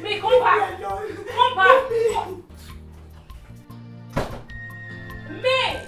Me, come back. Come back. Me.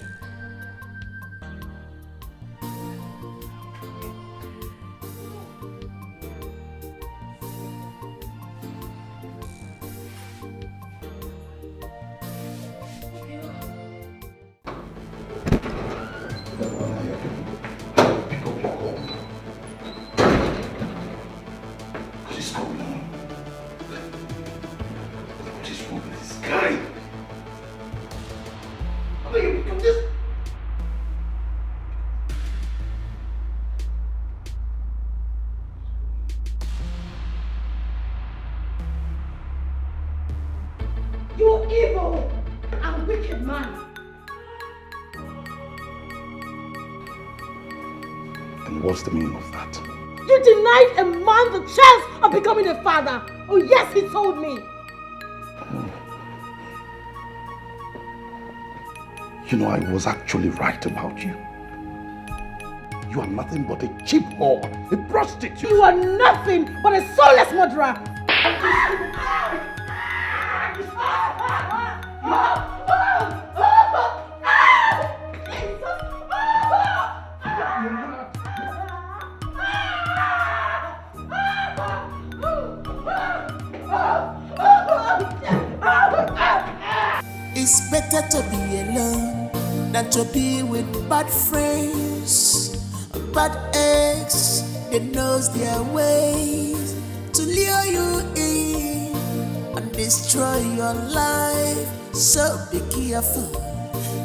You evil and wicked man. And what's the meaning of that? You denied a man the chance of becoming a father. Oh yes, he told me. You know, I was actually right about you. You are nothing but a cheap whore, a prostitute. You are nothing but a soulless murderer. It's better to be alone than to be with bad friends, bad eggs. They knows their ways to lure you in and destroy your life. So be careful,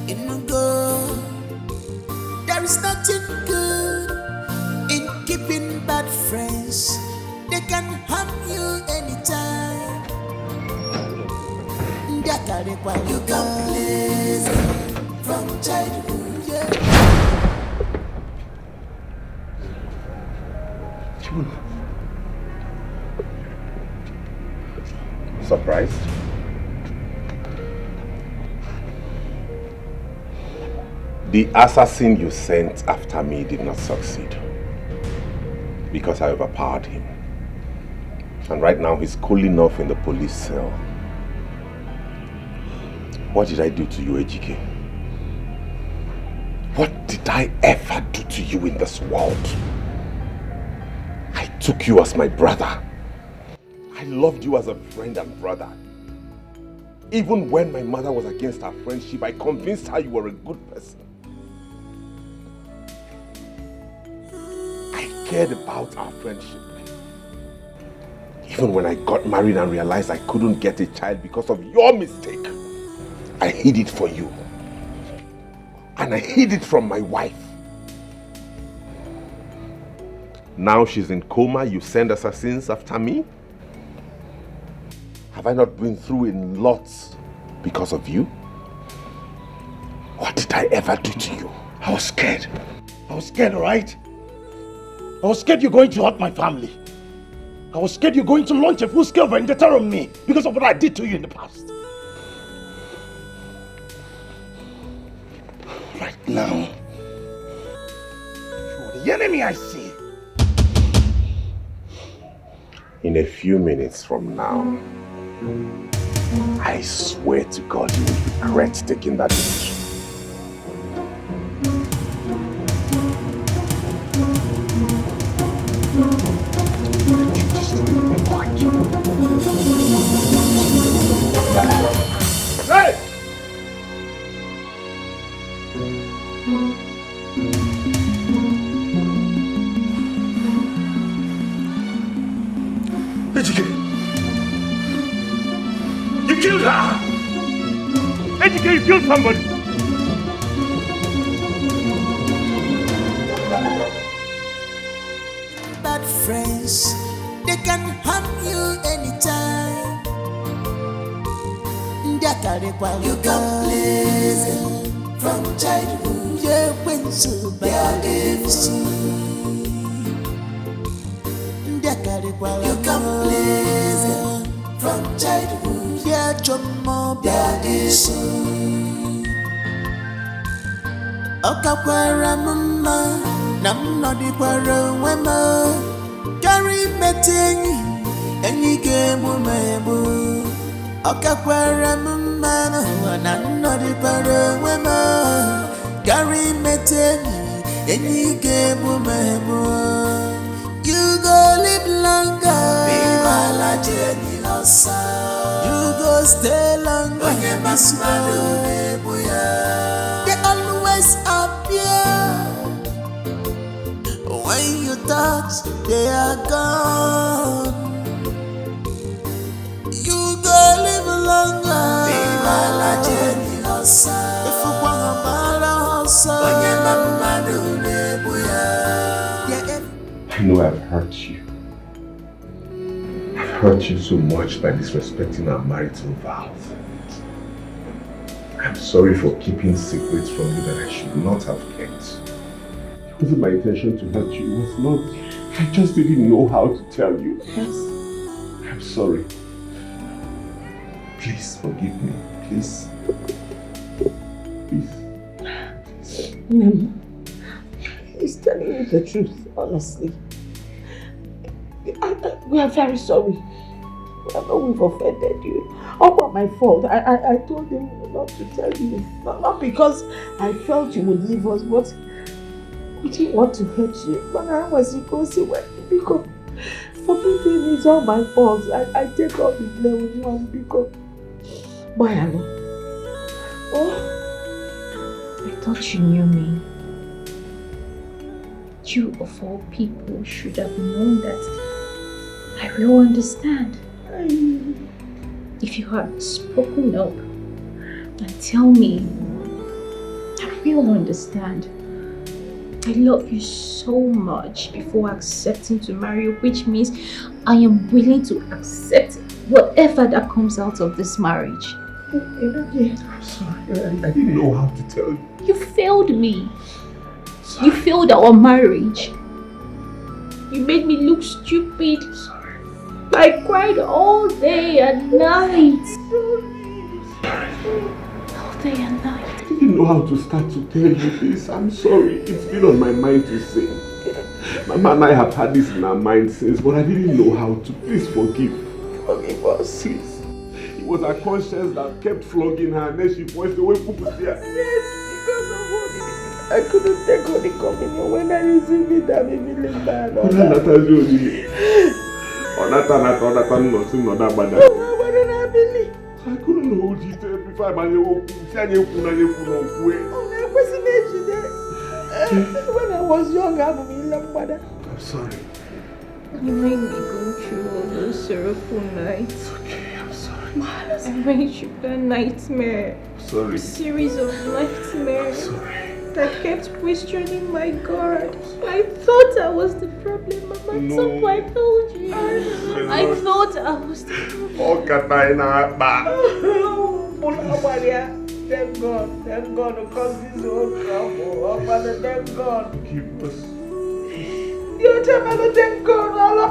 in go. There is nothing good in keeping bad friends. They can harm you anytime. You can please from childhood, yeah. Surprised? The assassin you sent after me did not succeed because I overpowered him. And right now he's cooling off in the police cell. What did I do to you, Ejike? What did I ever do to you in this world? I took you as my brother. I loved you as a friend and brother. Even when my mother was against our friendship, I convinced her you were a good person. I cared about our friendship. Even when I got married and realized I couldn't get a child because of your mistake, I hid it for you. And I hid it from my wife. Now she's in coma, you send assassins after me? Have I not been through in lots because of you? What did I ever do to you? I was scared. I was scared, alright? I was scared you're going to hurt my family. I was scared you're going to launch a full-scale vendetta on me because of what I did to you in the past. now. You're the enemy I see. In a few minutes from now, I swear to God you will regret taking that decision. Hey! Dikeh! You killed her! Dikeh, you killed somebody! Bad friends, they can harm you anytime. You can please them from childhood. Yeah, when so bad you can please them from childhood. Yeah, John Mob, that is so. Okakwara mama, nam no di kwara wema. Carry metingi, any game mebo. Okakwara mama, nam no di kwara wema. Carry metingi, any game mebo. You go live longer. Be my Jenny Losa. You go stay longer. They always appear. When you touch, they are gone. You go live longer. Be my Jenny Losa. If you want a I know I've hurt you. I've hurt you so much by disrespecting our marital vows. I'm sorry for keeping secrets from you that I should not have kept. It wasn't my intention to hurt you. It was not. I just didn't know how to tell you. Yes. I'm sorry. Please forgive me. Please. Please. Mama, he's telling you the truth, honestly. We are very sorry. I know we've offended you. All by my fault. I told him not to tell you. Not because I felt you would leave us, but we didn't want to hurt you. But I was because forgiving is all my fault. I take all the blame with you and because why alone? Oh, I thought you knew me. You of all people should have known that I will understand. If you had spoken up and tell me, I will understand. I love you so much before accepting to marry you, which means I am willing to accept whatever that comes out of this marriage. I'm sorry, I didn't know how to tell you. You failed me. You failed our marriage. You made me look stupid. Sorry. I cried all day and night. All day and night. I didn't know how to start to tell you this. I'm sorry. It's been on my mind to say. Mama and I have had this in our mind since, but I didn't know how to. Please forgive. Forgive us. Please. It was her conscience that kept flogging her and then she voiced the way people say. Yes, because of what I couldn't take Holy Communion when I received it. I'm feeling bad. What did I couldn't hold it before I when I was young, I'm sorry. You made me go through all those sorrowful nights. It's okay, I'm sorry. I made you a nightmare. Sorry. A series of nightmares. Sorry. I kept questioning my God. I thought I was the problem, Mama. No. So I told you. I thought I was the problem. Thank God, because this whole trouble. Oh, Father, thank God. Keep us. You tell me to thank God, Allah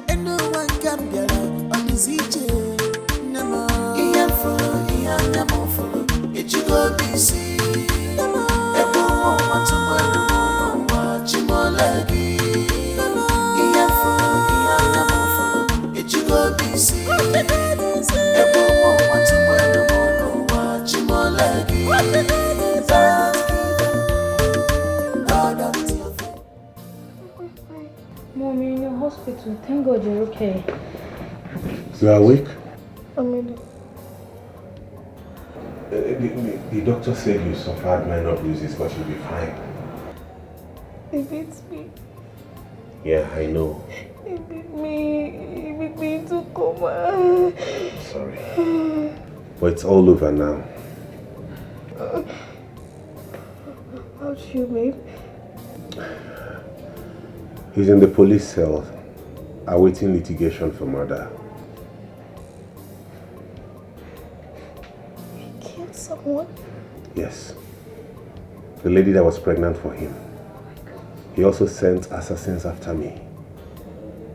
and no one can get out on his each. No more. too. Thank God you're okay. So you're awake? I mean, The doctor said you suffered minor bruises, but you'll be fine. it beats me. Yeah, I know. It beat me into coma. Sorry. But it's all over now. How'd you, babe? He's in the police cell, awaiting litigation for murder. He killed someone? Yes. The lady that was pregnant for him. He also sent assassins after me.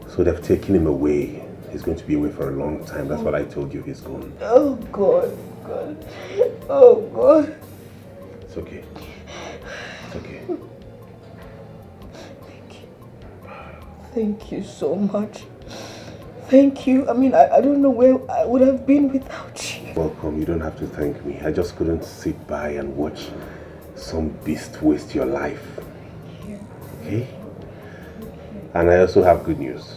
So they've taken him away. He's going to be away for a long time. That's what I told you. He's gone. Oh, God. Oh, God. It's okay. It's okay. Thank you so much. Thank you. I mean, I don't know where I would have been without you. Welcome. You don't have to thank me. I just couldn't sit by and watch some beast waste your life. Okay? And I also have good news.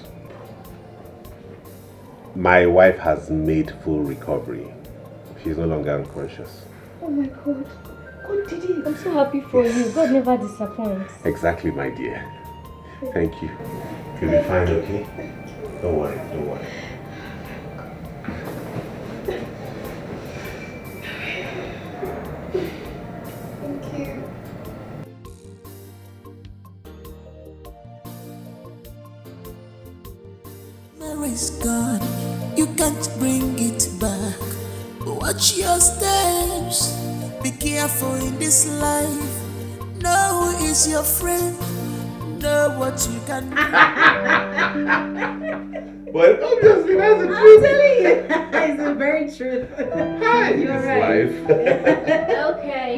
My wife has made full recovery. She's no longer unconscious. Oh my God. God did it. I'm so happy for you. God never disappoints. Exactly, my dear. Thank you. You'll be fine, okay? Don't worry, don't worry. Thank you. Mary's gone, you can't bring it back. Watch your steps, be careful in this life. Know who is your friend, know what you can do. But obviously that's the I'm truth. telling you, it's the very truth. Hi, You're it's right. life. Okay.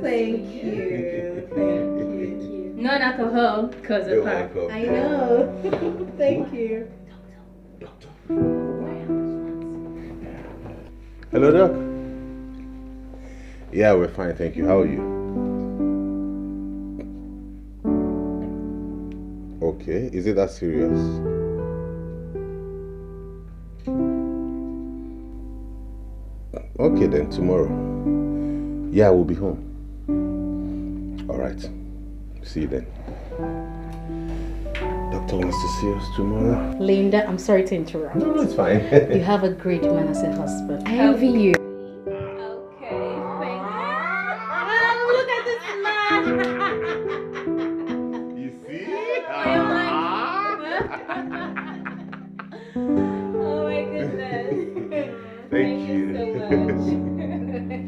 Thank you. Non alcohol, because You're of her. welcome. I know. Thank you. Hello, Doc. Yeah, we're fine, thank you. How are you? Okay, is it that serious? Okay then, tomorrow. Yeah, we'll be home. Alright. See you then. Doctor wants to see us tomorrow. Linda, I'm sorry to interrupt. No, it's fine. You have a great man as a husband. I envy you. Look at this man. You see? Oh my goodness. Thank you. So much.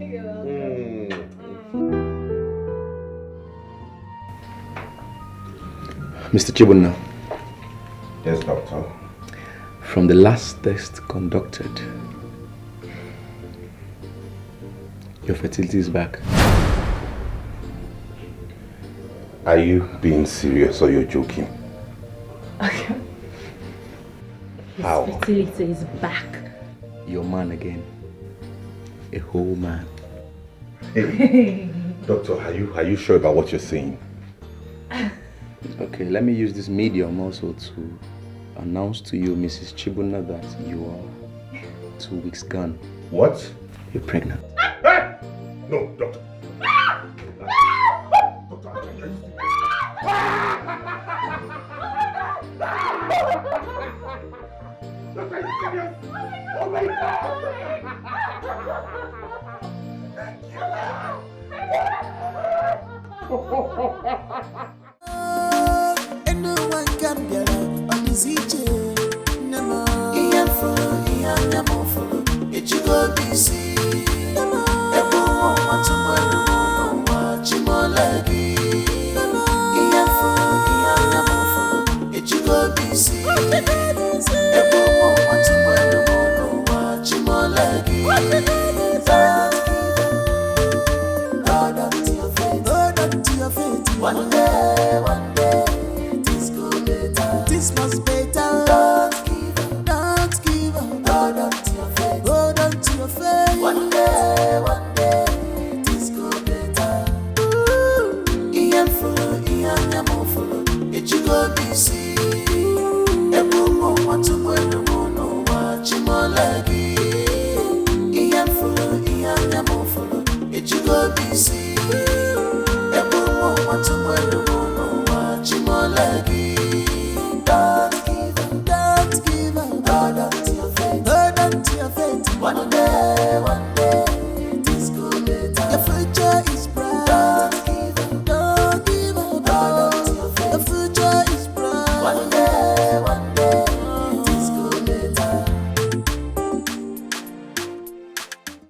You're welcome. Mr. Chibunna. Yes, doctor. From the last test conducted, your fertility is back. Are you being serious or you're joking? How? Fertility is back. Your man again. A whole man. Hey, doctor, are you sure about what you're saying? Okay, let me use this medium also to announce to you, Mrs. Chibunna, that you are 2 weeks gone. What? You're pregnant. No, doctor. Oh my God! And no one can be on this each Nemo, Ian follow, Ian Nemo follow, it you go busy. Everyone wants to watch him all like Ian follow, Ian Nemo follow, it you go busy. Everyone wants to watch him all like hold on to your faith, hold on to your faith. One day, this go better. This must be